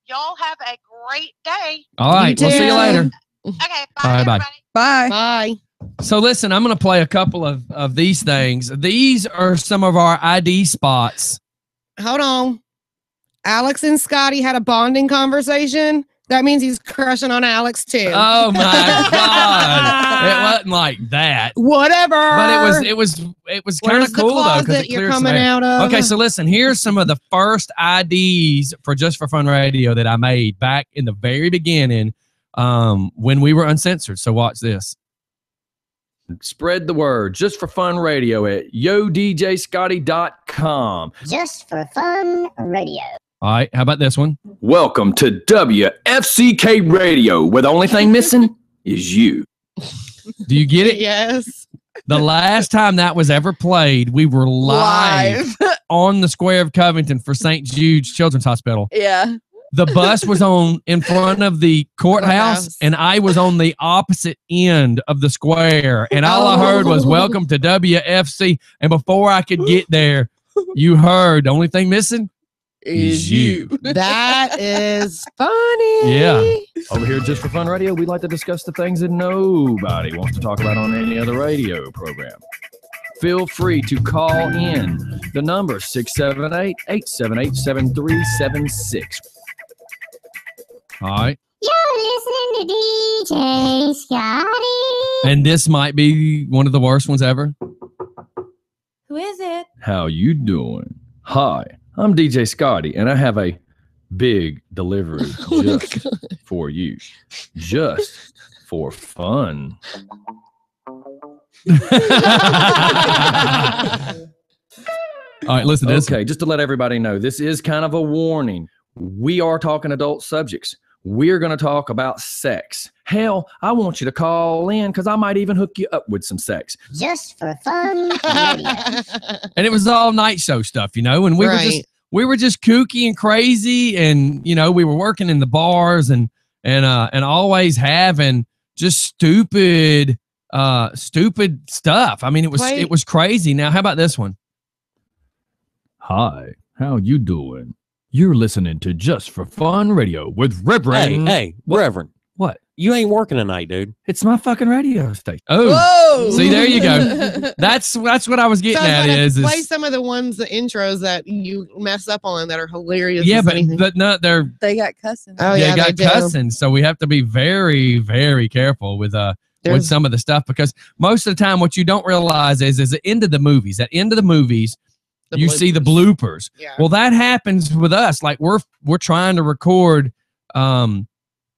Y'all have a great day. All right. We'll see you later. Okay. Bye. All right. Bye. Bye. Bye. So listen, I'm going to play a couple of these things. These are some of our ID spots. Hold on. Alex and Scotty had a bonding conversation. That means he's crushing on Alex too. Oh my God. It wasn't like that. Whatever. But it was kind of cool though, because it you're clears some coming air. out of. Okay, so listen, here's some of the first IDs for Just for Fun Radio that I made back in the very beginning when we were uncensored. So watch this. Spread the word. Just for Fun Radio at yodjscotty.com. Just for Fun Radio. All right, how about this one? Welcome to WFCK Radio, where the only thing missing is you. Do you get it? Yes. The last time that was ever played, we were live on the square of Covington for St. Jude's Children's Hospital. Yeah. The bus was in front of the courthouse, and I was on the opposite end of the square. And all I heard was, welcome to WFC. And before I could get there, you heard, the only thing missing is you. That is funny. Yeah. Over here, Just for Fun Radio, we like to discuss the things that nobody wants to talk about on any other radio program. Feel free to call in. The number is 678-878-7376. All right. You're listening to DJ Scotty. And this might be one of the worst ones ever. Who is it? How you doing? Hi, I'm DJ Scotty, and I have a big delivery just for you. Just for fun. All right, listen to this. Okay, just to let everybody know, this is kind of a warning. We are talking adult subjects. We're going to talk about sex. Hell, I want you to call in because I might even hook you up with some sex. Just for Fun Radio. And it was all night show stuff, you know, and we were just kooky and crazy, and you know, we were working in the bars and always having just stupid stuff. I mean, it was crazy. Now, how about this one? Hi, how you doing? You're listening to Just for Fun Radio with Reverend. Hey, Reverend. What? You ain't working tonight, dude. It's my fucking radio station. Oh, see, there you go. That's what I was getting at. Play some of the intros that you mess up on that are hilarious. Yeah, but no, they got cussing. Oh yeah, they got cussing. So we have to be very, very careful with some of the stuff, because most of the time what you don't realize is at the end of the movies, you see the bloopers. Yeah. Well, that happens with us. Like we're trying to record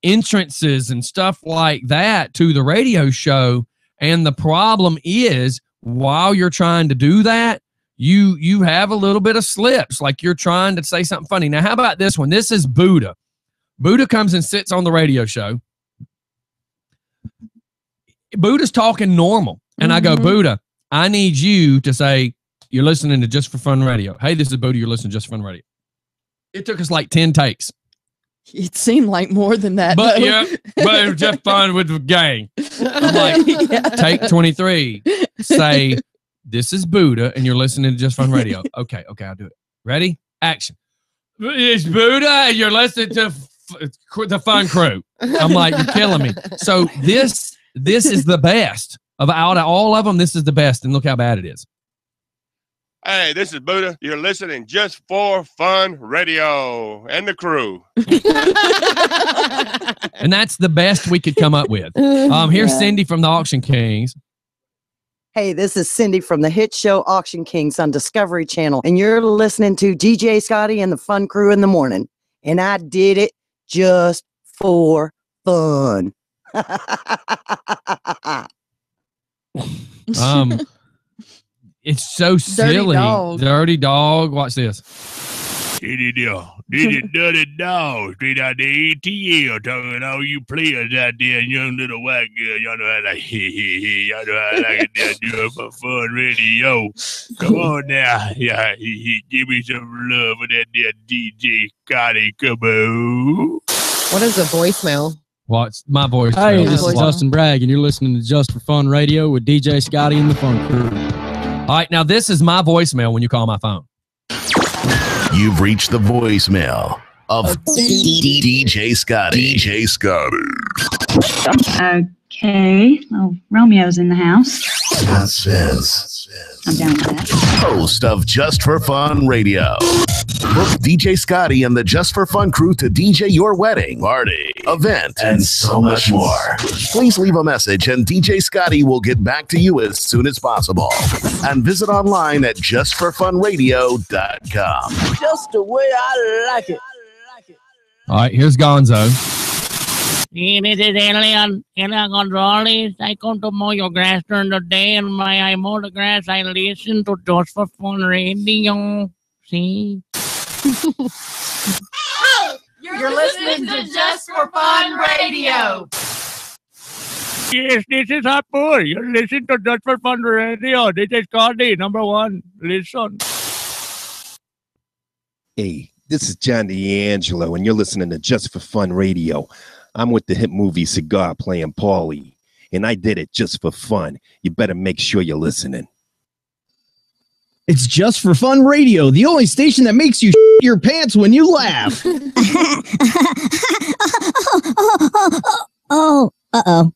entrances and stuff like that to the radio show, and the problem is while you're trying to do that, you have a little bit of slips, like you're trying to say something funny. Now, how about this one? This is Buddha. Buddha comes and sits on the radio show. Buddha's talking normal, and I go, Buddha, I need you to say, you're listening to Just for Fun Radio. Hey, this is Buddha. You're listening to Just for Fun Radio. It took us like 10 takes. It seemed like more than that. But yeah, but it was just fun with the gang. I'm like, take 23. Say, this is Buddha, and you're listening to Just Fun Radio. Okay, I'll do it. Ready? Action. It's Buddha, and you're listening to the Fun Crew. I'm like, you're killing me. So this is the best. Out of all of them, this is the best, and look how bad it is. Hey, this is Buddha. You're listening Just for Fun Radio and the crew. And that's the best we could come up with. Here's Cindy from the Auction Kings. Hey, this is Cindy from the hit show Auction Kings on Discovery Channel, and you're listening to DJ Scotty and the Fun Crew in the morning. And I did it just for fun. It's so silly. Dirty dog. Watch this. Dirty dog straight out the ATL, talking to all you players out there, young little white girl. Y'all know how to y'all know how I like it. Do it for Fun Radio. Come on now. Yeah, give me some love with that there DJ Scotty. Come on. What is a voicemail? What's my voice? Hey, this is Justin Bragg, and you're listening to Just for Fun Radio with DJ Scotty and the Fun Crew. All right, now this is my voicemail when you call my phone. You've reached the voicemail of DJ Scotty. DJ Scotty. Okay. Oh, Romeo's in the house. That says. I'm down with that. Host of Just for Fun Radio. Book DJ Scotty and the Just for Fun crew to DJ your wedding, party, event, and so much more. Please leave a message and DJ Scotty will get back to you as soon as possible. And visit online at justforfunradio.com. Just the way I like it. All right, here's Gonzo. See, this is Alien Gonzalez. I come to mow your grass during the day, and when I mow the grass, I listen to Just for Fun Radio. See? You're listening to Just for Fun Radio. Yes, this is Hot Boy. You're listening to Just for Fun Radio. This is Scotty, #1. Listen. Hey, this is John D'Angelo, and you're listening to Just for Fun Radio. I'm with the hit movie Cigar playing Paulie, and I did it just for fun. You better make sure you're listening. It's Just for Fun Radio, the only station that makes you shit your pants when you laugh. Oh, uh-oh.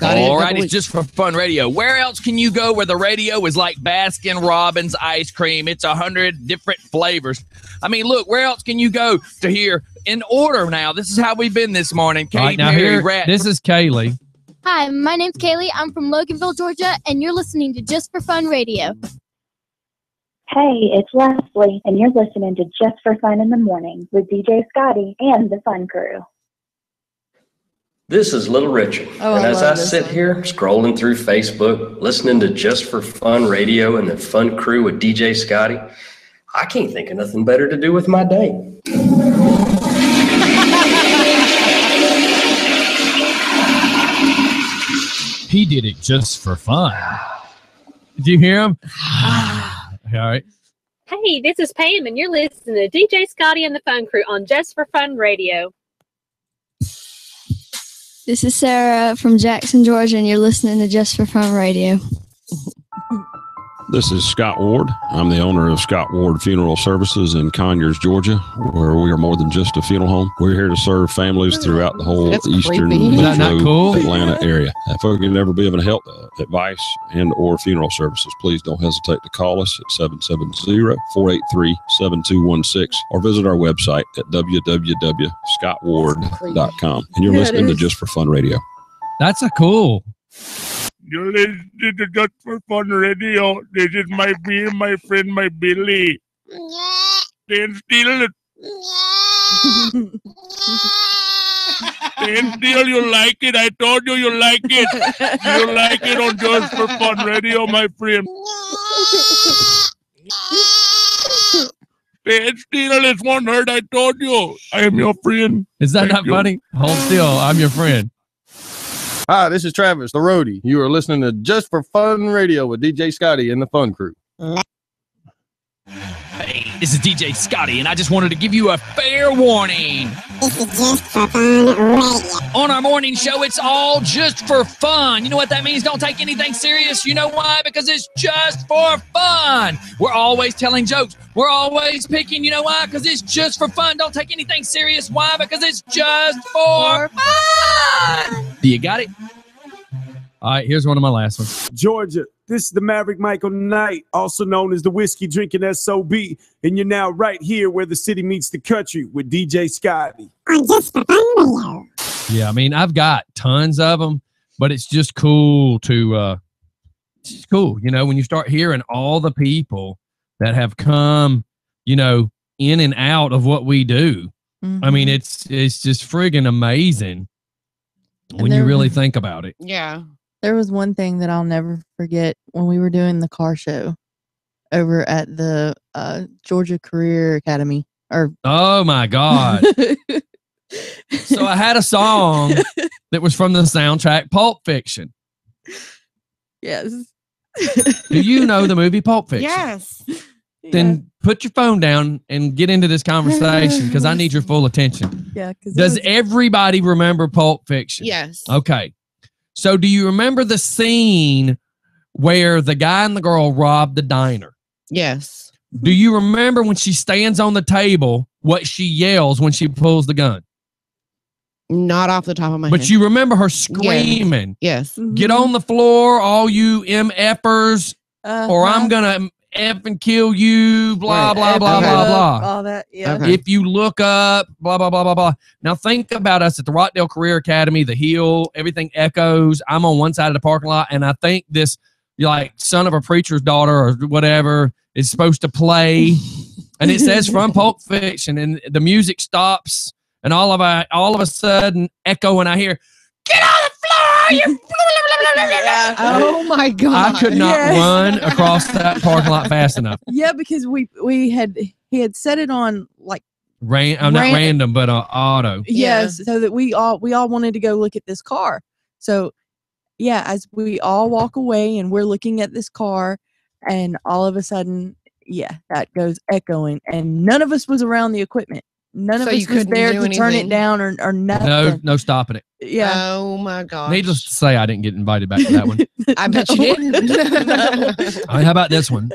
All right, it's Just for Fun Radio. Where else can you go where the radio is like Baskin Robbins ice cream? It's 100 different flavors. I mean, look, where else can you go to hear in order now? This is how we've been this morning. Katy All right, now Perry, here, Rat. this is Kaylee. Hi, my name's Kaylee. I'm from Loganville, Georgia, and you're listening to Just for Fun Radio. Hey, it's Leslie, and you're listening to Just for Fun in the Morning with DJ Scotty and the Fun Crew. This is Little Richard, and as I sit here scrolling through Facebook, listening to Just for Fun Radio and the Fun Crew with DJ Scotty, I can't think of nothing better to do with my day. He did it just for fun. Did you hear him? All right. Hey, this is Pam, and you're listening to DJ Scotty and the Fun Crew on Just for Fun Radio. This is Sarah from Jackson, Georgia, and you're listening to Just for Fun Radio. This is Scott Ward. I'm the owner of Scott Ward Funeral Services in Conyers, Georgia, where we are more than just a funeral home. We're here to serve families throughout the whole eastern metro Atlanta area. If you can ever be of help, advice, and or funeral services, please don't hesitate to call us at 770-483-7216 or visit our website at www.scottward.com. And you're listening to Just for Fun Radio. That's a cool. You're listening to Just for Fun Radio. This is my beer, my friend, my Billy. Stand still. Stand still, you like it. I told you you like it. You like it on Just for Fun Radio, my friend. Stand still, it won't hurt. I told you. I am your friend. Is that not funny? Hold still. I'm your friend. Hi, this is Travis, the roadie. You are listening to Just for Fun Radio with DJ Scotty and the Fun Crew. Hey, this is DJ Scotty, and I just wanted to give you a fair warning. This is Just for Fun Radio. On our morning show, it's all just for fun. You know what that means? Don't take anything serious. You know why? Because it's just for fun. We're always telling jokes. We're always picking. You know why? Because it's just for fun. Don't take anything serious. Why? Because it's just for fun. Do you got it? All right, here's one of my last ones. Georgia, this is the Maverick Michael Knight, also known as the Whiskey Drinking SOB, and you're now right here where the city meets the country with DJ Scotty. On Just for Fun Radio. Yeah, I mean, I've got tons of them, but it's just cool to, it's just cool, you know, when you start hearing all the people that have come, you know, in and out of what we do. Mm-hmm. I mean, it's just friggin' amazing when you really think about it. Yeah. There was one thing that I'll never forget when we were doing the car show over at the Georgia Career Academy. Oh my God. So I had a song that was from the soundtrack Pulp Fiction. Yes. Do you know the movie Pulp Fiction? Yes. Then put your phone down and get into this conversation because I need your full attention. Yeah. Does everybody remember Pulp Fiction? Yes. Okay. So do you remember the scene where the guy and the girl robbed the diner? Yes. Do you remember when she stands on the table, what she yells when she pulls the gun? Not off the top of my head. But you remember her screaming. Yes. Get on the floor, all you MFers, or I'm going to F and kill you, blah, blah, blah, blah, blah. All that, yeah. Okay. If you look up, blah, blah, blah, blah, blah. Now think about us at the Rockdale Career Academy, the Hill, everything echoes. I'm on one side of the parking lot, and I think this, like, son of a preacher's daughter or whatever is supposed to play. And it says from Pulp Fiction, and the music stops, and all of a sudden echo, and I hear, "Get on the floor!" You. Oh my God! I could not run across that parking lot fast enough. Yeah, because he had set it on like not random, but auto. Yes, so that we all wanted to go look at this car. So yeah, as we all walk away and we're looking at this car, and all of a sudden, that goes echoing, and none of us was around the equipment. None of us was there to turn it down or nothing. No stopping it. Yeah. Oh my gosh. Needless to say, I didn't get invited back to that one. I bet you didn't. How about this one?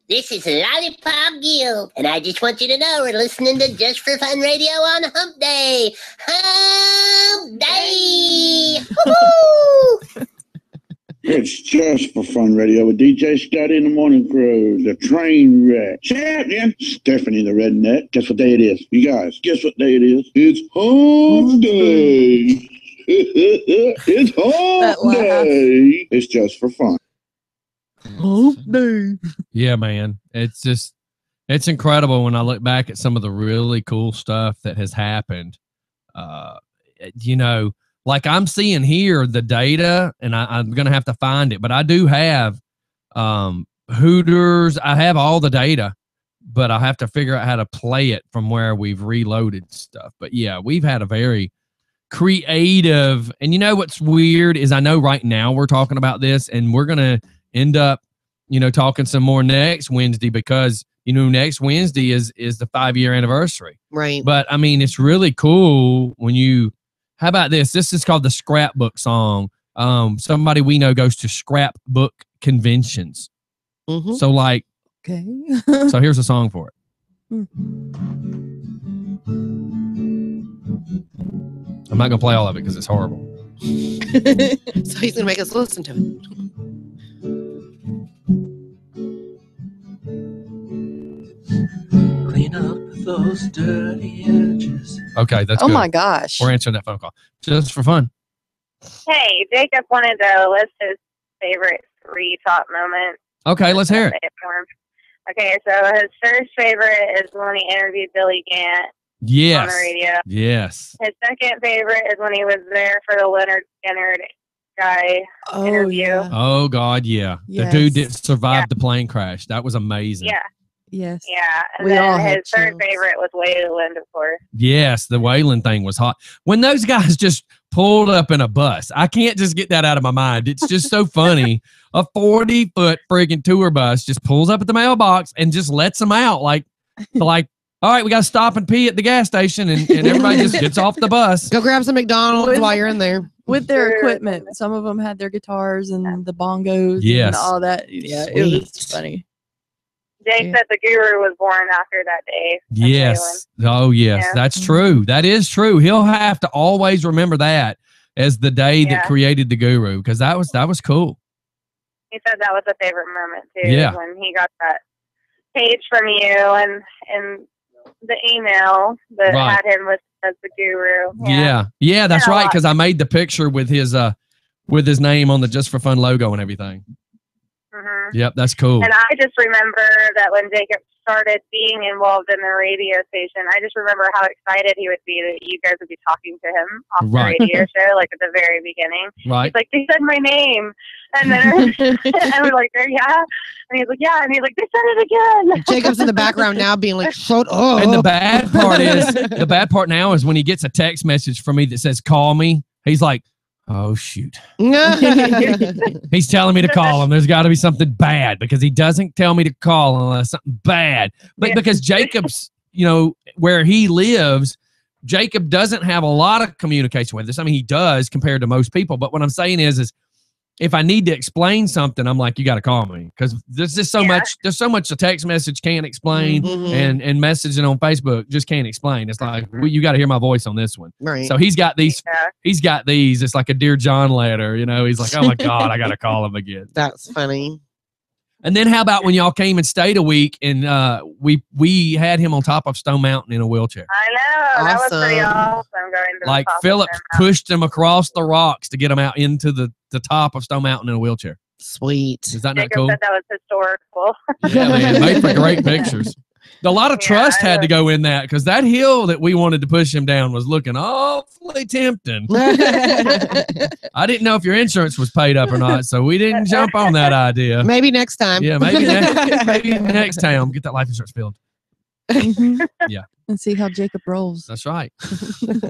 This is Lollipop Gil, and I just want you to know we're listening to Just for Fun Radio on Hump Day. Hump Day! Woo-hoo! It's Just for Fun Radio with DJ Scotty in the Morning Crew, the train wreck. Champion, Stephanie the Redneck. Guess what day it is? You guys, guess what day it is? It's Hump Day. It's Hump Day. It's Just for Fun. Hump Day. Yeah, man. It's incredible when I look back at some of the really cool stuff that has happened. Like I'm seeing here the data, and I'm going to have to find it, but I do have Hooters. I have all the data, but I have to figure out how to play it from where we've reloaded stuff. But yeah, we've had a very creative, and you know what's weird is I know right now we're talking about this, and we're going to end up, talking some more next Wednesday because, next Wednesday is the 5-year anniversary. Right. But I mean, it's really cool when how about this? This is called the Scrapbook Song. Somebody we know goes to scrapbook conventions. Mm-hmm. So okay. So here's a song for it. I'm not gonna play all of it because it's horrible. So he's gonna make us listen to it. Clean up those dirty edges. Okay, that's good. My gosh. We're answering that phone call just for fun. Hey, Jacob wanted to list his favorite 3 top moments. Okay, let's hear it. Okay, so his first favorite is when he interviewed Billy Gant on the radio. Yes. His second favorite is when he was there for the Leonard Skinner guy interview. Yeah. Oh God, yeah. Yes. The dude that survived the plane crash. That was amazing. Yeah. Yes. Yeah. And We all then had his third favorite was Wayland, of course. Yes, the Wayland thing was hot. When those guys just pulled up in a bus, I can't just get that out of my mind. It's just so funny. A 40-foot friggin' tour bus just pulls up at the mailbox and just lets them out. Like, all right, we got to stop and pee at the gas station, and everybody just gets off the bus. Go grab some McDonald's while you're in there. With their equipment. Some of them had their guitars and the bongos Yes. and all that. Yeah, it was funny. Jay said the Guru was born after that day. Yes. Oh, yes. Yeah. That's true. That is true. He'll have to always remember that as the day that created the Guru, because that was cool. He said that was a favorite moment too. Yeah. When he got that page from you and the email that had him listed as the Guru. Yeah, that's right. Because I made the picture with his name on the Just for Fun logo and everything. Mm-hmm. Yep, that's cool. And I just remember that when Jacob started being involved in the radio station, I just remember how excited he would be that you guys would be talking to him off the radio show, like at the very beginning. Right. He's like, they said my name. And then and we're like, yeah. And he's like, yeah. And he's like, they said it again. Jacob's in the background now being like, shut up. And the bad part now is when he gets a text message from me that says, call me, he's like, oh, shoot. He's telling me to call him. There's got to be something bad because he doesn't tell me to call unless something bad. But because Jacob's, where he lives, Jacob doesn't have a lot of communication with us. I mean, he does compared to most people. But what I'm saying is if I need to explain something, I'm like, you got to call me because there's just so much. There's so much a text message can't explain, and messaging on Facebook just can't explain. It's like you got to hear my voice on this one. Right. So he's got these. He's got these. It's like a Dear John letter. He's like, oh my God, I got to call him again. That's funny. And then how about when y'all came and stayed a week and we had him on top of Stone Mountain in a wheelchair? I know. That was pretty awesome going to like the top Philip of Stone Mountain. pushed him across the rocks to get him out into the top of Stone Mountain in a wheelchair. Sweet. Is that not Jacob cool? said that was historical. Yeah, man. Made for great pictures. A lot of trust had to go in that because that hill that we wanted to push him down was looking awfully tempting. I didn't know if your insurance was paid up or not, so we didn't jump on that idea. Maybe next time. Yeah, maybe next time. Get that life insurance filled. Yeah. And see how Jacob rolls. That's right.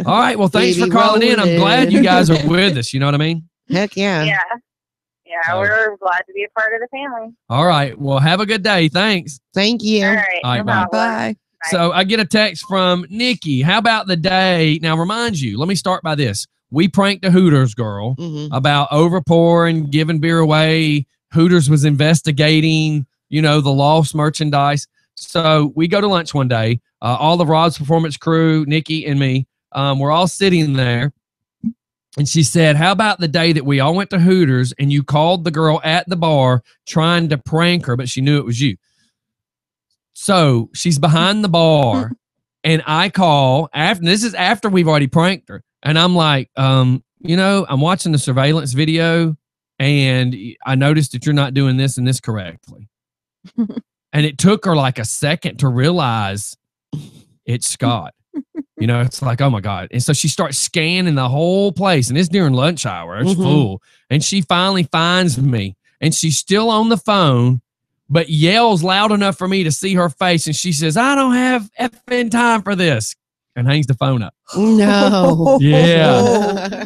All right. Well, thanks for calling in. I'm glad you guys are with us. You know what I mean? Heck yeah. Yeah, we're glad to be a part of the family. All right. Well, have a good day. Thanks. Thank you. All right. All right, no bye. problem. Bye. So I get a text from Nikki. How about the day? Now, remind you, let me start by this. We pranked a Hooters girl about overpouring, giving beer away. Hooters was investigating, the lost merchandise. So we go to lunch one day. All the Rod's Performance crew, Nikki and me, we're all sitting there. And she said, how about the day that we all went to Hooters and you called the girl at the bar trying to prank her, but she knew it was you. So she's behind the bar and I call after, this is after we've already pranked her. And I'm like, I'm watching the surveillance video and I noticed that you're not doing this and this correctly. And it took her like a second to realize it's Scott. It's like, oh my God. And so she starts scanning the whole place and it's during lunch hour. It's full. And she finally finds me and she's still on the phone, but yells loud enough for me to see her face. And she says, I don't have effing time for this. And hangs the phone up. No. Yeah.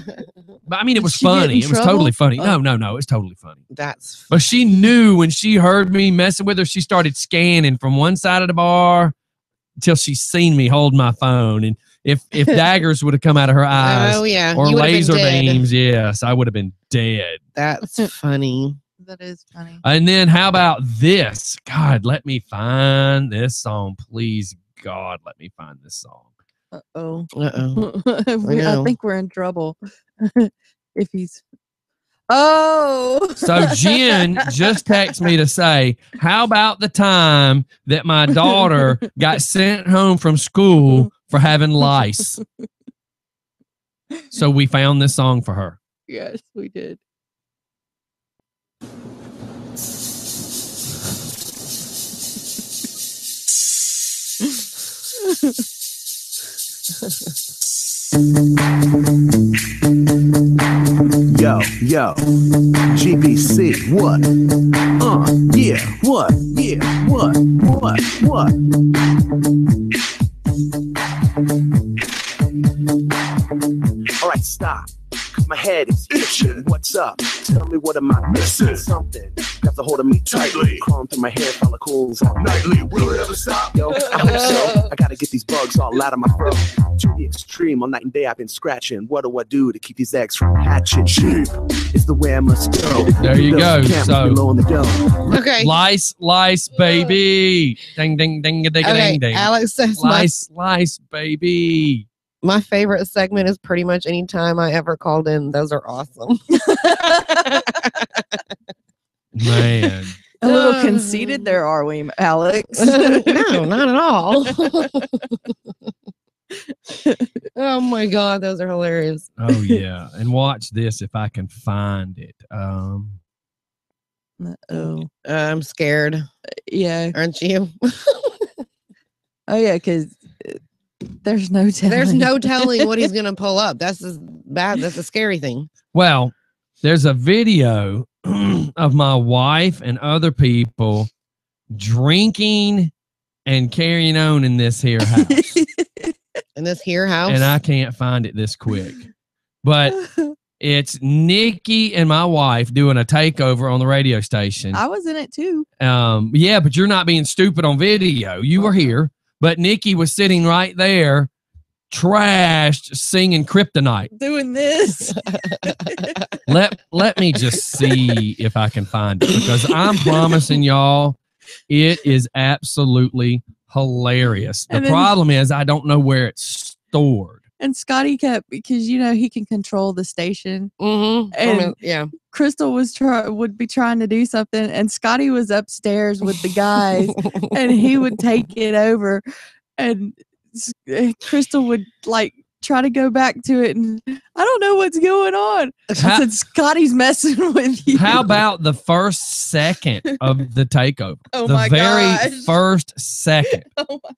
But I mean, it was funny. It was totally funny. No, it's totally funny. But she knew when she heard me messing with her, she started scanning from one side of the bar until she seen me hold my phone. And if daggers would have come out of her eyes or laser beams, yes, I would have been dead. That's funny. That is funny. And then how about this? God, let me find this song. Please, God, let me find this song. Uh-oh. Uh-oh. I think we're in trouble. If he's... Oh! So Jen just texted me to say, how about the time that my daughter got sent home from school for having lice? So we found this song for her. Yes, we did. Yo, GBC, what? Yeah, what? Yeah, what? All right, stop. My head is itching. What's up? Tell me, what am I missing? Something got the hold of me tightly. Crawling through my hair follicles all nightly. Will it ever stop? Yo, I hope so. I gotta get these bugs all out of my throat. To the extreme, all night and day I've been scratching. What do I do to keep these eggs from hatching? Sheep is the way I must go. There you go. So, okay. Lice, baby. Ding, ding, ding, ding, ding, ding. Alex says lice, baby. My favorite segment is pretty much any time I ever called in. Those are awesome. Man. A little conceited there, are we, Alex? No, not at all. Oh my God, those are hilarious. Oh yeah. And watch this if I can find it. I'm scared. Yeah. Aren't you? Oh yeah, because there's no telling. There's no telling what he's gonna pull up. That's bad. That's a scary thing. Well, there's a video of my wife and other people drinking and carrying on in this here house. In this here house? And I can't find it this quick. But it's Nikki and my wife doing a takeover on the radio station. I was in it too. Yeah, but you're not being stupid on video. You were here. But Nikki was sitting right there, trashed, singing Kryptonite. Doing this. Let me just see if I can find it, because I'm promising y'all it is absolutely hilarious. The problem is I don't know where it's stored. And Scotty kept, because he can control the station. Mm-hmm. And yeah, Crystal would be trying to do something, and Scotty was upstairs with the guys, and he would take it over, and Crystal would try to go back to it, and I don't know what's going on. I said, Scotty's messing with you. How about the first second of the takeover? Oh the my very gosh. first second. Oh my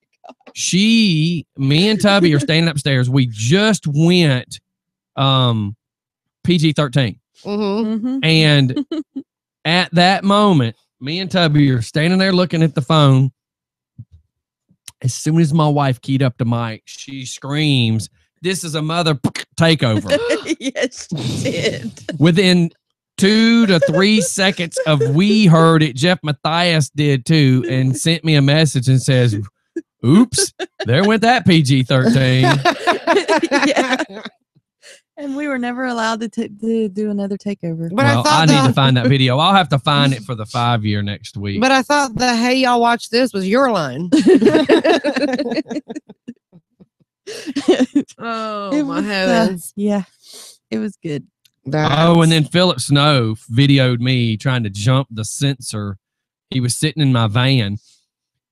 Me and Tubby are standing upstairs. We just went PG-13. Mm-hmm. And at that moment, me and Tubby are standing there looking at the phone. As soon as my wife keyed up the mic, she screams, "This is a mother takeover." Yes, she did. Within 2 to 3 seconds of we heard it, Jeff Matthias did too, and sent me a message and says, "Oops, there went that PG-13." Yeah. And we were never allowed to do another takeover. But Well, I need to find that video. I'll have to find it for the 5-year next week. But I thought the "Hey, y'all watch this" was your line. Oh It my was, heavens! yeah, it was good. Oh, and then Philip Snow videoed me trying to jump the sensor. He was sitting in my van,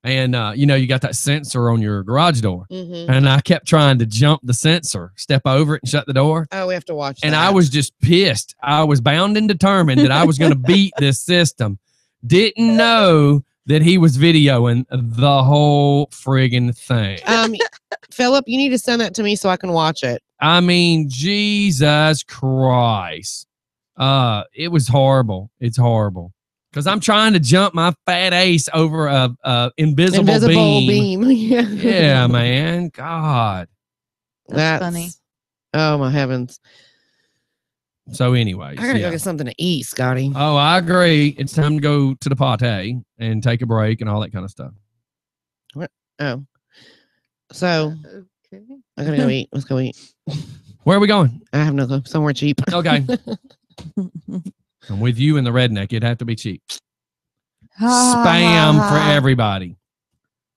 and you got that sensor on your garage door, Mhm. and I kept trying to jump the sensor, step over it, and shut the door. Oh, we have to watch. And that. I was just pissed. I was bound and determined that I was going to beat this system. Didn't know that he was videoing the whole friggin' thing. Philip, you need to send that to me so I can watch it. I mean, Jesus Christ. It was horrible. It's horrible. Because I'm trying to jump my fat ace over a invisible beam. Yeah. Yeah, man. God. That's funny. Oh my heavens! So anyways. I gotta yeah. go get something to eat, Scotty. Oh, I agree. It's time to go to the party and take a break and all that kind of stuff. What? Oh, so I gotta go eat. Let's go eat. Where are we going? I have no clue. Somewhere cheap. Okay. I'm with you and the redneck. It'd have to be cheap. Spam for everybody.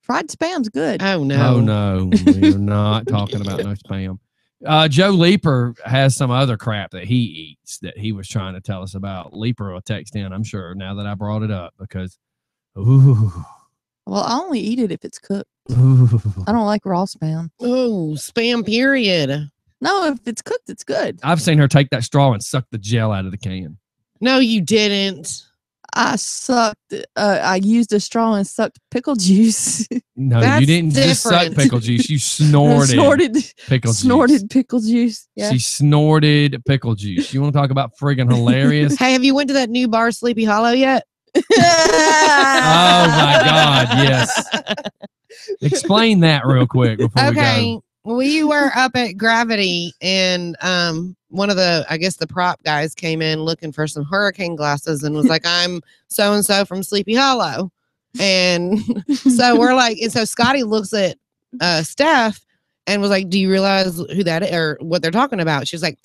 Fried spam's good. Oh no. Oh no. We're not talking about no spam. Joe Leeper has some other crap that he eats that he was trying to tell us about. Leeper will text in, I'm sure, now that I brought it up because ooh. Well, I only eat it if it's cooked. Ooh. I don't like raw spam. Oh, spam period. No, if it's cooked, it's good. I've seen her take that straw and suck the gel out of the can. No, you didn't. I sucked. I used a straw and sucked pickle juice. No, That's you didn't just suck different. pickle juice. You snorted pickle juice. Snorted pickle juice. Yeah. She snorted pickle juice. You want to talk about friggin' hilarious? Hey, have you went to that new bar, Sleepy Hollow, yet? Oh my God, yes. Explain that real quick before we go. We were up at Gravity, and one of the, I guess the prop guys came in looking for some hurricane glasses and was like, "I'm so and so from Sleepy Hollow," and so we're like, and so Scotty looks at Steph and was like, "Do you realize who that is or what they're talking about?" She's like,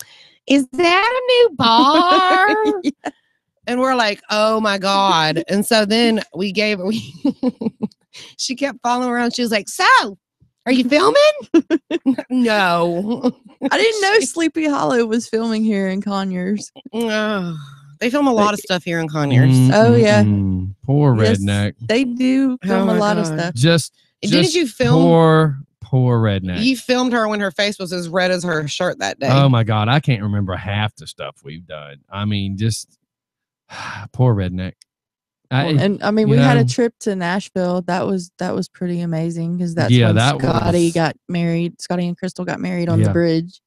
"Is that a new bar?" Yeah. And we're like, "Oh my God!" And so then we she kept following around. She was like, "So, are you filming?" No. I didn't know Sleepy Hollow was filming here in Conyers. They film a lot of stuff here in Conyers. Oh, yeah. Poor Yes, redneck. They do film a my lot of God. stuff. Just Didn't you film? Poor redneck. You filmed her when her face was as red as her shirt that day. Oh my God, I can't remember half the stuff we've done. I mean, just poor redneck. And I mean, we had a trip to Nashville. That was pretty amazing because that's when Scotty got married. Scotty and Crystal got married on the bridge.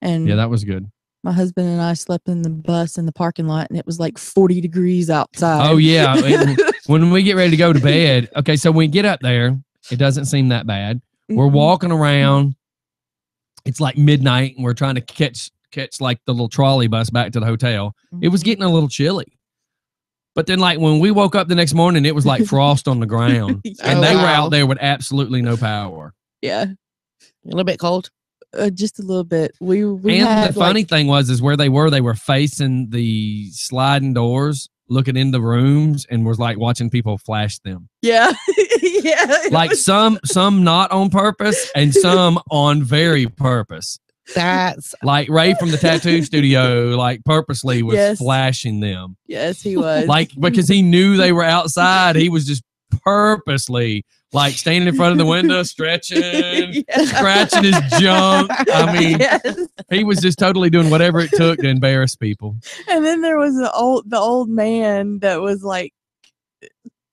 And yeah, that was good. My husband and I slept in the bus in the parking lot, and it was like 40 degrees outside. Oh yeah, when we get ready to go to bed. Okay, so when we get up there, it doesn't seem that bad. We're walking around. It's like midnight, and we're trying to catch like the little trolley bus back to the hotel. It was getting a little chilly. But then, like, when we woke up the next morning, it was like frost on the ground. And they were out there with absolutely no power. Yeah. A little bit cold? Just a little bit. We and had, the funny thing was where they were facing the sliding doors, looking in the rooms, and was like watching people flash them. Yeah. Yeah. Like some not on purpose and some on very purpose. That's like Ray from the tattoo studio, like purposely was flashing them. Yes, he was. Like because he knew they were outside, he was just purposely like standing in front of the window, stretching, scratching his junk. I mean, he was just totally doing whatever it took to embarrass people. And then there was the old man that was like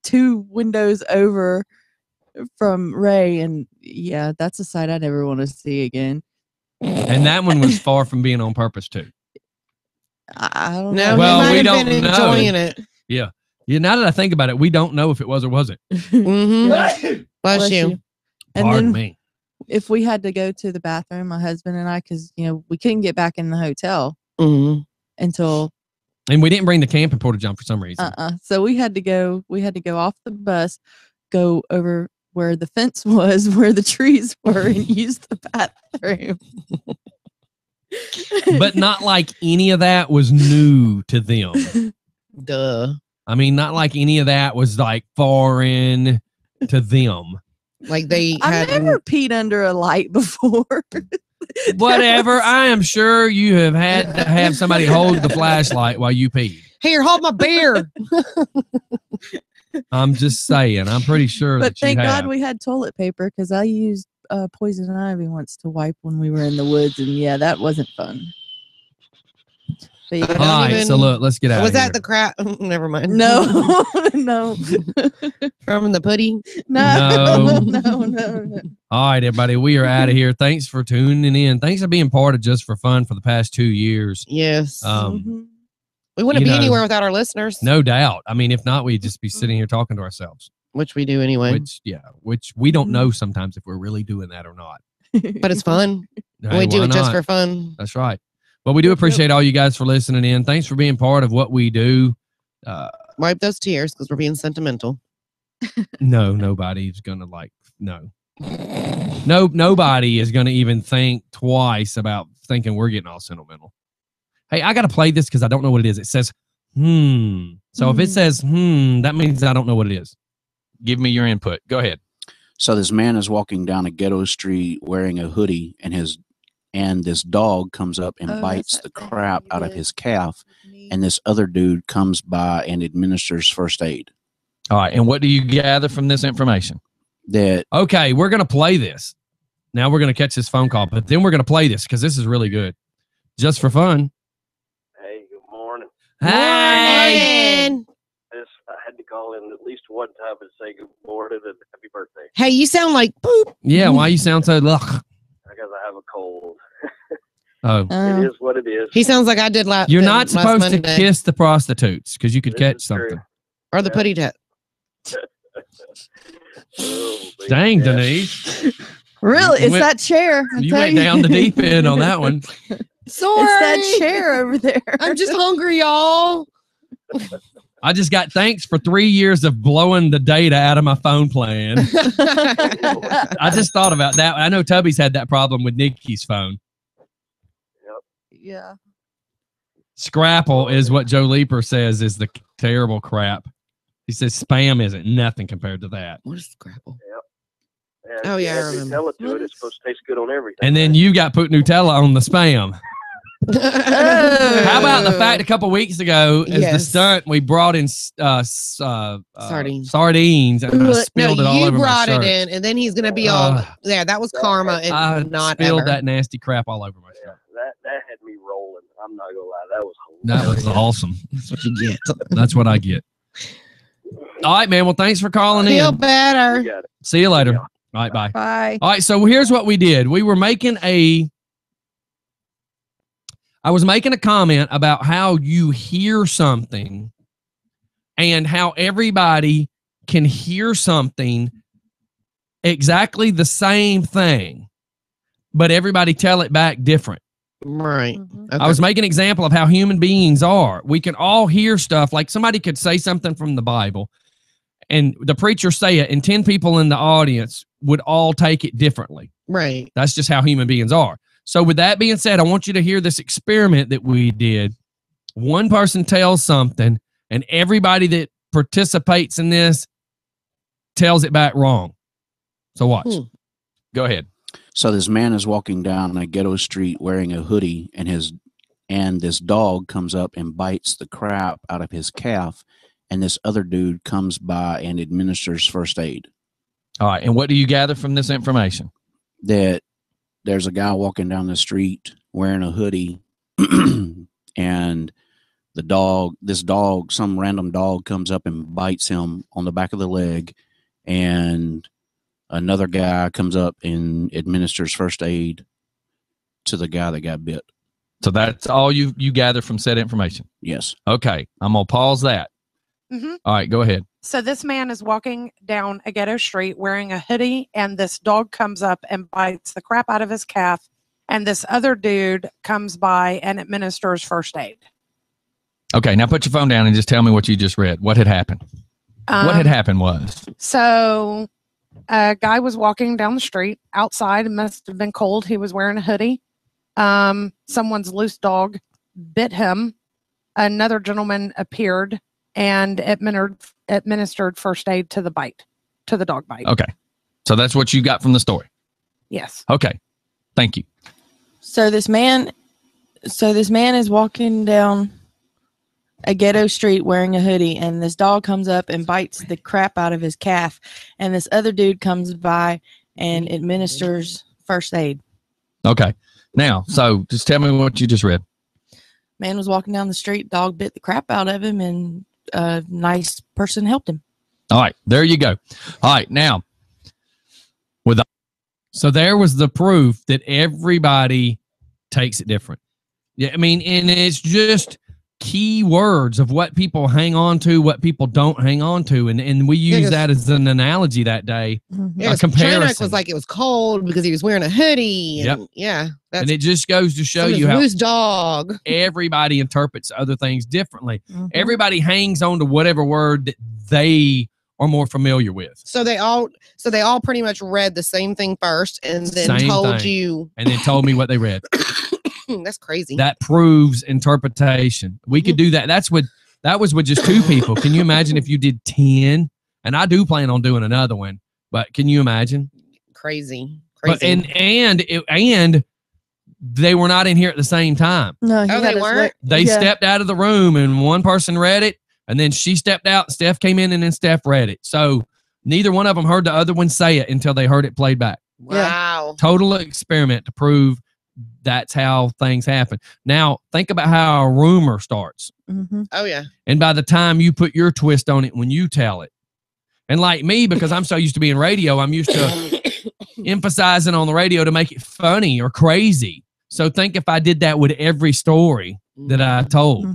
2 windows over from Ray, and yeah, that's a sight I never want to see again. And that one was far from being on purpose too. I don't No, know. Well, we don't been know. enjoying it. Yeah. Now that I think about it, we don't know if it was or wasn't. Mm-hmm. Bless you. And Pardon then me. if we had to go to the bathroom, my husband and I, because we couldn't get back in the hotel until. And we didn't bring the camping porta john for some reason. So we had to go. We had to go off the bus, go over where the fence was, where the trees were, and use the bathroom. But not like any of that was new to them. Duh. I mean, not like any of that was like foreign to them. Like they I've never peed under a light before. Whatever. I am sure you have had to have somebody hold the flashlight while you peed. Here, hold my beer. I'm just saying. I'm pretty sure But that you thank have. God we had toilet paper, because I used poison ivy once to wipe when we were in the woods, and yeah, that wasn't fun. But yeah. All right, so look, let's get out Was of here. that the crap? Never mind. No, no. From the pudding? No. No. All right, everybody, we are out of here. Thanks for tuning in. Thanks for being part of Just for Fun for the past 2 years. Yes. Mm-hmm. We wouldn't you be know, anywhere without our listeners. No doubt. I mean, if not, we'd just be sitting here talking to ourselves. Which we do anyway. Which we don't know sometimes if we're really doing that or not. But it's fun. Hey, we do why it just not? for fun. That's right. But we do appreciate all you guys for listening in. Thanks for being part of what we do. Wipe those tears because we're being sentimental. No, nobody's gonna nobody is gonna even think twice about thinking we're getting all sentimental. Hey, I gotta play this because I don't know what it is. It says, So if it says, that means I don't know what it is. Give me your input. Go ahead. So this man is walking down a ghetto street wearing a hoodie, and this dog comes up and bites the crap out of his calf, and this other dude comes by and administers first aid. All right, and what do you gather from this information? That okay, we're gonna play this. Now we're gonna catch this phone call, but then we're gonna play this because this is really good, just for fun. Hey, good morning. Hey. I had to call in at least one time and say good morning and happy birthday. Hey, you sound like poop. Yeah, why you sound so Because I have a cold. Oh. It is what it is. He sounds like I did last. You're not supposed to kiss the prostitutes because you could catch something. Or the putty tat. Dang, Denise. Really? It's that chair. You went down the deep end on that one. Sorry. It's that chair over there. I'm just hungry, y'all. I just got thanks for 3 years of blowing the data out of my phone plan. I just thought about that. I know Tubby's had that problem with Nikki's phone. Yeah. Scrapple is what Joe Leeper says is the terrible crap. He says spam isn't nothing compared to that. What is Scrapple? Yep. Oh, yeah, I Add remember. Nutella to it. It's supposed to taste good on everything. And then you got put Nutella on the spam. How about the fact a couple weeks ago, as the stunt, we brought in sardines and I spilled it all over my brought shirt. it in, and then he's gonna be all there. That was karma, and I not spilled ever. that nasty crap all over my shirt. That had me rolling. I'm not gonna lie. That was That was awesome. That's what you get. That's what I get. All right, man. Well, thanks for calling in. Feel better. See you later. All right, bye. Bye. All right, so here's what we did. I was making a comment about how you hear something and how everybody can hear something exactly the same thing, but everybody tell it back different. Right. I was making an example of how human beings are. We can all hear stuff. Like somebody could say something from the Bible and the preacher say it, and 10 people in the audience would all take it differently. Right. That's just how human beings are. So with that being said, I want you to hear this experiment that we did. One person tells something, and everybody that participates in this tells it back wrong. So watch. Go ahead. So this man is walking down a ghetto street wearing a hoodie, and this dog comes up and bites the crap out of his calf, and this other dude comes by and administers first aid. All right. And what do you gather from this information? That there's a guy walking down the street wearing a hoodie and some random dog comes up and bites him on the back of the leg, and another guy comes up and administers first aid to the guy that got bit. So that's all you gather from said information? Yes. Okay. I'm going to pause that. Mhm. All right, go ahead. So this man is walking down a ghetto street wearing a hoodie, and this dog comes up and bites the crap out of his calf, and this other dude comes by and administers first aid. Okay, now put your phone down and just tell me what you just read. What had happened? What had happened was? So a guy was walking down the street outside. It must have been cold. He was wearing a hoodie. Someone's loose dog bit him. Another gentleman appeared and administered first aid to the dog bite. Okay. So that's what you got from the story. Yes. Okay. Thank you. So this man is walking down a ghetto street wearing a hoodie, and this dog comes up and bites the crap out of his calf, and this other dude comes by and administers first aid. Okay. Now, so just tell me what you just read. Man was walking down the street, dog bit the crap out of him, and a nice person helped him. All right, there you go. All right, now so there was the proof that everybody takes it different. Yeah, I mean, and it's just key words of what people hang on to, what people don't hang on to, and we use that as an analogy that day. Yeah, a comparison. Chinook was like it was cold because he was wearing a hoodie. And yeah, that's And it just goes to show somebody's you how loose dog. everybody interprets other things differently. Everybody hangs on to whatever word that they are more familiar with. So they all pretty much read the same thing first and then Same told thing. you. And then told me what they read. That's crazy. That proves interpretation. We could do that. That was with just 2 people. Can you imagine if you did 10? And I do plan on doing another one, but can you imagine? Crazy. But and they were not in here at the same time. No, they weren't. They stepped out of the room and one person read it, and then she stepped out. Steph came in, and then Steph read it. So neither one of them heard the other one say it until they heard it played back. Wow. Total experiment to prove that's how things happen. Now, think about how a rumor starts. Oh, yeah. And by the time you put your twist on it when you tell it, and like me, because I'm so used to being radio, I'm used to emphasizing on the radio to make it funny or crazy. So think if I did that with every story that I told,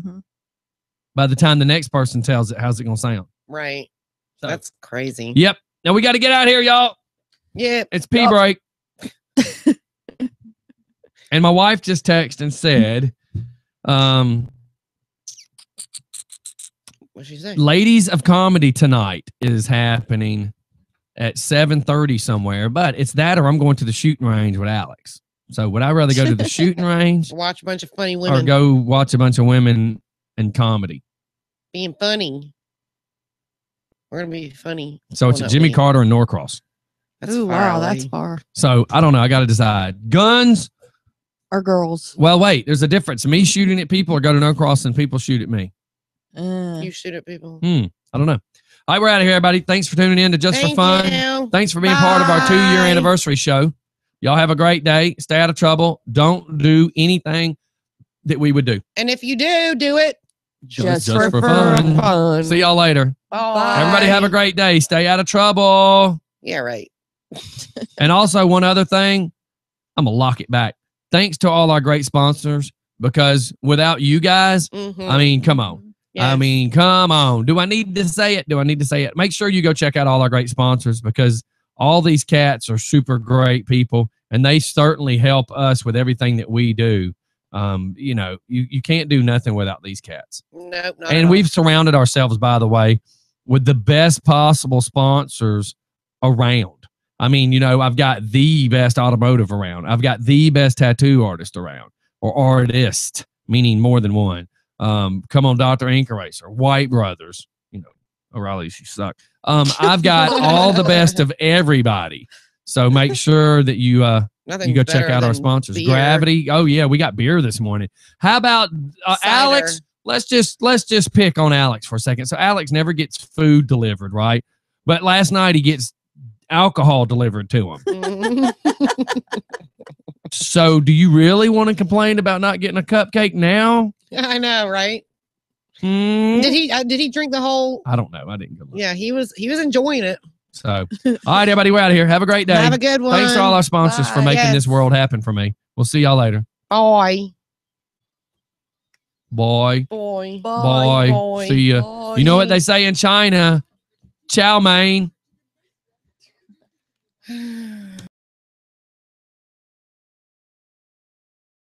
by the time the next person tells it, how's it going to sound? Right. That's crazy. Yep. Now we got to get out of here, y'all. Yeah. It's pee break. And my wife just texted and said, What'd she say? Ladies of Comedy tonight is happening at 7:30 somewhere, but it's that or I'm going to the shooting range with Alex. So would I rather go to the shooting range Watch a bunch of funny or women go watch a bunch of women in comedy? being funny. We're going to be funny. So it's Well, at not Jimmy we. Carter and Norcross. That's Ooh, far wow, away. that's far. So I don't know. I got to decide. Guns or girls? Well, wait, there's a difference. Me shooting at people or go to Norcross and people shoot at me. You shoot at people. I don't know. All right, we're out of here, everybody. Thanks for tuning in to Just for Thank Fun. you. Thanks for being part of our 2-year anniversary show. Y'all have a great day. Stay out of trouble. Don't do anything that we would do. And if you do it. Just for fun. See y'all later. Bye. Everybody have a great day. Stay out of trouble. Yeah, right. And also one other thing, I'm going to lock it back. Thanks to all our great sponsors, because without you guys, I mean, come on. I mean, come on. Do I need to say it? Do I need to say it? Make sure you go check out all our great sponsors, because all these cats are super great people, and they certainly help us with everything that we do. You know, you can't do nothing without these cats. Nope. And we've surrounded ourselves, by the way, with the best possible sponsors around. I mean, you know, I've got the best automotive around. I've got the best tattoo artist around, or artist, meaning more than one. Come on, Dr. Ink Eraser, White Brothers, you know, O'Reilly's, you suck. I've got all the best of everybody. So make sure that you go check out our sponsors. beer. Gravity. Oh yeah, we got beer this morning. How about Alex? Let's just pick on Alex for a second. So Alex never gets food delivered, right? But last night he gets alcohol delivered to them. So do you really want to complain about not getting a cupcake now? I know, right? Hmm? Did he drink the whole? I don't know. I didn't go. Yeah, he was enjoying it. So, all right, everybody, we're out of here. Have a great day. Have a good one. Thanks to all our sponsors for Bye. making Yes. this world happen for me. We'll see y'all later. Bye. Boy. Boy. Boy. See ya. You know what they say in China? Chow mein.